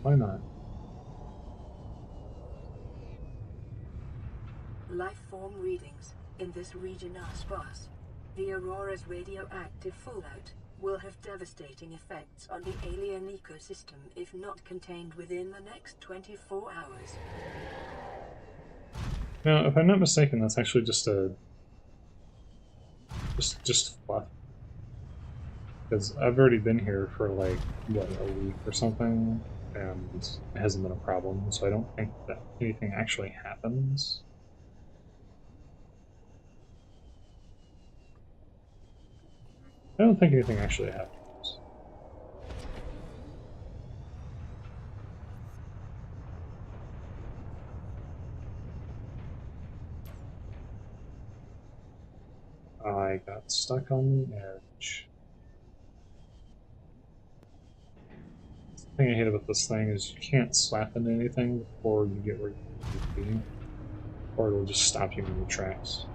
Why not? Life form readings in this region are sparse. The Aurora's radioactive fallout will have devastating effects on the alien ecosystem if not contained within the next 24 hours. Now, if I'm not mistaken, that's actually just a... Just fluff. Because I've already been here for like, what, a week or something, and it hasn't been a problem, so I don't think that anything actually happens. I don't think anything actually happens. I got stuck on the edge. The thing I hate about this thing is you can't slap into anything before you get where you need to be, or it'll just stop you in your tracks.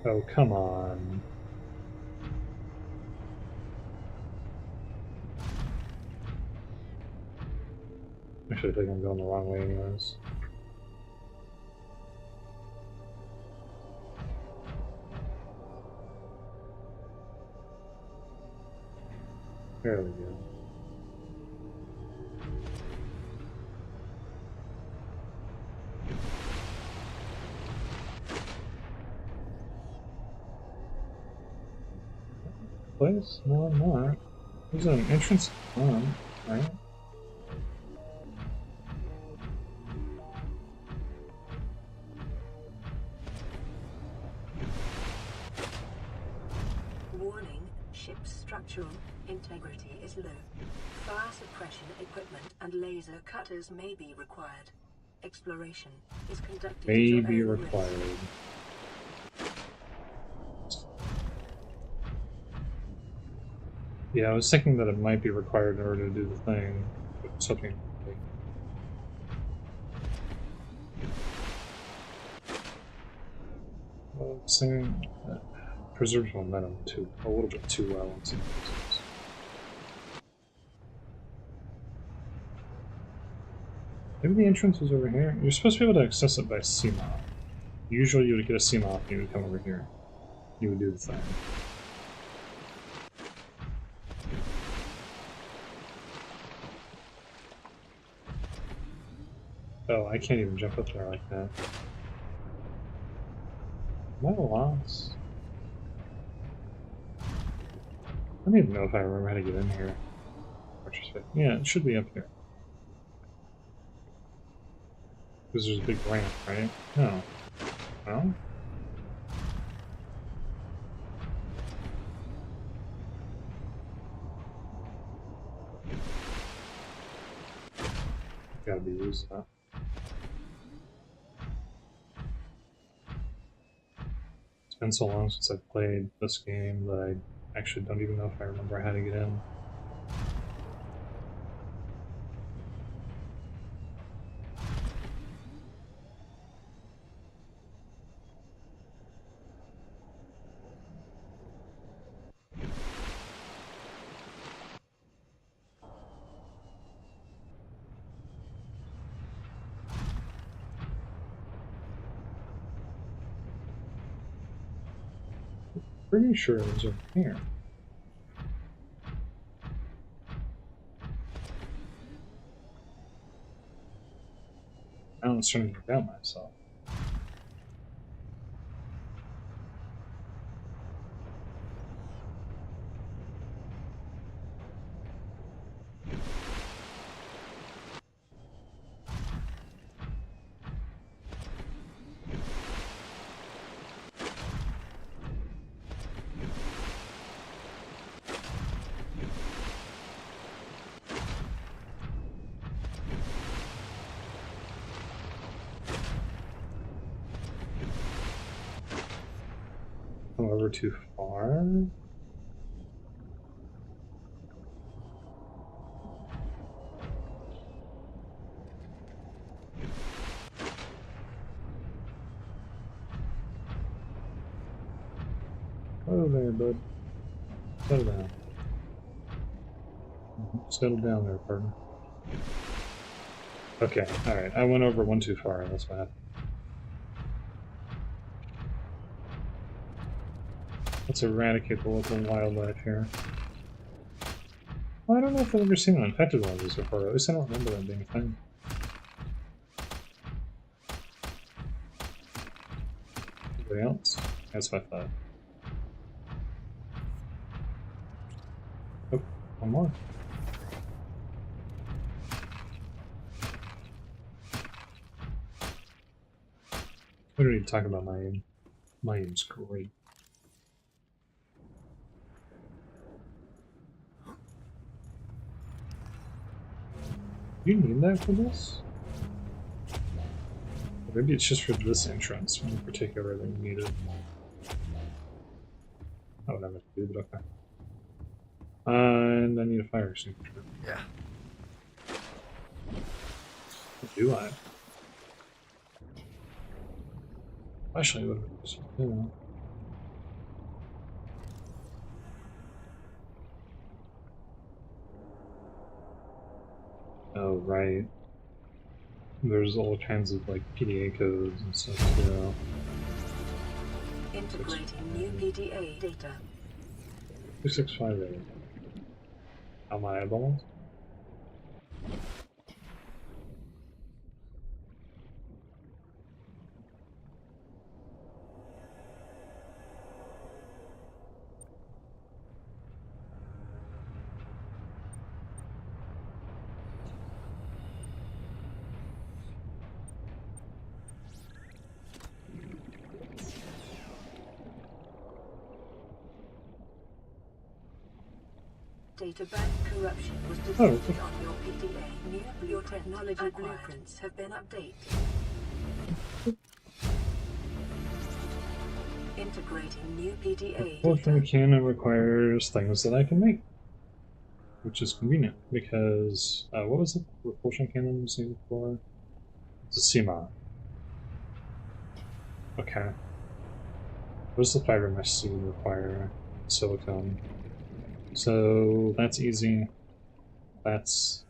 Oh, come on. Actually, I think I'm going the wrong way anyways. There we go. Place? No, I'm not. There's an entrance on, right? Warning, ship's structural integrity is low. Fire suppression equipment and laser cutters may be required. Exploration is conducted at your May be own required. risk. Yeah, I was thinking that it might be required in order to do the thing, but something. Well, saying preserves momentum too a little bit too well in some cases. Maybe the entrance is over here. You're supposed to be able to access it by CMOP. Usually, you would get a CMOP and you would come over here. You would do the thing. Oh, I can't even jump up there like that. Am I lost? I don't even know if I remember how to get in here. Yeah, it should be up here. Because there's a big ramp, right? No. No? Gotta be used, huh? It's been so long since I've played this game that I actually don't even know if I remember how to get in. Pretty sure it was over here. Now I'm starting to doubt myself. Over too far? Oh there, bud. Settle down. Settle down there, partner. Okay, alright. I went over one too far, that's what happened. Let's eradicate the local wildlife here. Well, I don't know if I've ever seen an infected one of these before. At least I don't remember that being a thing. Anybody else? That's what I thought. Oh, one more. We don't need to talk about my aim. My aim's great. Do you need that for this? Or maybe it's just for this entrance in particular that you need it. I don't have it to do, but okay. And I need a fire extinguisher. Yeah. What do I? Actually, what is it? Oh, right. There's all kinds of like PDA codes and stuff, you know. Integrating new PDA data. 2658. on my eyeballs. Data bank corruption was detected on your PDA. Your technology blueprints have been updated. Integrating new PDA Repulsion data. cannon requires things that I can make, which is convenient because what was it? Repulsion cannon was named for? It's a CMOD. Okay. What does the fiber mesh seed require? Silicone. So that's easy. That's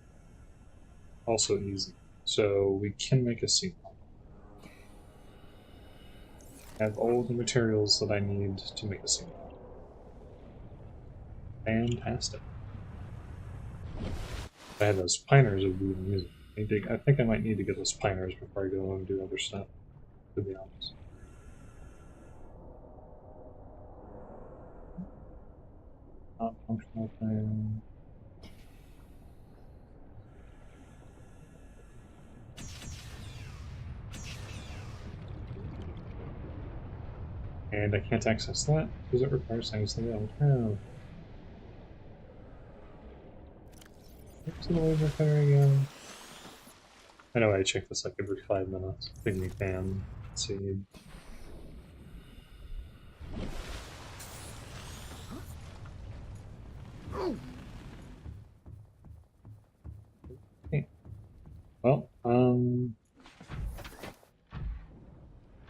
also easy. So we can make a seed. I have all the materials that I need to make a seed. Fantastic. If I had those piners, it would be amazing. I think I might need to get those piners before I go and do other stuff, to be honest. Not functional thing. And I can't access that because it requires things that I don't have. What's the laser cutter again? I know I check this like every 5 minutes. Pygmy fan seed. Okay. Well,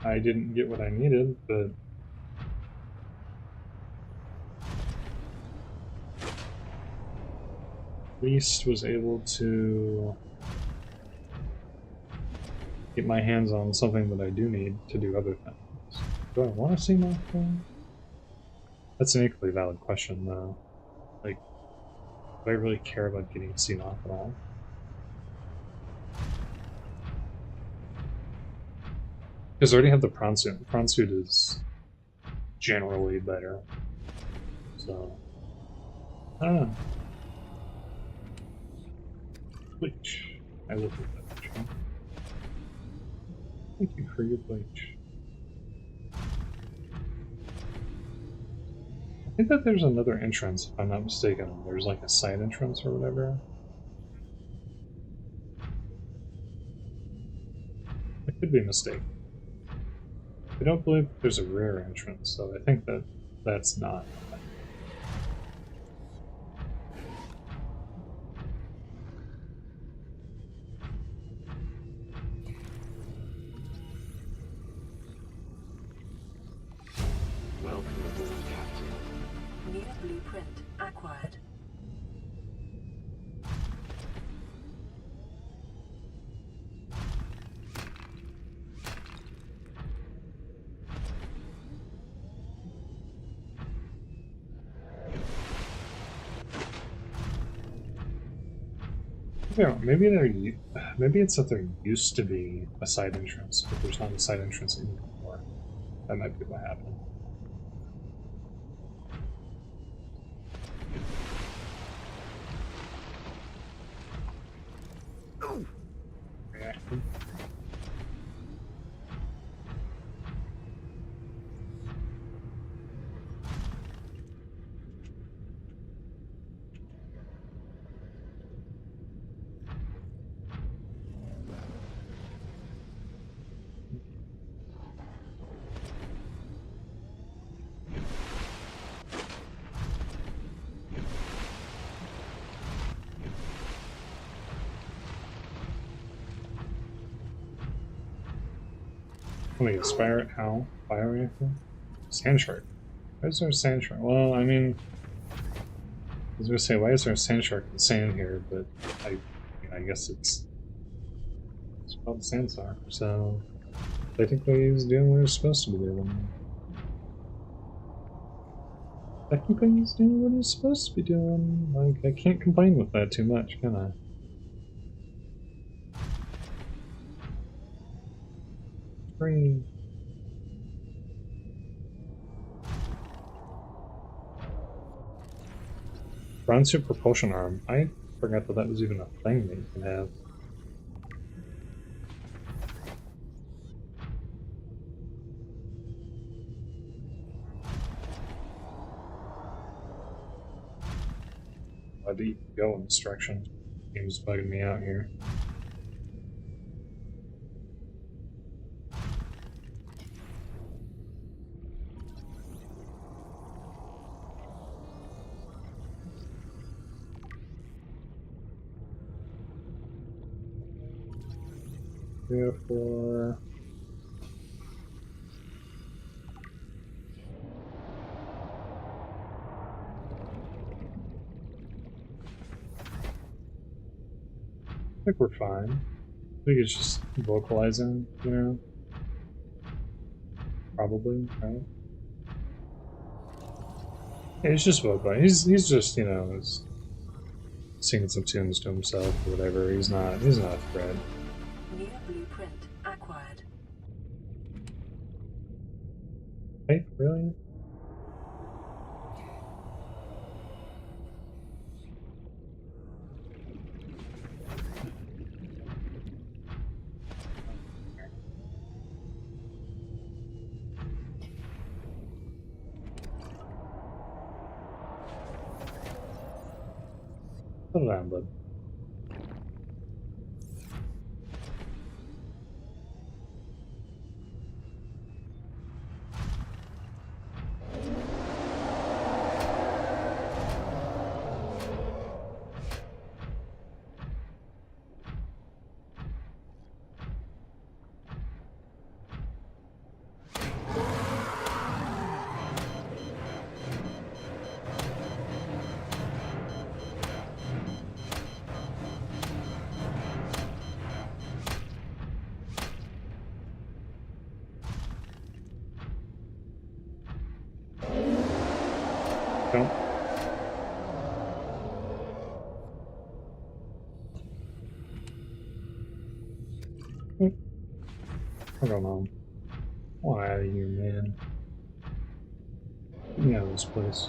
I didn't get what I needed, but at least was able to get my hands on something that I do need to do other things. Do I want to see my phone? That's an equally valid question, though. Like, do I really care about getting seen off at all? Because I already have the Prawn Suit. The Prawn Suit is generally better. So, I don't know. Bleach. I will take that picture. Thank you for your bleach. I think that there's another entrance, if I'm not mistaken. There's like a side entrance or whatever. I could be mistaken. I don't believe there's a rear entrance, so I think that that's not. Welcome aboard, Captain. New blueprint acquired. Yeah, maybe it's that there used to be a side entrance, but there's not a side entrance anymore. That might be what happened. Reaction. Let me aspire. How? Bioreactor? Sand shark. Why is there a sand shark? Well, I mean, I was gonna say, why is there a sand shark in sand here? But I guess it's called sand shark, so technically he's doing what he's supposed to be doing. Technically, he's doing what he's supposed to be doing. Like, I can't complain with that too much, can I? Green. Prawn Suit propulsion arm. I forgot that that was even a thing that you can have. Why do you go instructions? Game's bugging me out here. Therefore, I think we're fine. I think it's just vocalizing, you know? Probably, right? Yeah, he's just vocalizing. He's just, you know, he's singing some tunes to himself or whatever. He's not a threat. New blueprint acquired. Hey, really? Settle down, bud. Don't. We're going home. Why out of here, man? Get me out of this place.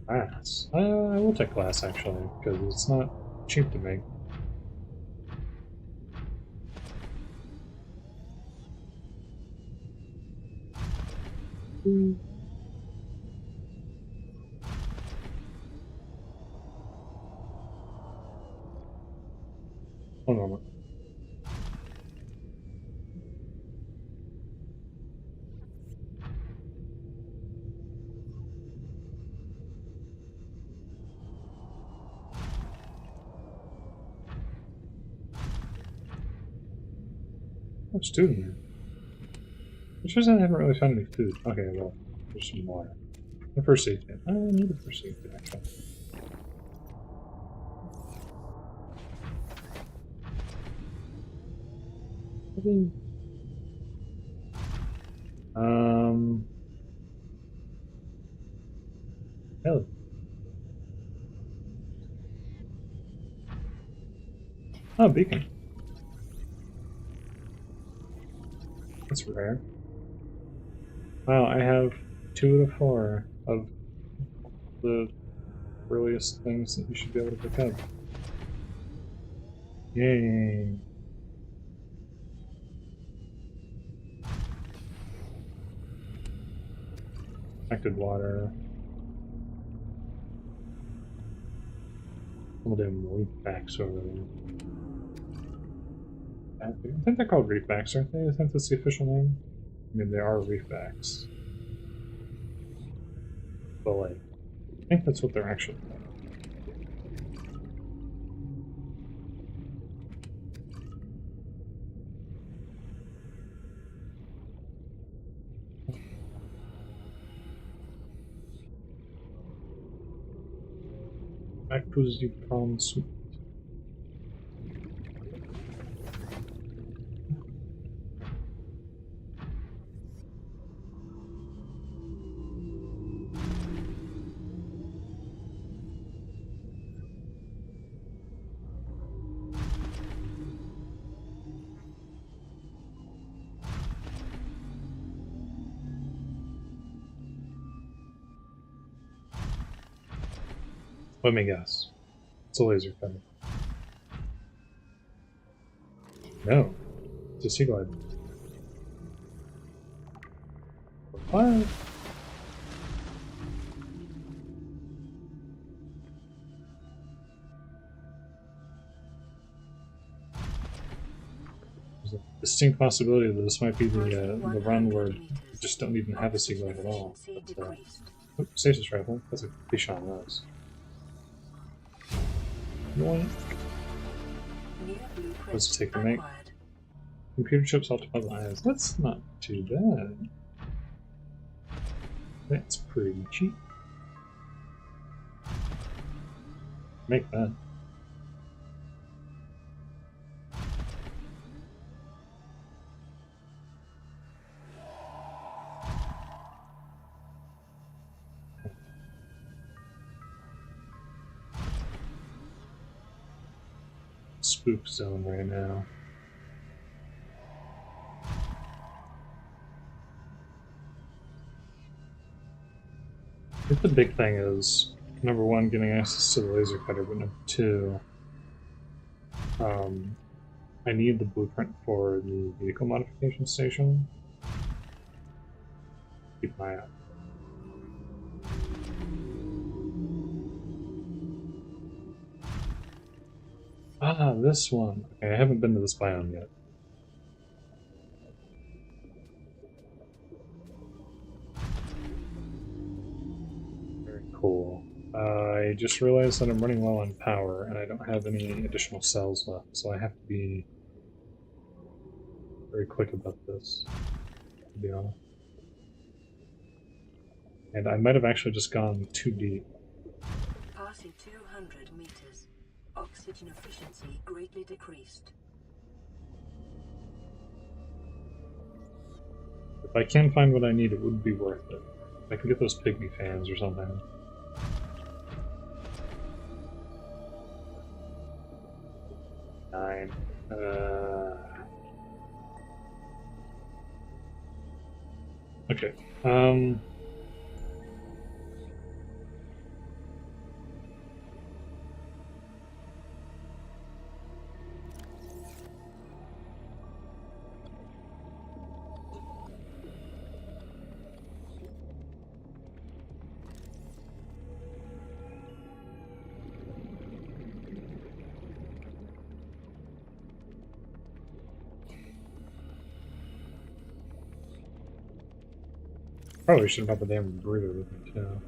Glass. I will take glass actually, because it's not cheap to make. One moment. What's food in there? Which is I haven't really found any food. Okay, well, there's some water. The first aid kit. I need a first aid kit actually. Hell. Oh, beacon. That's rare. Wow, I have 2 out of 4 of the earliest things that you should be able to pick up. Yay. Acted water. Some of them reefbacks over there. I think they're called reefbacks, aren't they? I think that's the official name. I mean, they are reefbacks. But, like, I think that's what they're actually called. back to the Prawn Suit. Let me guess. It's a laser cutter. No. It's a sea glide. What? There's a distinct possibility that this might be the run where you just don't even have a sea glide at all. But, stasis rifle. That's a good shot on those. Let's take the make. Computer chips optimal eyes. That's not too bad. That's pretty cheap. Make that. Spook zone right now. I think the big thing is, number one, getting access to the laser cutter, but number two, I need the blueprint for the vehicle modification station. Keep an eye out. Ah, this one. Okay, I haven't been to this biome yet. Very cool. I just realized that I'm running low on power, and I don't have any additional cells left, so I have to be very quick about this, to be honest. And I might have actually just gone too deep. Passing 200 meters. Oxygen efficiency greatly decreased. If I can find what I need, it would be worth it. If I can get those pygmy fans or something. Nine. Okay. Probably should have had the damn breather with me too.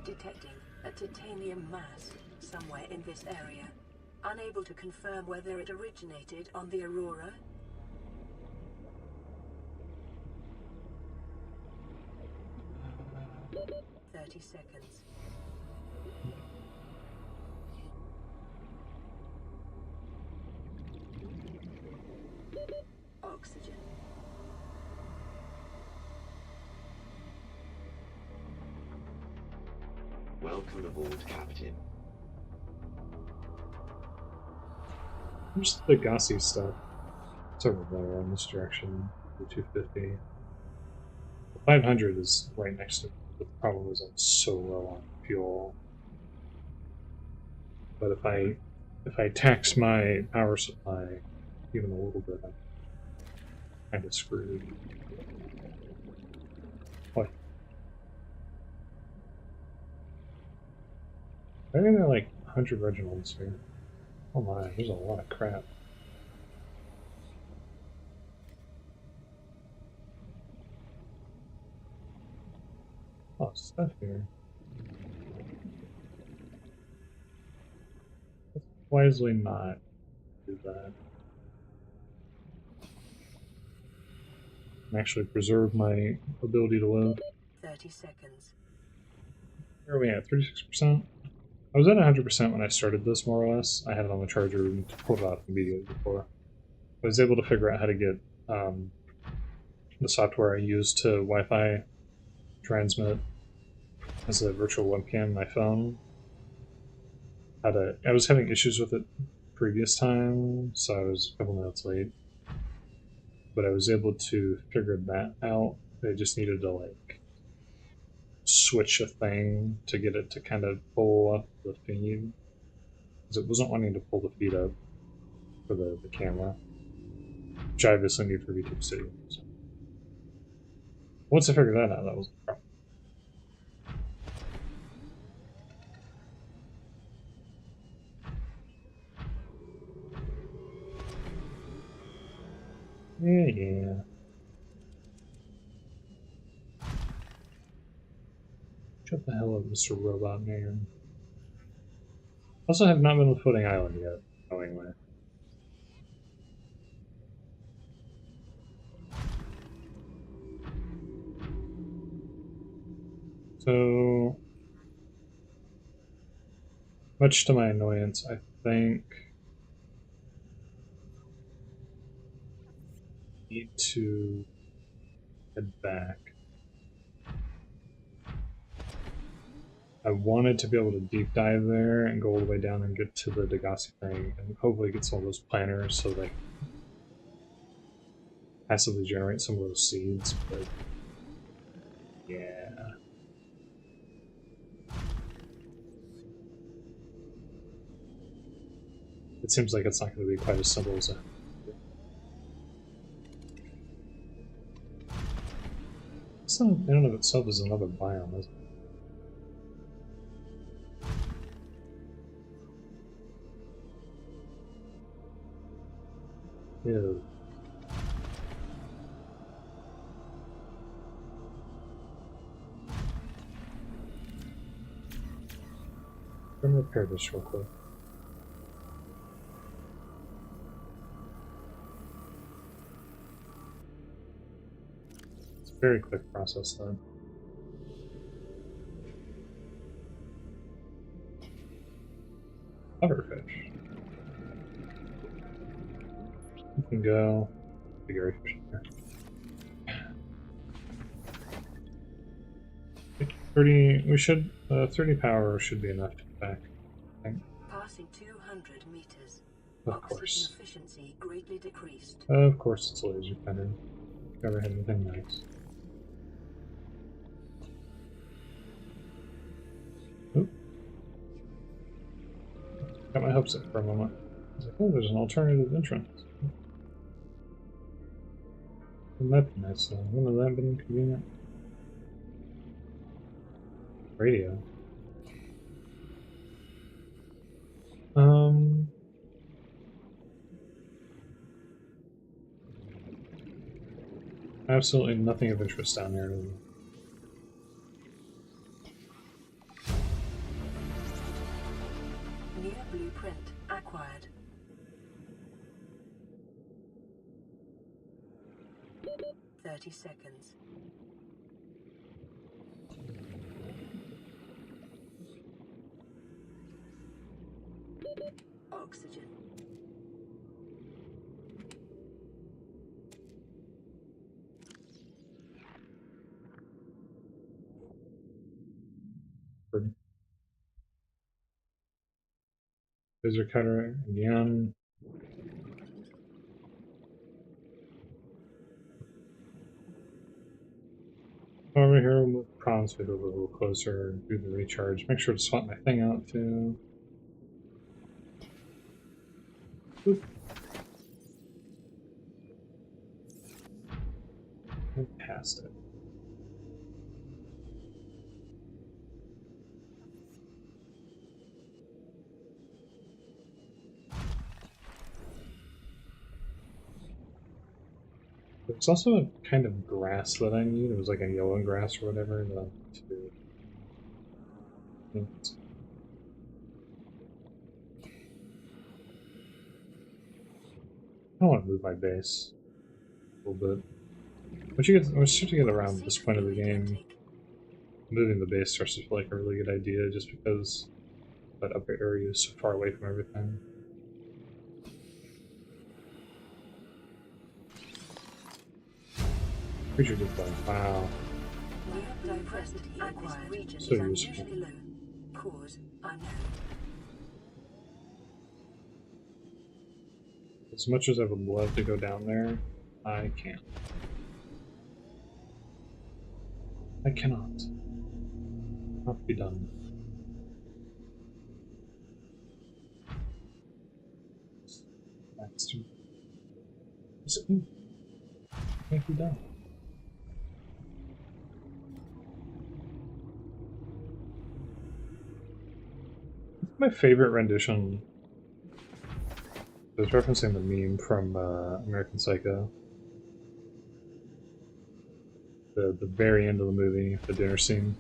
Detecting a titanium mass somewhere in this area. Unable to confirm whether it originated on the Aurora. "30 seconds. Oxygen. Welcome aboard, Captain. Where's the gassy stuff? It's over there in this direction, the 250. The 500 is right next to it. The problem is I'm so low on fuel. But if I tax my power supply even a little bit, I'm kind of screwed. What? I think there are like 100 Reginalds here. Oh my, there's a lot of crap. Oh, stuff here. Let's wisely not do that. and actually preserve my ability to live. 30 seconds. Where are we at? 36%? I was at 100% when I started this, more or less. I had it on the charger and pulled it off immediately before. I was able to figure out how to get the software I use to Wi-Fi transmit as a virtual webcam on my phone. I was having issues with it previous time, so I was a couple minutes late. But I was able to figure that out. I just needed to like switch a thing to get it to kind of pull up the feed, because it wasn't wanting to pull the feed up for the camera, which I obviously need for YouTube Studio. So once I figured that out, that was a problem. Yeah. Shut the hell up, Mr. Robot Man. Also have not been to Floating Island yet, knowingly. So, much to my annoyance, I think I need to head back. I wanted to be able to deep dive there and go all the way down and get to the Degassi thing and hopefully get some of those planters so they passively generate some of those seeds, but yeah. It seems like it's not going to be quite as simple as that. This in and of itself is another biome, isn't it? Ew. I'm gonna repair this real quick. It's a very quick process though. Hoverfish. You can go. Figure fish there. 30. We should. 30 power should be enough to get back. I think. Passing 200 meters. Of Oxygen course. efficiency greatly decreased. Of course, it's a laser cannon. Never had anything nice. Oop. Got my hopes up for a moment. I was like, oh, there's an alternative entrance. Wouldn't that be nice though? Wouldn't that have been convenient? Radio. Absolutely nothing of interest down here. New blueprint acquired. "30 seconds. Oxygen. Laser cutter again. Over here, we'll move Prawn Suit over a little closer and do the recharge. Make sure to swap my thing out too. Oop. Went past it. There's also a kind of grass that I need. It was like a yellow grass or whatever that I need to. I want to move my base a little bit. Once you get around this point of the game, moving the base starts to feel like a really good idea, just because that upper area is so far away from everything. Creature deploy. Wow. Diversity in this region So is useful. unusually low. Cause unknown. As much as I would love to go down there, I can't. I cannot. Not be done. That's too. Is it me? Can't be done. My favorite rendition is referencing the meme from American Psycho. The very end of the movie, the dinner scene.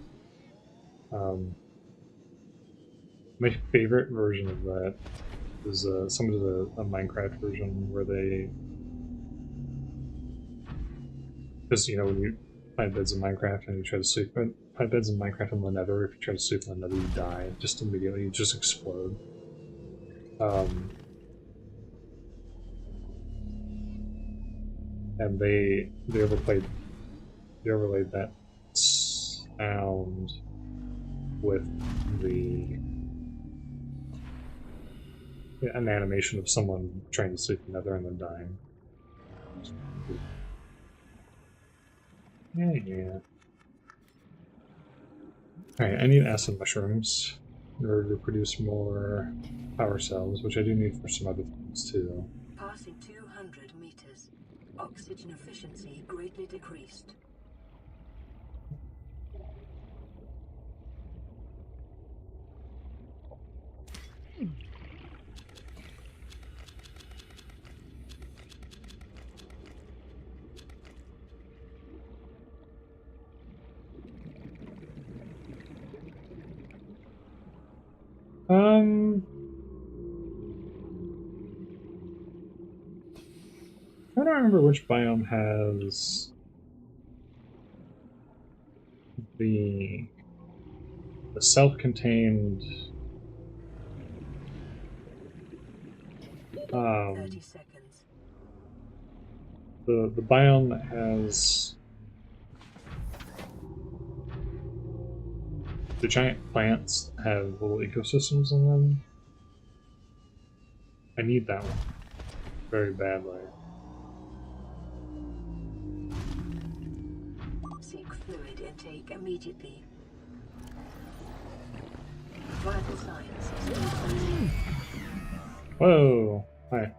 My favorite version of that is someone did a Minecraft version where they, because you know when you find beds in Minecraft and you try to sleep, find beds in Minecraft in the Nether. If you try to sleep in the Nether, you die just immediately. You just explode. And they overlaid that sound with an animation of someone trying to sleep in the Nether and then dying. Yeah. Alright, I need acid mushrooms in order to produce more power cells, which I do need for some other things too. Passing 200 meters. Oxygen efficiency greatly decreased. I don't remember which biome has the self-contained 30 seconds. the biome that has the giant plants that have little ecosystems in them. I need that one very badly. Seek fluid intake immediately. Vital signs still. Whoa! Hi.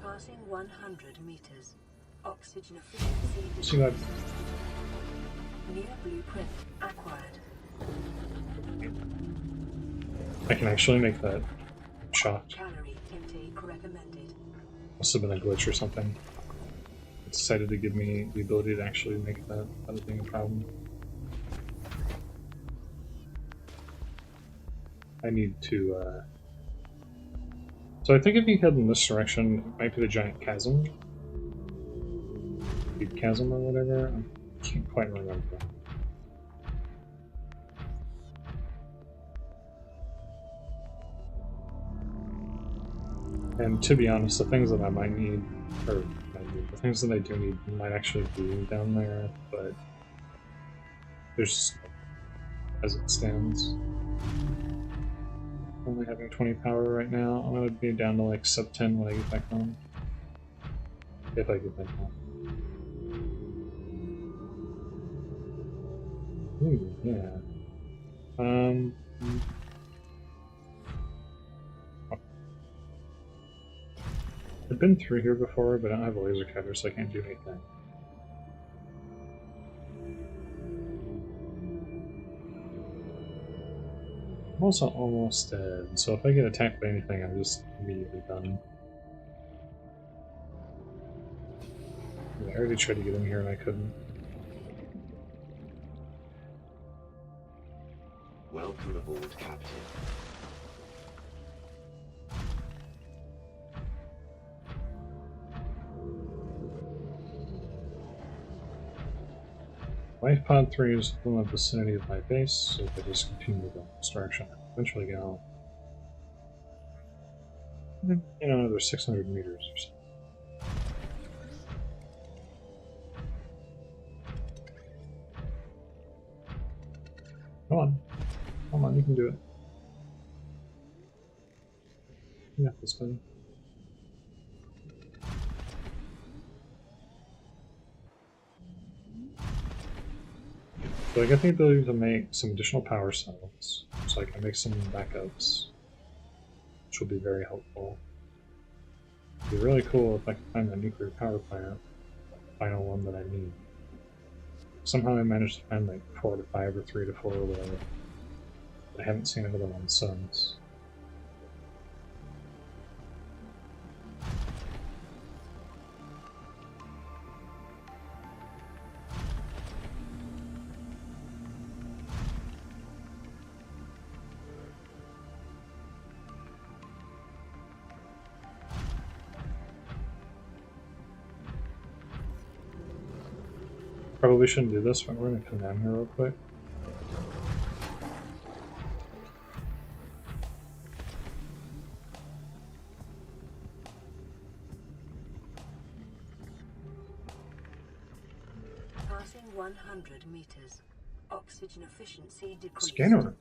Passing 100 meters. Oxygen efficiency See that? decreased. New blueprint acquired. I can actually make that. I'm shocked. Calorie intake recommended. Must have been a glitch or something. It decided to give me the ability to actually make that without it being a problem. I need to, So I think if you head in this direction, it might be the giant chasm. Deep chasm or whatever. I can't quite remember. And to be honest, the things that I might need, or the things that I do need might actually be down there, but there's just, as it stands. Only having 20 power right now. I'm gonna be down to like sub 10 when I get back home. If I get back home. Ooh, yeah. I've been through here before, but I don't have a laser cutter, so I can't do anything. I'm also almost dead, so if I get attacked by anything, I'm just immediately done. I already tried to get in here and I couldn't. Welcome aboard, Captain. Life Pod 3 is in the vicinity of my base, so if I just continue to go in this direction, I'll eventually get out. You know, another 600 meters or so. Come on. Come on, you can do it. Yeah, this thing. So I get the ability to make some additional power cells, so I can make some backups, which will be very helpful. It'd be really cool if I could find a nuclear power plant, the final one that I need. Somehow I managed to find like 4 to 5 or 3 to 4 or whatever. But I haven't seen another one since. Probably shouldn't do this, but we're gonna come down here real quick. Passing 100 meters. Oxygen efficiency decreased. Scanner.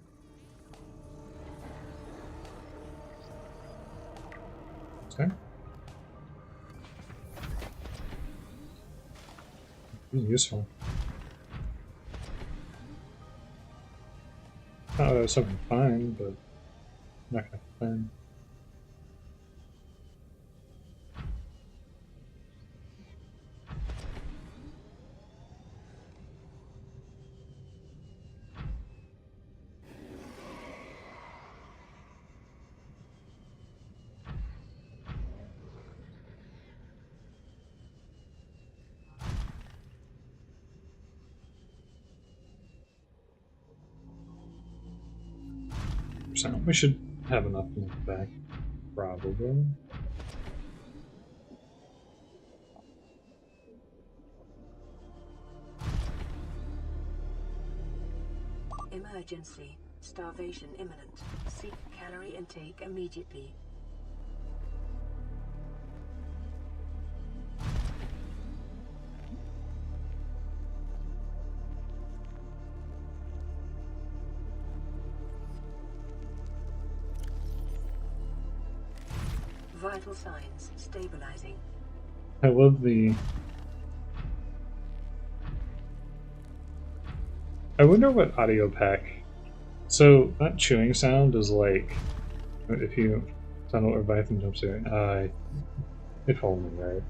Okay. Useful. Something fine, but not gonna complain. We should have enough in the back, probably. Emergency. Starvation imminent. Seek calorie intake immediately. Vital signs stabilizing. I love the... I wonder what audio pack... So, that chewing sound is like... If you don't know what Leviathan jumps in, if only, right?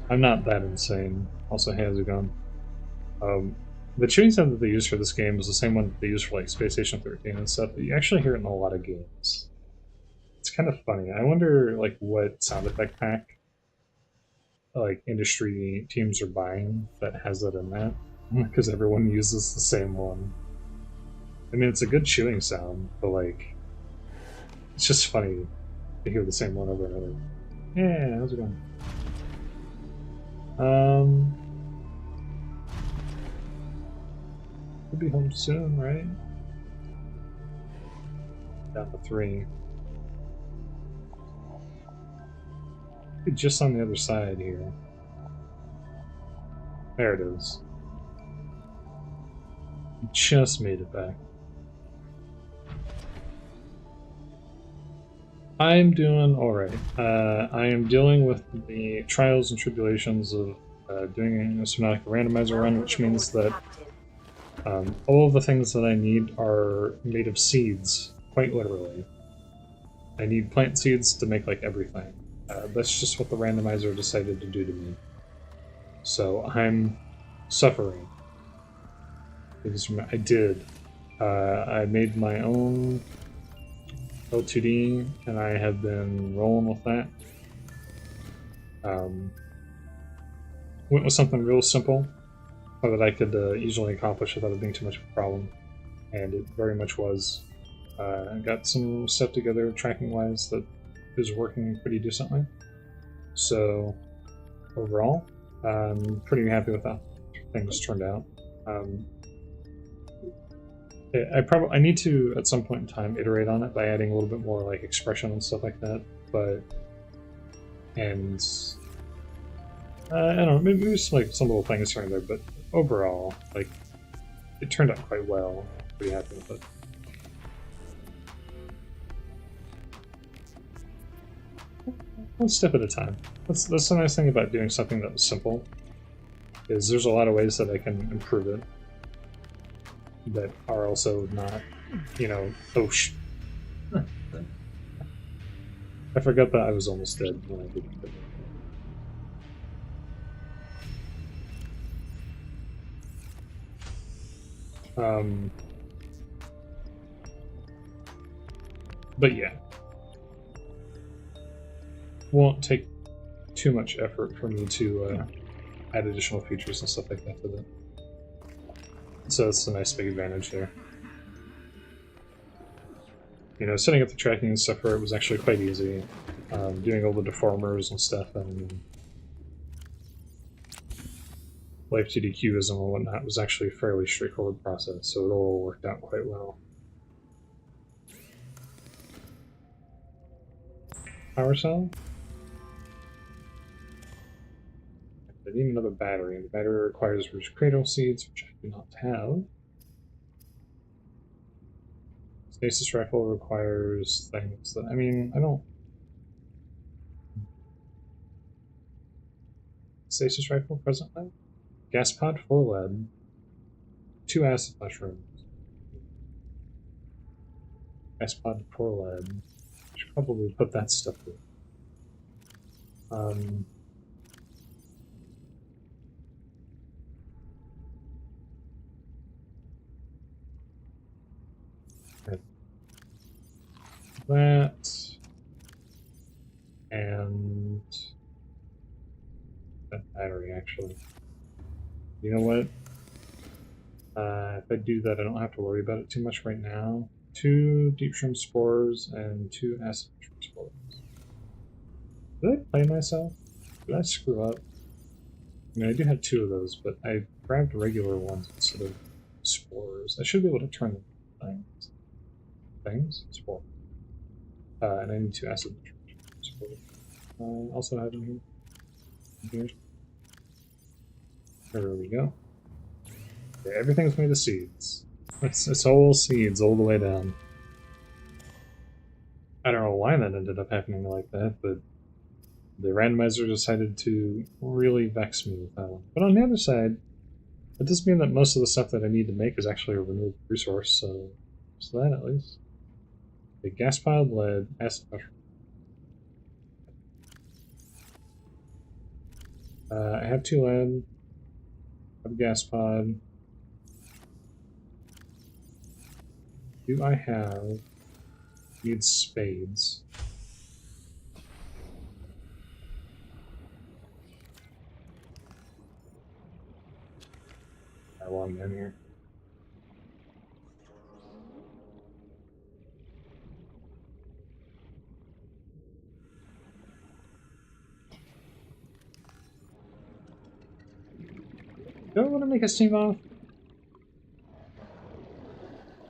I'm not that insane. Also, hey, how's it going? The chewing sound that they use for this game is the same one that they use for like Space Station 13 and stuff, but you actually hear it in a lot of games. It's kind of funny. I wonder like what sound effect pack like industry teams are buying that has that in that, because everyone uses the same one. I mean, it's a good chewing sound, but like it's just funny to hear the same one over and over. Yeah, how's it going? We'll be home soon, right? Down to 3. Just on the other side here. There it is. Just made it back. I'm doing alright. I am dealing with the trials and tribulations of doing a Subnautica Randomizer run, which means that all of the things that I need are made of seeds, quite literally. I need plant seeds to make like everything. That's just what the randomizer decided to do to me. So I'm suffering. Because I did. I made my own L2D, and I have been rolling with that. went with something real simple so that I could easily accomplish without it being too much of a problem. And it very much was. I got some stuff together tracking-wise that is working pretty decently. So overall, I'm pretty happy with how things turned out. I need to at some point in time iterate on it by adding a little bit more like expression and stuff like that. But I don't know, maybe just like some little things here and there. But overall, like it turned out quite well. Pretty happy with it. One step at a time. That's the nice thing about doing something that was simple, is there's a lot of ways that I can improve it that are also not, you know, oh I forgot that I was almost dead when I did it. But yeah. Won't take too much effort for me to add additional features and stuff like that to it. So that's a nice big advantage there. You know, setting up the tracking and stuff for it was actually quite easy. Doing all the deformers and stuff and life TDQs and whatnot was actually a fairly straightforward process, so it all worked out quite well. Power cell? I need another battery. The battery requires rich cradle seeds, which I do not have. Stasis rifle requires things that, I mean, I don't... Stasis rifle presently? Gas pod, 4 lead, 2 acid mushrooms. Gas pod, 4 lead. I should probably put that stuff in. That and that battery, actually. You know what? If I do that, I don't have to worry about it too much right now. 2 deep shrimp spores and 2 acid shrimp spores. Did I play myself? Did I screw up? I mean, I do have 2 of those, but I grabbed regular ones instead of spores. I should be able to turn them things? Spores. And I need 2 acid spores. I also have them here. There we go. Okay, everything's made of seeds. It's all seeds all the way down. I don't know why that ended up happening like that, but the randomizer decided to really vex me with that one. But on the other side, it does mean that most of the stuff that I need to make is actually a renewable resource, so that at least. The gas piled lead, acid mushroom. I have 2 lead. I have a gas pod. Do I have... Need spades. I want them in here. Do I want to make a steam off?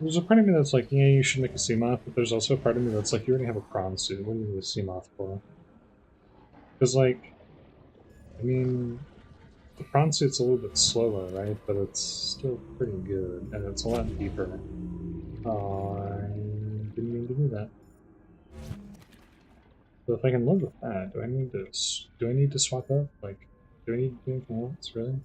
There's a part of me that's like, yeah, you should make a sea moth, but there's also a part of me that's like, you already have a prawn suit. What do you need a sea moth for? Because, like, I mean, the prawn suit's a little bit slower, right? But it's still pretty good, and it's a lot deeper. Oh, I didn't mean to do that. So if I can live with that, do I need to swap up? Like, do I need to do anything else, really?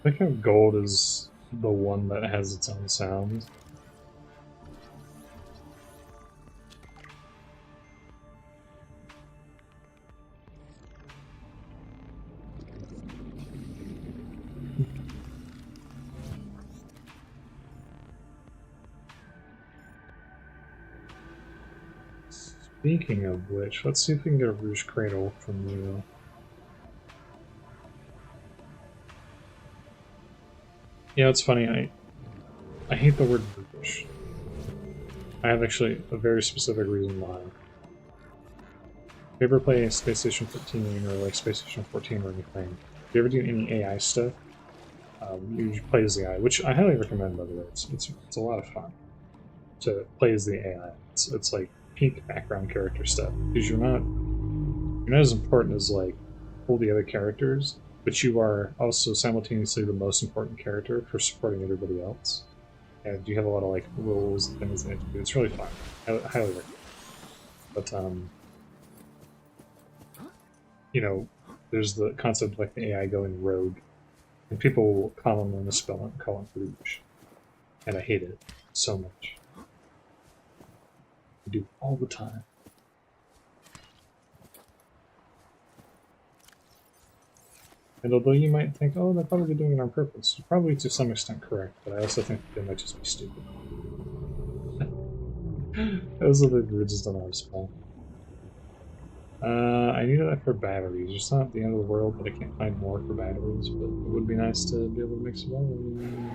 I think how gold is the one that has its own sound. Speaking of which, let's see if we can get a Rouge Cradle from you. Yeah, it's funny, I hate the word Rouge. I have actually a very specific reason why. If you ever play Space Station 15 or like Space Station 14 or anything, if you ever do any AI stuff, you play as the AI, which I highly recommend, by the way. It's a lot of fun to play as the AI. It's like peak background character stuff because you're not as important as like all the other characters, but you are also simultaneously the most important character for supporting everybody else. And you have a lot of like roles and things that you have to do. It's really fun. I highly recommend. But you know, there's the concept of like the AI going rogue, and people will commonly misspell it and call it Rouge, and I hate it so much. I do all the time. And although you might think, oh, they're probably doing it on purpose, you're probably to some extent correct, but I also think they might just be stupid. Those are the bridges that I was spell. I needed that for batteries. It's not the end of the world that I can't find more for batteries, but it would be nice to be able to make some batteries.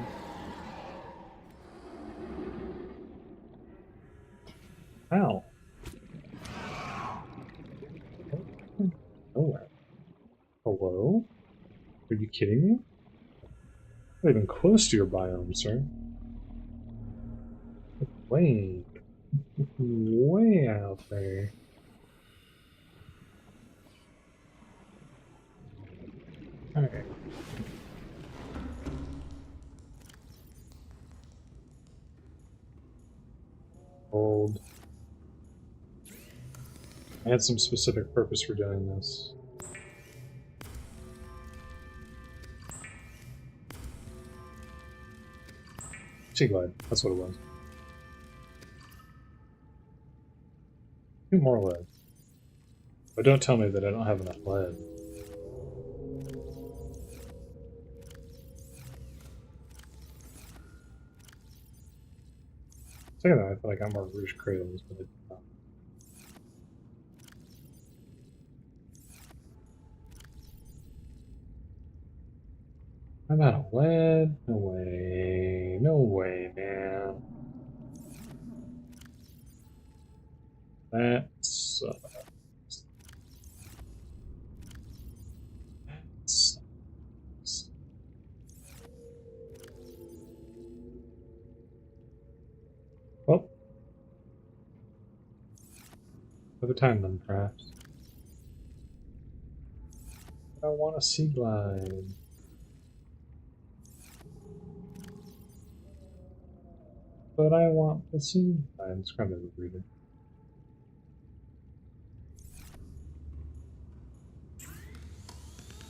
Ow. Nowhere. Hello? Are you kidding me? Not even close to your biome, sir. Way out there. Okay. Hold. I had some specific purpose for doing this. Sea glide, that's what it was. 2 more lead. But don't tell me that I don't have enough lead. Second that, I thought I got more Rouge Cradles, but I did not. I'm out of lead? No way. No way, man. That sucks. That sucks. Well. Another time then, perhaps. I want a sea glide. But I want the sea glide. I'm just going to read it.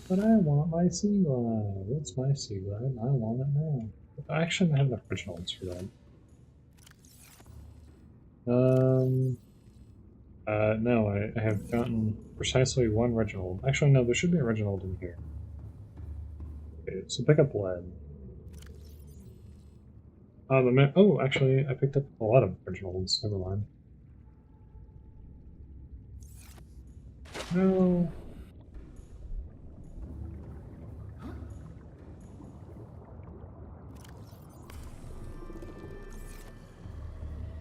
But I want my sea glide. It's my sea glide. I want it now. I actually don't have enough originals for that. No, I have gotten precisely 1 Reginald. Actually, no, there should be a Reginald in here. Okay, so pick up lead. Oh, actually, I picked up a lot of Reginalds. Never mind. No.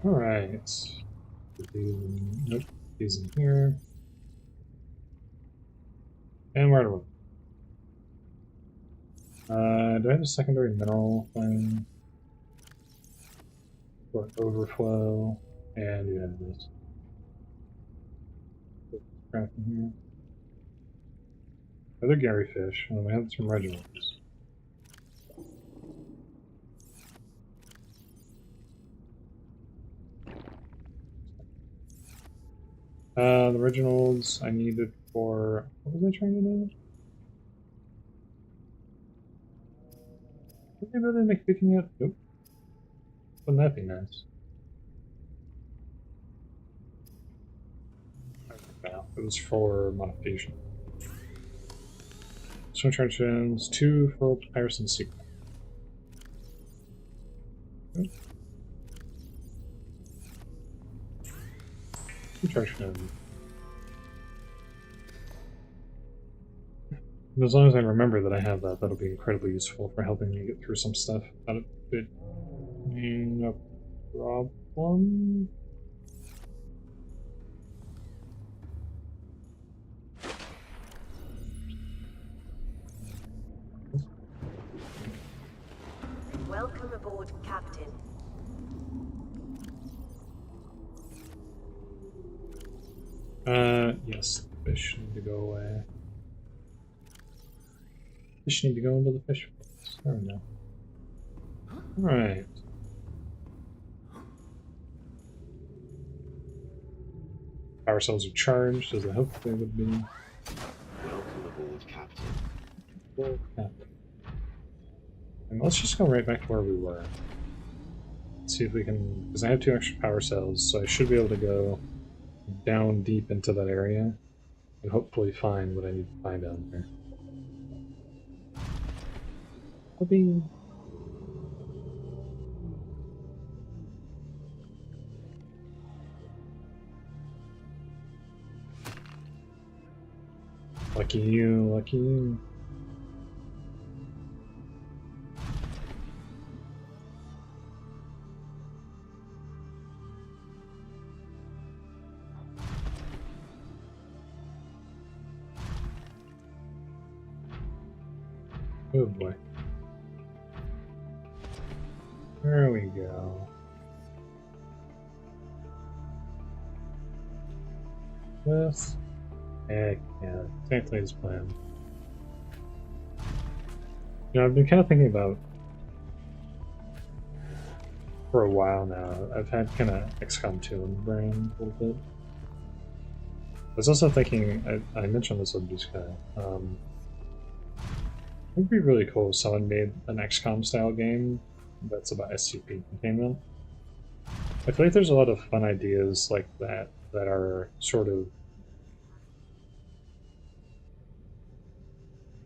Alright. Nope, these in here. And where do I have a secondary mineral thing? For overflow, and you have this. Crap in here. Other Gary fish, and we have some Reginalds. The Reginalds I needed for, what was I trying to do? Did they really make picking yet? Nope. Wouldn't that be nice? No, it was for modification. Swim trenches, 2 for Pirates and Secret. Recharge him. And as long as I remember that I have that, that'll be incredibly useful for helping me get through some stuff without it being a problem. Welcome aboard, Captain. Yes, the fish need to go away. Fish need to go into the fish box. There we go. Alright. Power cells are charged, as I hoped they would be. Welcome aboard, Captain. Well, yeah. And let's just go right back to where we were. Let's see if we can, because I have 2 extra power cells, so I should be able to go down deep into that area and hopefully find what I need to find down there. Whoopee. Lucky you, lucky you. Oh boy. There we go. This. Heck yeah, exactly as planned. You know, I've been kind of thinking about for a while now. I've had kind of XCOM 2 in the brain a little bit. I was also thinking, I mentioned this with Blue Sky. It would be really cool if someone made an XCOM style game that's about SCP containment. I feel like there's a lot of fun ideas like that that are sort of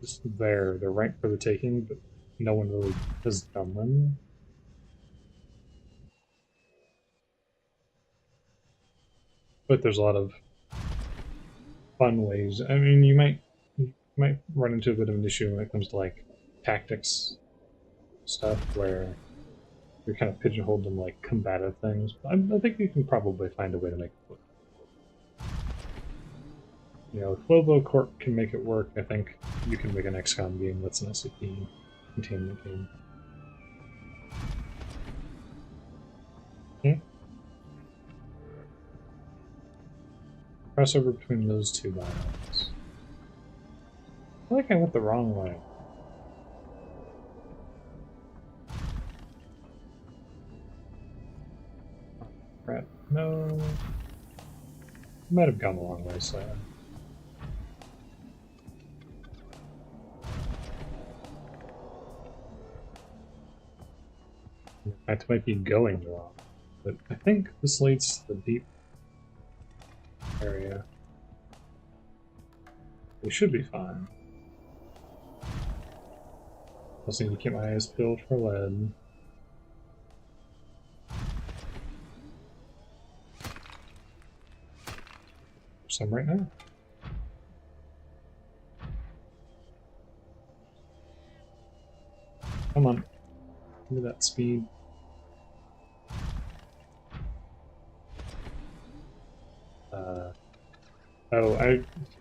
just there. They're right for the taking, but no one really has done them. But there's a lot of fun ways. I mean, you might run into a bit of an issue when it comes to like tactics stuff, where you're kind of pigeonholed in like combative things. But I think you can probably find a way to make it work. You know, if Lobo Corp can make it work, I think you can make an XCOM game that's an SCP containment game. Okay. Crossover between those 2 biomes. I feel like I went the wrong way. Crap. No. I might have gone the wrong way, so. I might be going wrong, but I think this leads to the deep area. We should be fine. Also need to keep my eyes peeled for lead. Some right now. Come on. Give me that speed.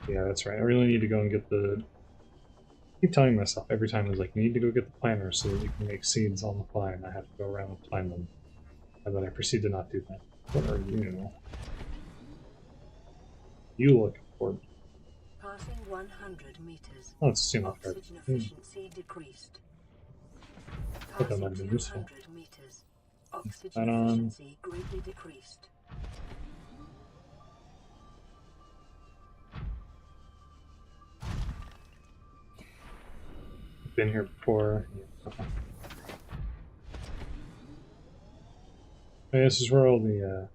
Yeah, that's right. I really need to go and get the... I keep telling myself every time, I was like, you need to go get the planner so that you can make seeds on the fly, and I have to go around and find them. And then I proceed to not do that. What are you? You look important. Passing 100 meters. Oh, it's a off guard. Oxygen efficiency decreased. Thought that Passing might have been useful. 200 meters. Oxygen That on. efficiency greatly decreased. Been here before. Yeah, okay. Okay, this is where all the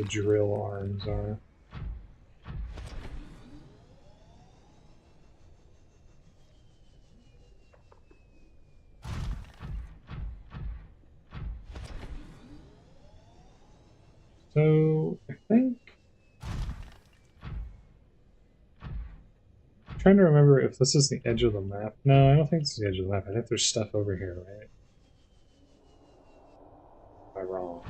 drill arms are. So, I think... I'm trying to remember if this is the edge of the map. No, I don't think this is the edge of the map. I think there's stuff over here, right? Am I wrong?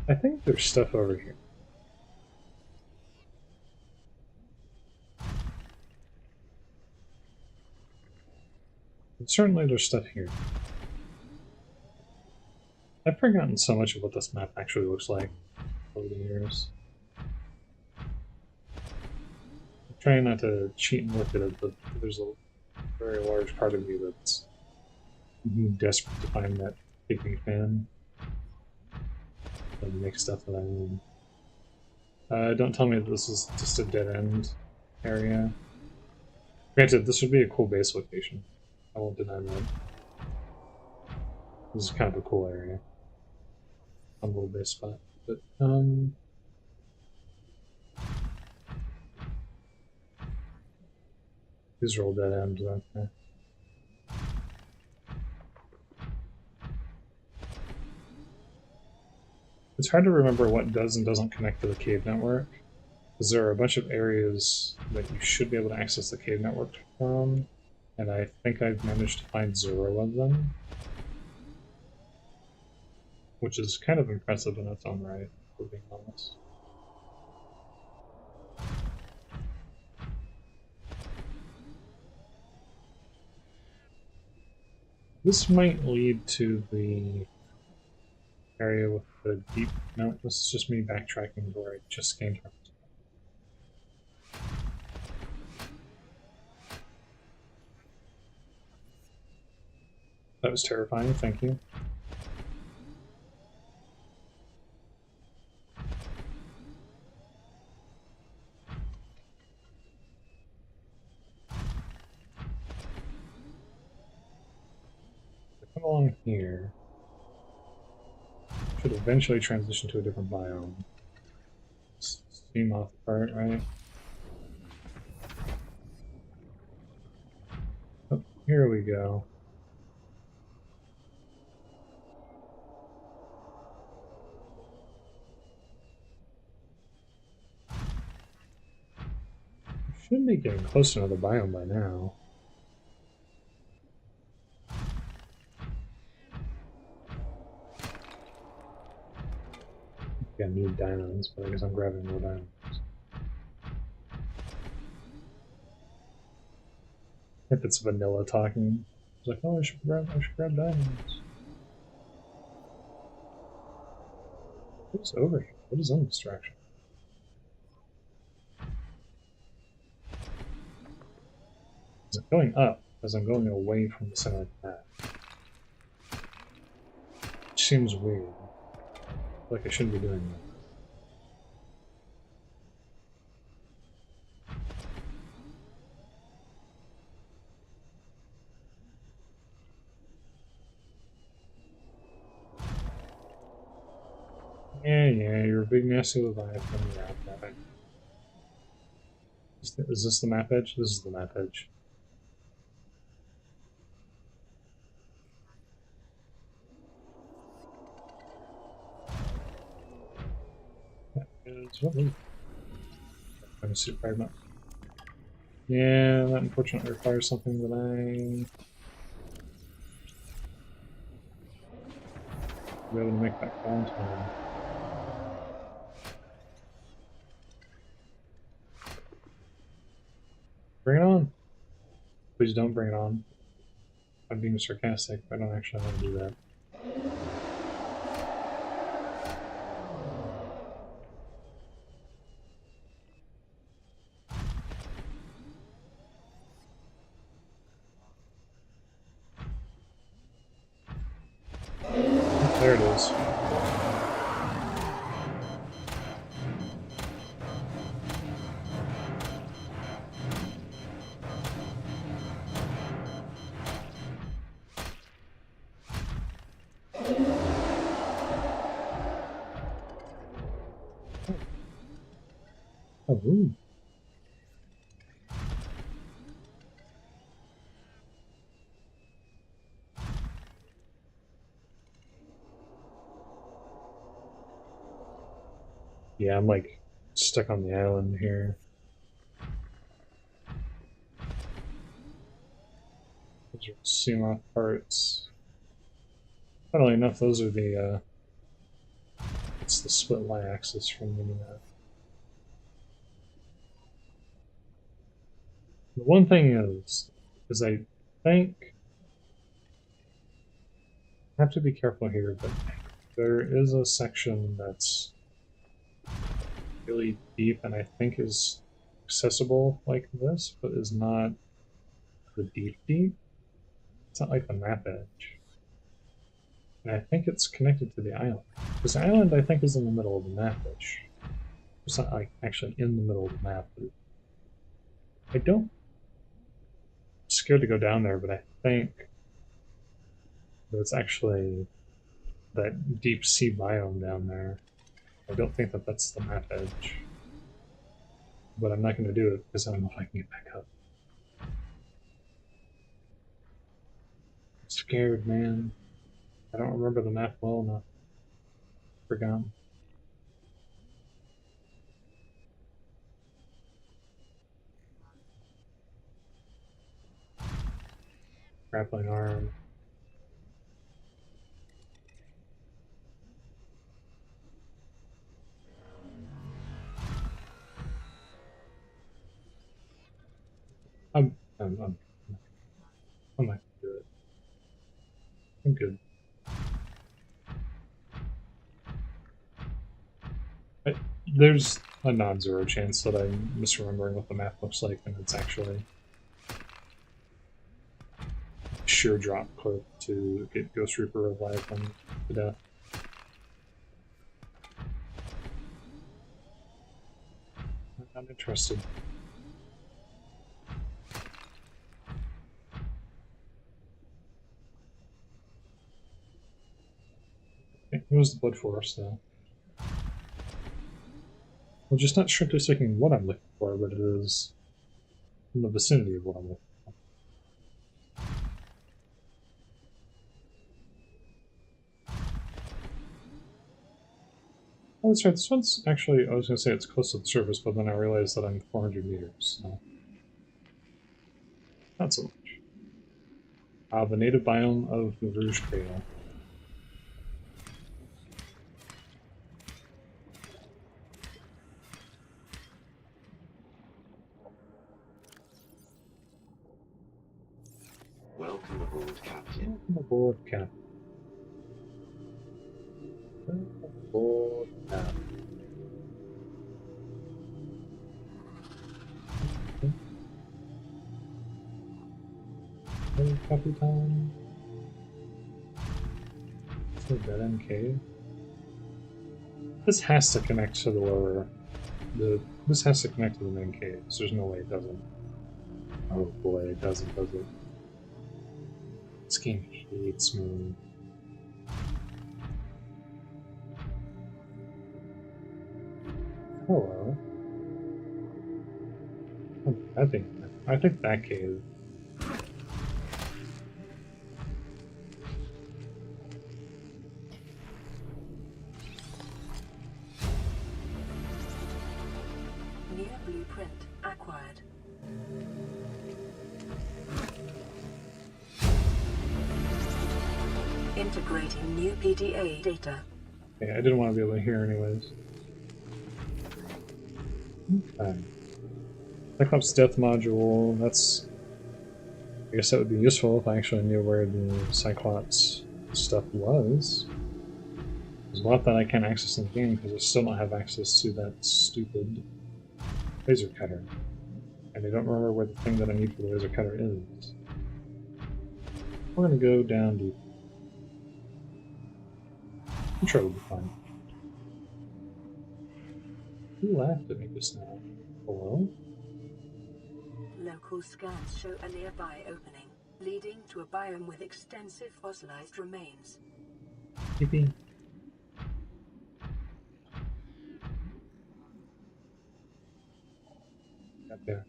I think there's stuff over here. And certainly there's stuff here. I've forgotten so much of what this map actually looks like over the years. I'm trying not to cheat and look at it, but there's a very large part of me that's desperate to find that picnic fan and make stuff that I need. Don't tell me that this is just a dead-end area. Granted, this would be a cool base location. I won't deny that. This is kind of a cool area. A little base spot. But, these are all dead ends, aren't they? It's hard to remember what does and doesn't connect to the cave network, because there are a bunch of areas that you should be able to access the cave network from, and I think I've managed to find 0 of them. Which is kind of impressive in its own right, for being honest. This might lead to the area with the deep... No, this is just me backtracking where I just came from. That was terrifying, thank you. Come along here. Should eventually transition to a different biome. Steam off the part, right? Oh, here we go. Should be getting close to another biome by now. I need diamonds, but I guess I'm grabbing more diamonds. If it's vanilla talking, it's like, oh, I should grab diamonds. What's over here? What is on this direction? Is it going up as I'm going away from the center of the map? Which seems weird. Like I shouldn't be doing that. Yeah, you're a big nasty Leviathan. Yeah, is this the map edge? This is the map edge. What was Prawn Suit fragment? Yeah, that unfortunately requires something that I be able to make that call in time. Bring it on! Please don't bring it on. I'm being sarcastic, I don't actually want to do that. There it is. Oh, ooh. Yeah, I'm like stuck on the island here. Those are Seamoth parts. Funnily enough, those are the it's the split y-axis from the The one thing is I think I have to be careful here, but there is a section that's really deep and I think is accessible like this, but is not the deep deep. It's not like the map edge. And I think it's connected to the island. Because the island, I think, is in the middle of the map-ish. It's not like actually in the middle of the map. But I don't... I'm scared to go down there, but I think that it's actually that deep sea biome down there. I don't think that that's the map edge. But I'm not going to do it because I don't know if I can get back up. I'm scared, man. I don't remember the map well enough. Forgotten. Grappling arm. I'm not gonna do it. I'm good. There's a non-zero chance that I'm misremembering what the map looks like, and it's actually sheer drop clip to get Ghost Reaper Leviathan to death. I'm interested. Okay, here's the Blood Forest, though. Well, just not strictly speaking what I'm looking for, but it is in the vicinity of what I'm looking for. Oh, that's right, this one's actually, I was going to say it's close to the surface, but then I realized that I'm 400 meters, so not so much. The native biome of the Rouge Cradle. Welcome aboard, Captain. Welcome aboard, Cap. Welcome aboard, Cap. Hey, Capitan. It's a dead-end cave. This has to connect to the lower... This has to connect to the main caves. There's no way it doesn't. Oh boy, it doesn't, does it? This game hates me. Hello. Oh, I think that cave. New blueprint acquired. Integrating new PDA data. Okay, I didn't want to be able to hear anyways. Okay. Cyclops Death Module, that's... I guess that would be useful if I actually knew where the Cyclops stuff was. There's a lot that I can't access in the game because I still don't have access to that stupid laser cutter. And I don't remember where the thing that I need for the laser cutter is. We're gonna go down deep. I'm sure it'll be fine. Who laughed at me just now? Hello? Local scans show a nearby opening, leading to a biome with extensive fossilized remains. Yippee. Up there.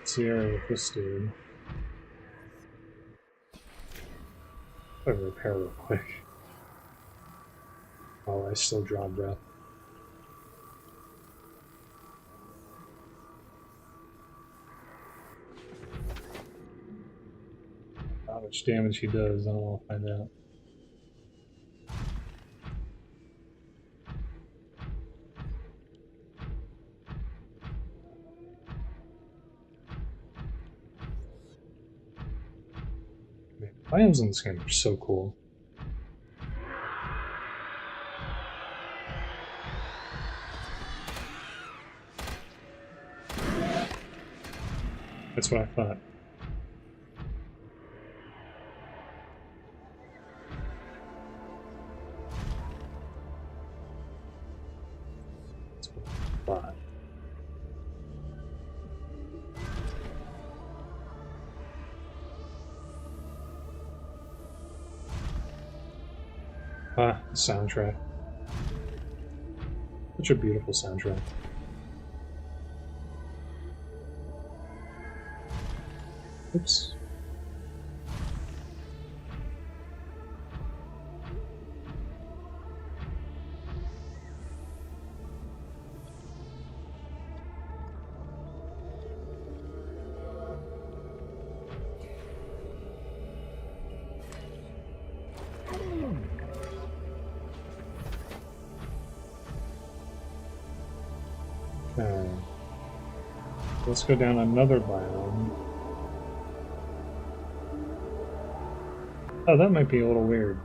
Sierra with this dude. I'll repair real quick. While I still draw breath. How much damage he does, I'll find out. Man, biomes in this game are so cool. That's what I thought. That's what I thought. Ah, the soundtrack. Such a beautiful soundtrack. Oops. Okay. Let's go down another biome. Oh, that might be a little weird.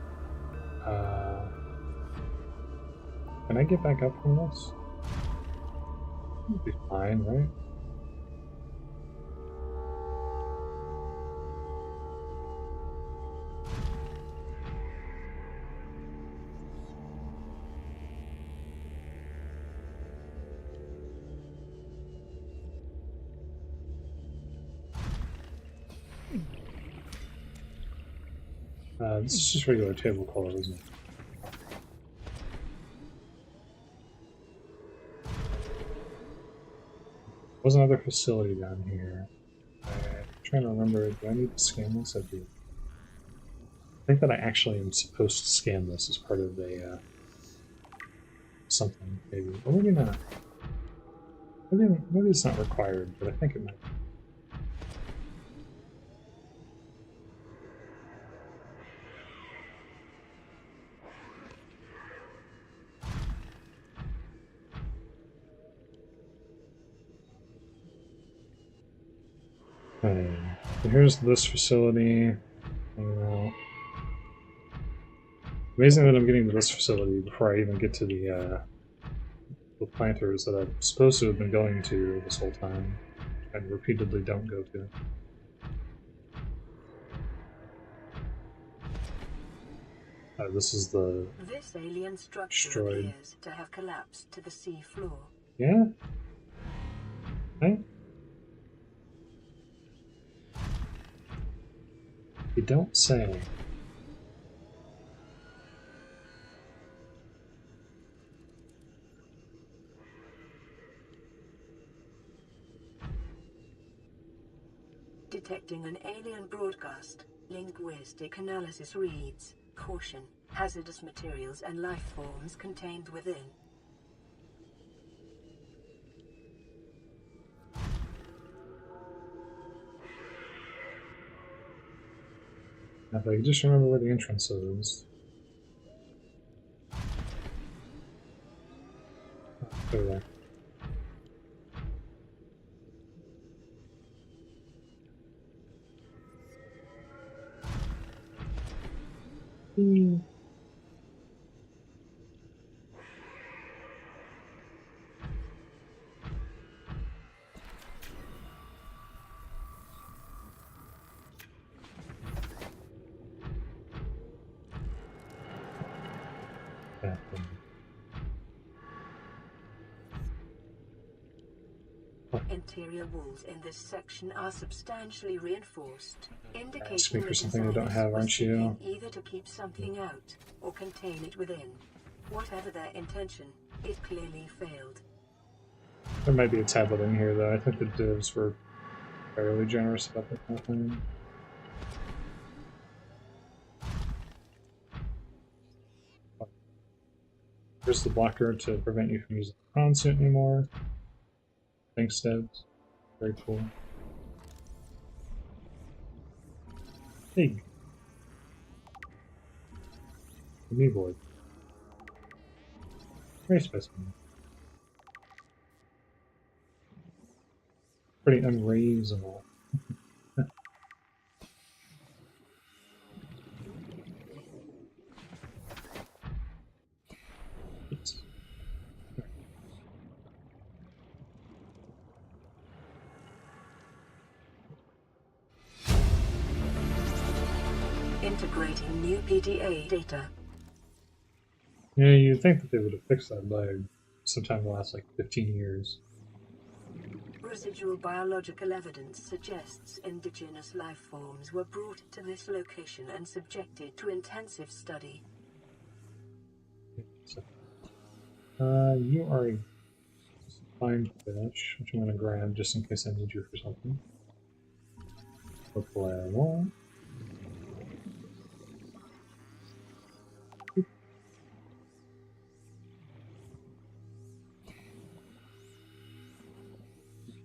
Can I get back up from this? It'll be fine, right? This is just regular table color, isn't it? There's another facility down here. I'm trying to remember, do I need to scan this? I do. I think that I actually am supposed to scan this as part of a something, maybe. Or maybe not. Maybe it's not required, but I think it might be. Okay, so here's this facility. Amazing that I'm getting to this facility before I even get to the planters that I'm supposed to have been going to this whole time, and repeatedly don't go to. This is the This alien structure destroyed. appears to have collapsed to the sea floor. Yeah? Hey? You don't say. Detecting an alien broadcast. Linguistic analysis reads, caution, hazardous materials and life forms contained within. Now, if I could just remember where the entrance is. Oh, over there. Interior walls in this section are substantially reinforced, indicating Asking for the something I don't designers have, were aren't you? seeking either to keep something out or contain it within. Whatever their intention, it clearly failed. There might be a tablet in here, though. I think the divs were fairly generous about that kind of thing. Here's the blocker to prevent you from using the Prawn Suit anymore. Thanks, Debs. Very cool. Pig. The knee board. Very specimen. Pretty unreasonable. Oops. Integrating new PDA data. Yeah, you'd think that they would have fixed that by sometime in the last like 15 years. Residual biological evidence suggests indigenous life forms were brought to this location and subjected to intensive study. So, you are a fine fish, which I'm going to grab just in case I need you for something. Hopefully I won't.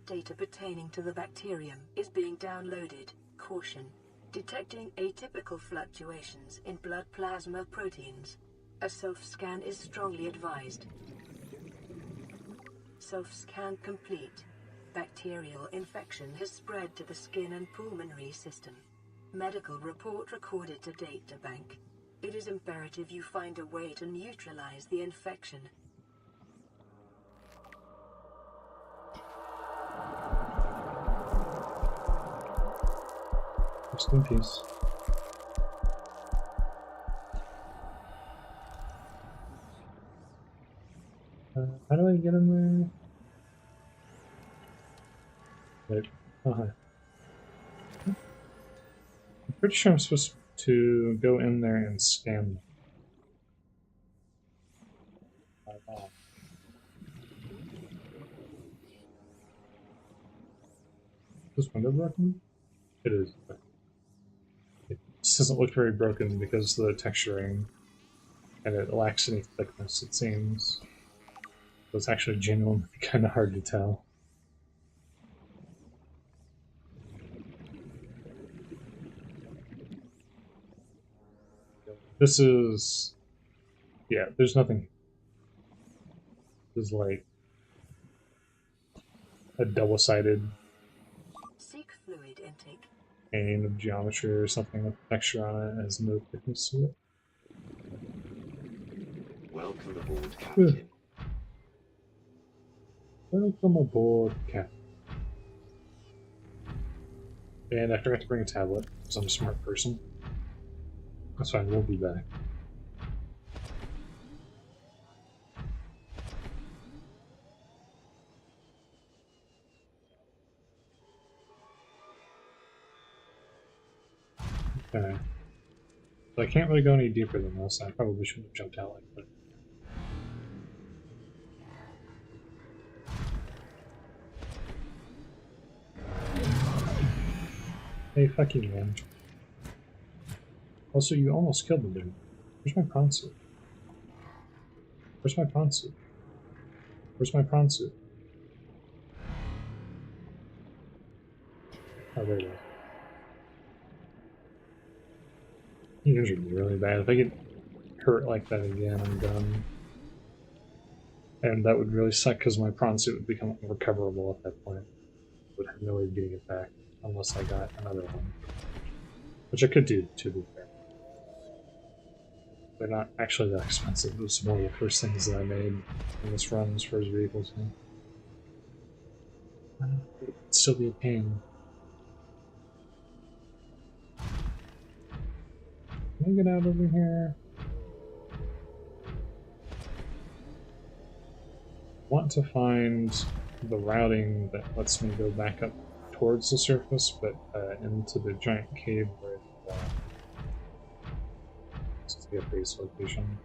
Data pertaining to the bacterium is being downloaded. Caution. Detecting atypical fluctuations in blood plasma proteins. A self-scan is strongly advised. Self-scan complete. Bacterial infection has spread to the skin and pulmonary system. Medical report recorded to databank. It is imperative you find a way to neutralize the infection. Rest in peace. How do I get in there? Wait. Oh, hi. I'm pretty sure I'm supposed to go in there and scan them. Is this window broken? It is. It just doesn't look very broken because of the texturing, and it lacks any thickness, it seems. So it's actually genuinely kind of hard to tell. This is... yeah, there's nothing. This is like a double-sided Seek fluid intake. pane of geometry or something with texture on it. It has no thickness to it. Welcome aboard, Captain. Welcome aboard, Captain. And I forgot to bring a tablet, because I'm a smart person. That's fine, we'll be back. Okay. So I can't really go any deeper than this. I probably shouldn't have jumped out like that. Hey, fuck you, man. Also, you almost killed the dude. Where's my prawn suit? Where's my prawn suit? Where's my prawn suit? Oh, there it is. He injured me really bad. If I get hurt like that again, I'm done. And that would really suck because my prawn suit would become unrecoverable at that point. I would have no way of getting it back unless I got another one. Which I could do, to be fair. They're not actually that expensive. It was one of the first things that I made in this run as far as vehicles go. It'd still be a pain. Can I get out over here? Want to find the routing that lets me go back up towards the surface, but into the giant cave where it to be a base location.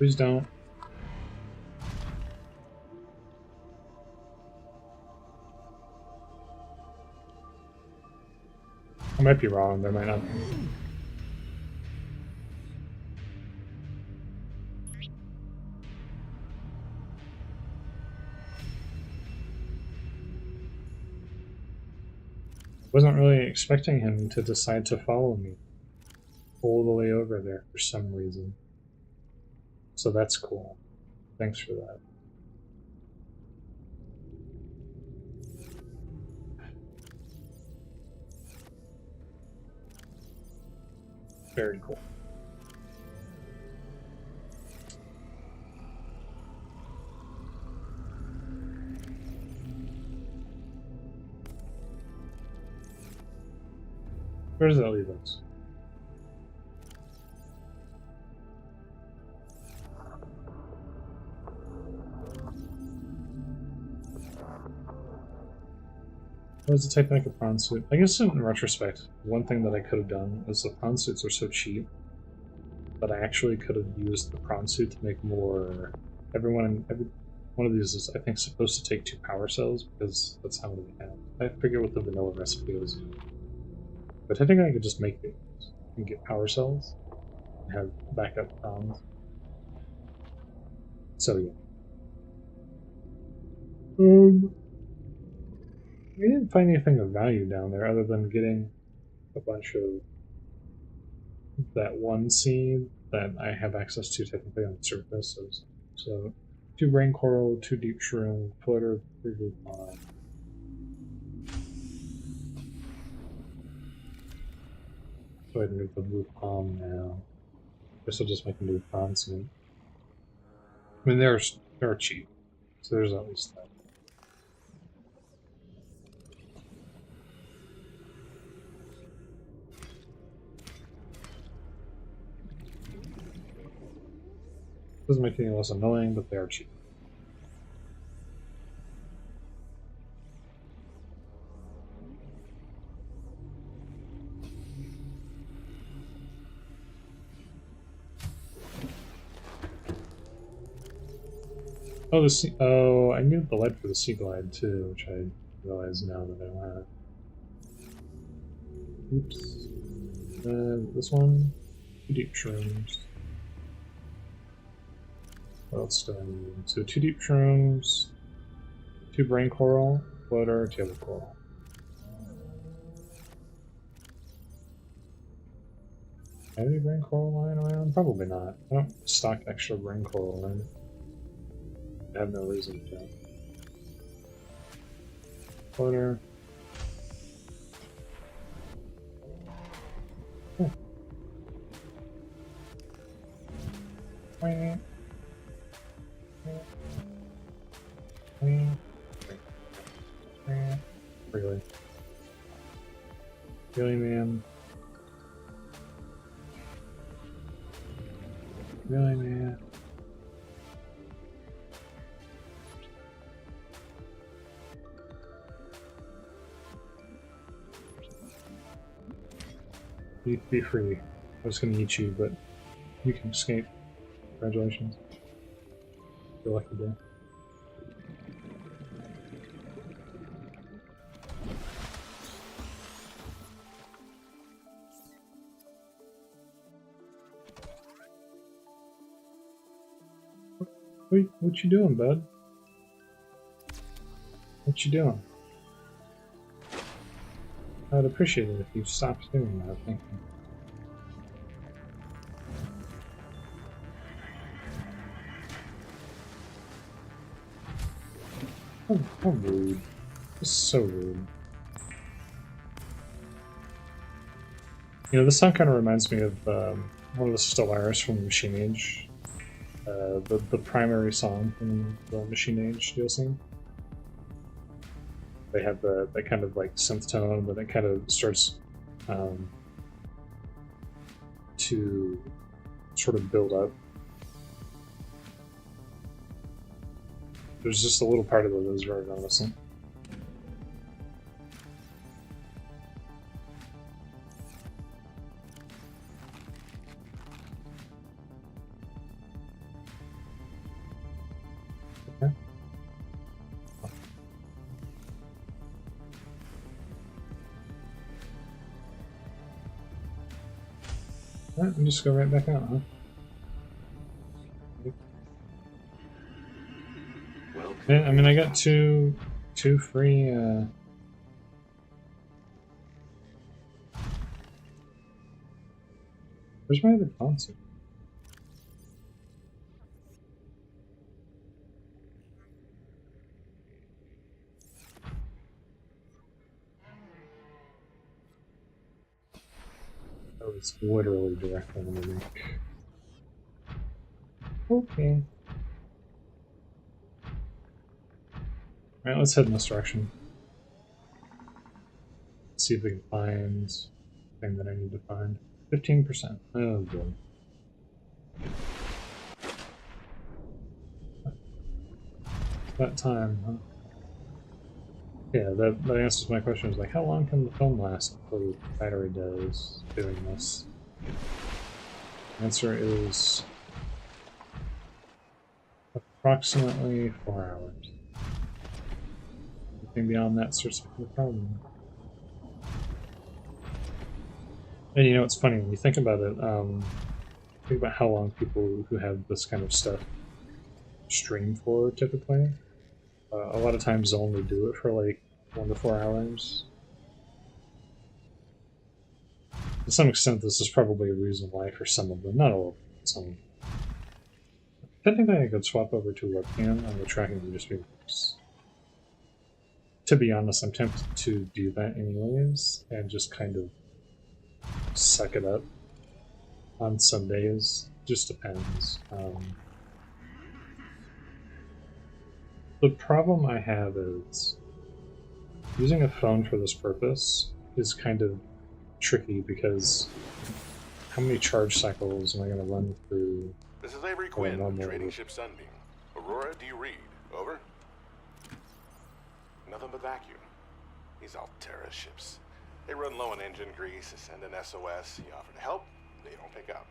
Please don't. I might be wrong, there might not be. Wasn't really expecting him to decide to follow me all the way over there for some reason. So that's cool. Thanks for that. Very cool. Where does that leave us? What does it take to make a prawn suit? I guess in retrospect, one thing that I could have done is the prawn suits are so cheap that I actually could have used the prawn suit to make more. Every one of these is, I think, supposed to take 2 power cells because that's how many we have. I forget what the vanilla recipe is. But I think I could just make these and get power cells and have backup prawns. So yeah. We didn't find anything of value down there other than getting a bunch of that one seed that I have access to technically on the surface. So 2 brain coral, 2 deep shroom, floater, 3 blue pond. Go ahead and move the blue palm now. Guess I'll just make a new prawn suit. I mean, they're cheap, so there's at least that. Doesn't make it any less annoying, but they are cheap. Oh, oh, I need the light for the sea glide too, which I realize now that I don't have. Oops. This one, 2 deep shrooms. What else do I need? So 2 deep shrooms, 2 brain coral, floater, table coral. Have any brain coral lying around? Probably not. I don't stock extra brain coral in. I have no reason to. Floater. Oh. Really? Really, man? Really, man? You need to be free. I was gonna eat you, but you can escape. Congratulations. You're lucky day. Wait, what you doing, bud? What you doing? I'd appreciate it if you stopped doing that, thank you. Oh, how rude. This is so rude. You know, this song kind of reminds me of one of the Stellaris from the Machine Age. The primary song from the Machine Age DLC. They have that kind of like synth tone, but it kind of starts to sort of build up. There's just a little part of it that is very reminiscent. Alright, we just go right back out, huh? Welcome. Yeah, I mean, I got two free, Where's my other Prawn Suit? Oh, it's literally directly under me. Okay. Alright, let's head in this direction. See if we can find the thing that I need to find. 15%. Oh, good. That time, huh? Yeah, that answers my question. Is like, how long can the phone last before the battery dies doing this? The answer is approximately 4 hours. Anything beyond that starts to become a problem. And you know, it's funny when you think about it. Think about how long people who have this kind of stuff stream for typically. A lot of times they'll only do it for like 1 to 4 hours. To some extent, this is probably a reason why for some of them, not all of them, some. Technically, I could swap over to webcam and the tracking would just be worse. To be honest, I'm tempted to do that anyways and just kind of suck it up on some days. Just depends. The problem I have is using a phone for this purpose is kind of tricky because how many charge cycles am I going to run through? This is Avery Quinn, trading ship Sunbeam. Aurora, do you read? Over? Nothing but vacuum. These Altera ships. They run low on engine grease, send an SOS, you offer to help, they don't pick up.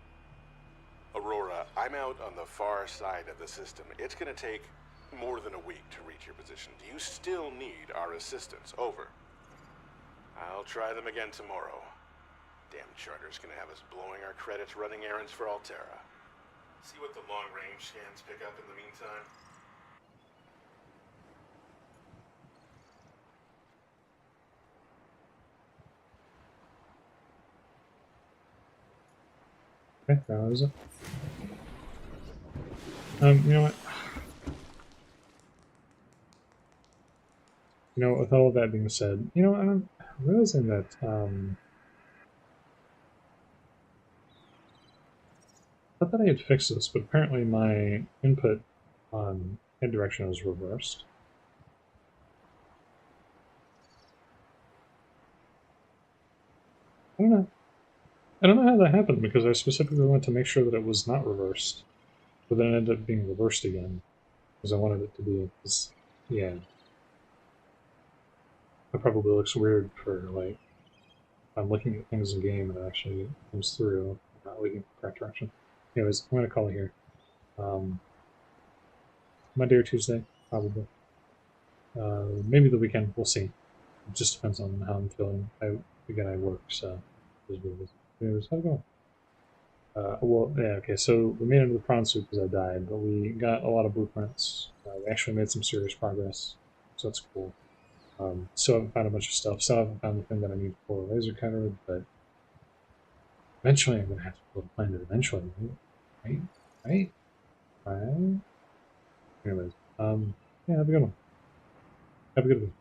Aurora, I'm out on the far side of the system. It's gonna take more than a week to reach your position. Do you still need our assistance? Over. I'll try them again tomorrow. Damn charter's gonna have us blowing our credits running errands for Altera. See what the long-range scans pick up in the meantime. Okay, that was it. You know what? You know, with all of that being said, you know, I'm realizing that, I thought that I had fixed this, but apparently my input on head direction is reversed. I don't know. I don't know how that happened because I specifically wanted to make sure that it was not reversed, but then it ended up being reversed again because I wanted it to be. Yeah, it probably looks weird for like if I'm looking at things in game and it actually comes through, not looking in the correct direction. Anyways, I'm gonna call it here. Monday or Tuesday, probably. Maybe the weekend. We'll see. It just depends on how I'm feeling. Again, I work, so anyways, how's it going? Well, yeah, okay, so we made it into the Prawn Suit because I died, but we got a lot of blueprints. We actually made some serious progress, so that's cool. Still haven't found a bunch of stuff. Still haven't found the thing that I need for a laser cutter, but eventually I'm going to have to build a planet eventually, right? Right? Right? Anyways, yeah, have a good one. Have a good one.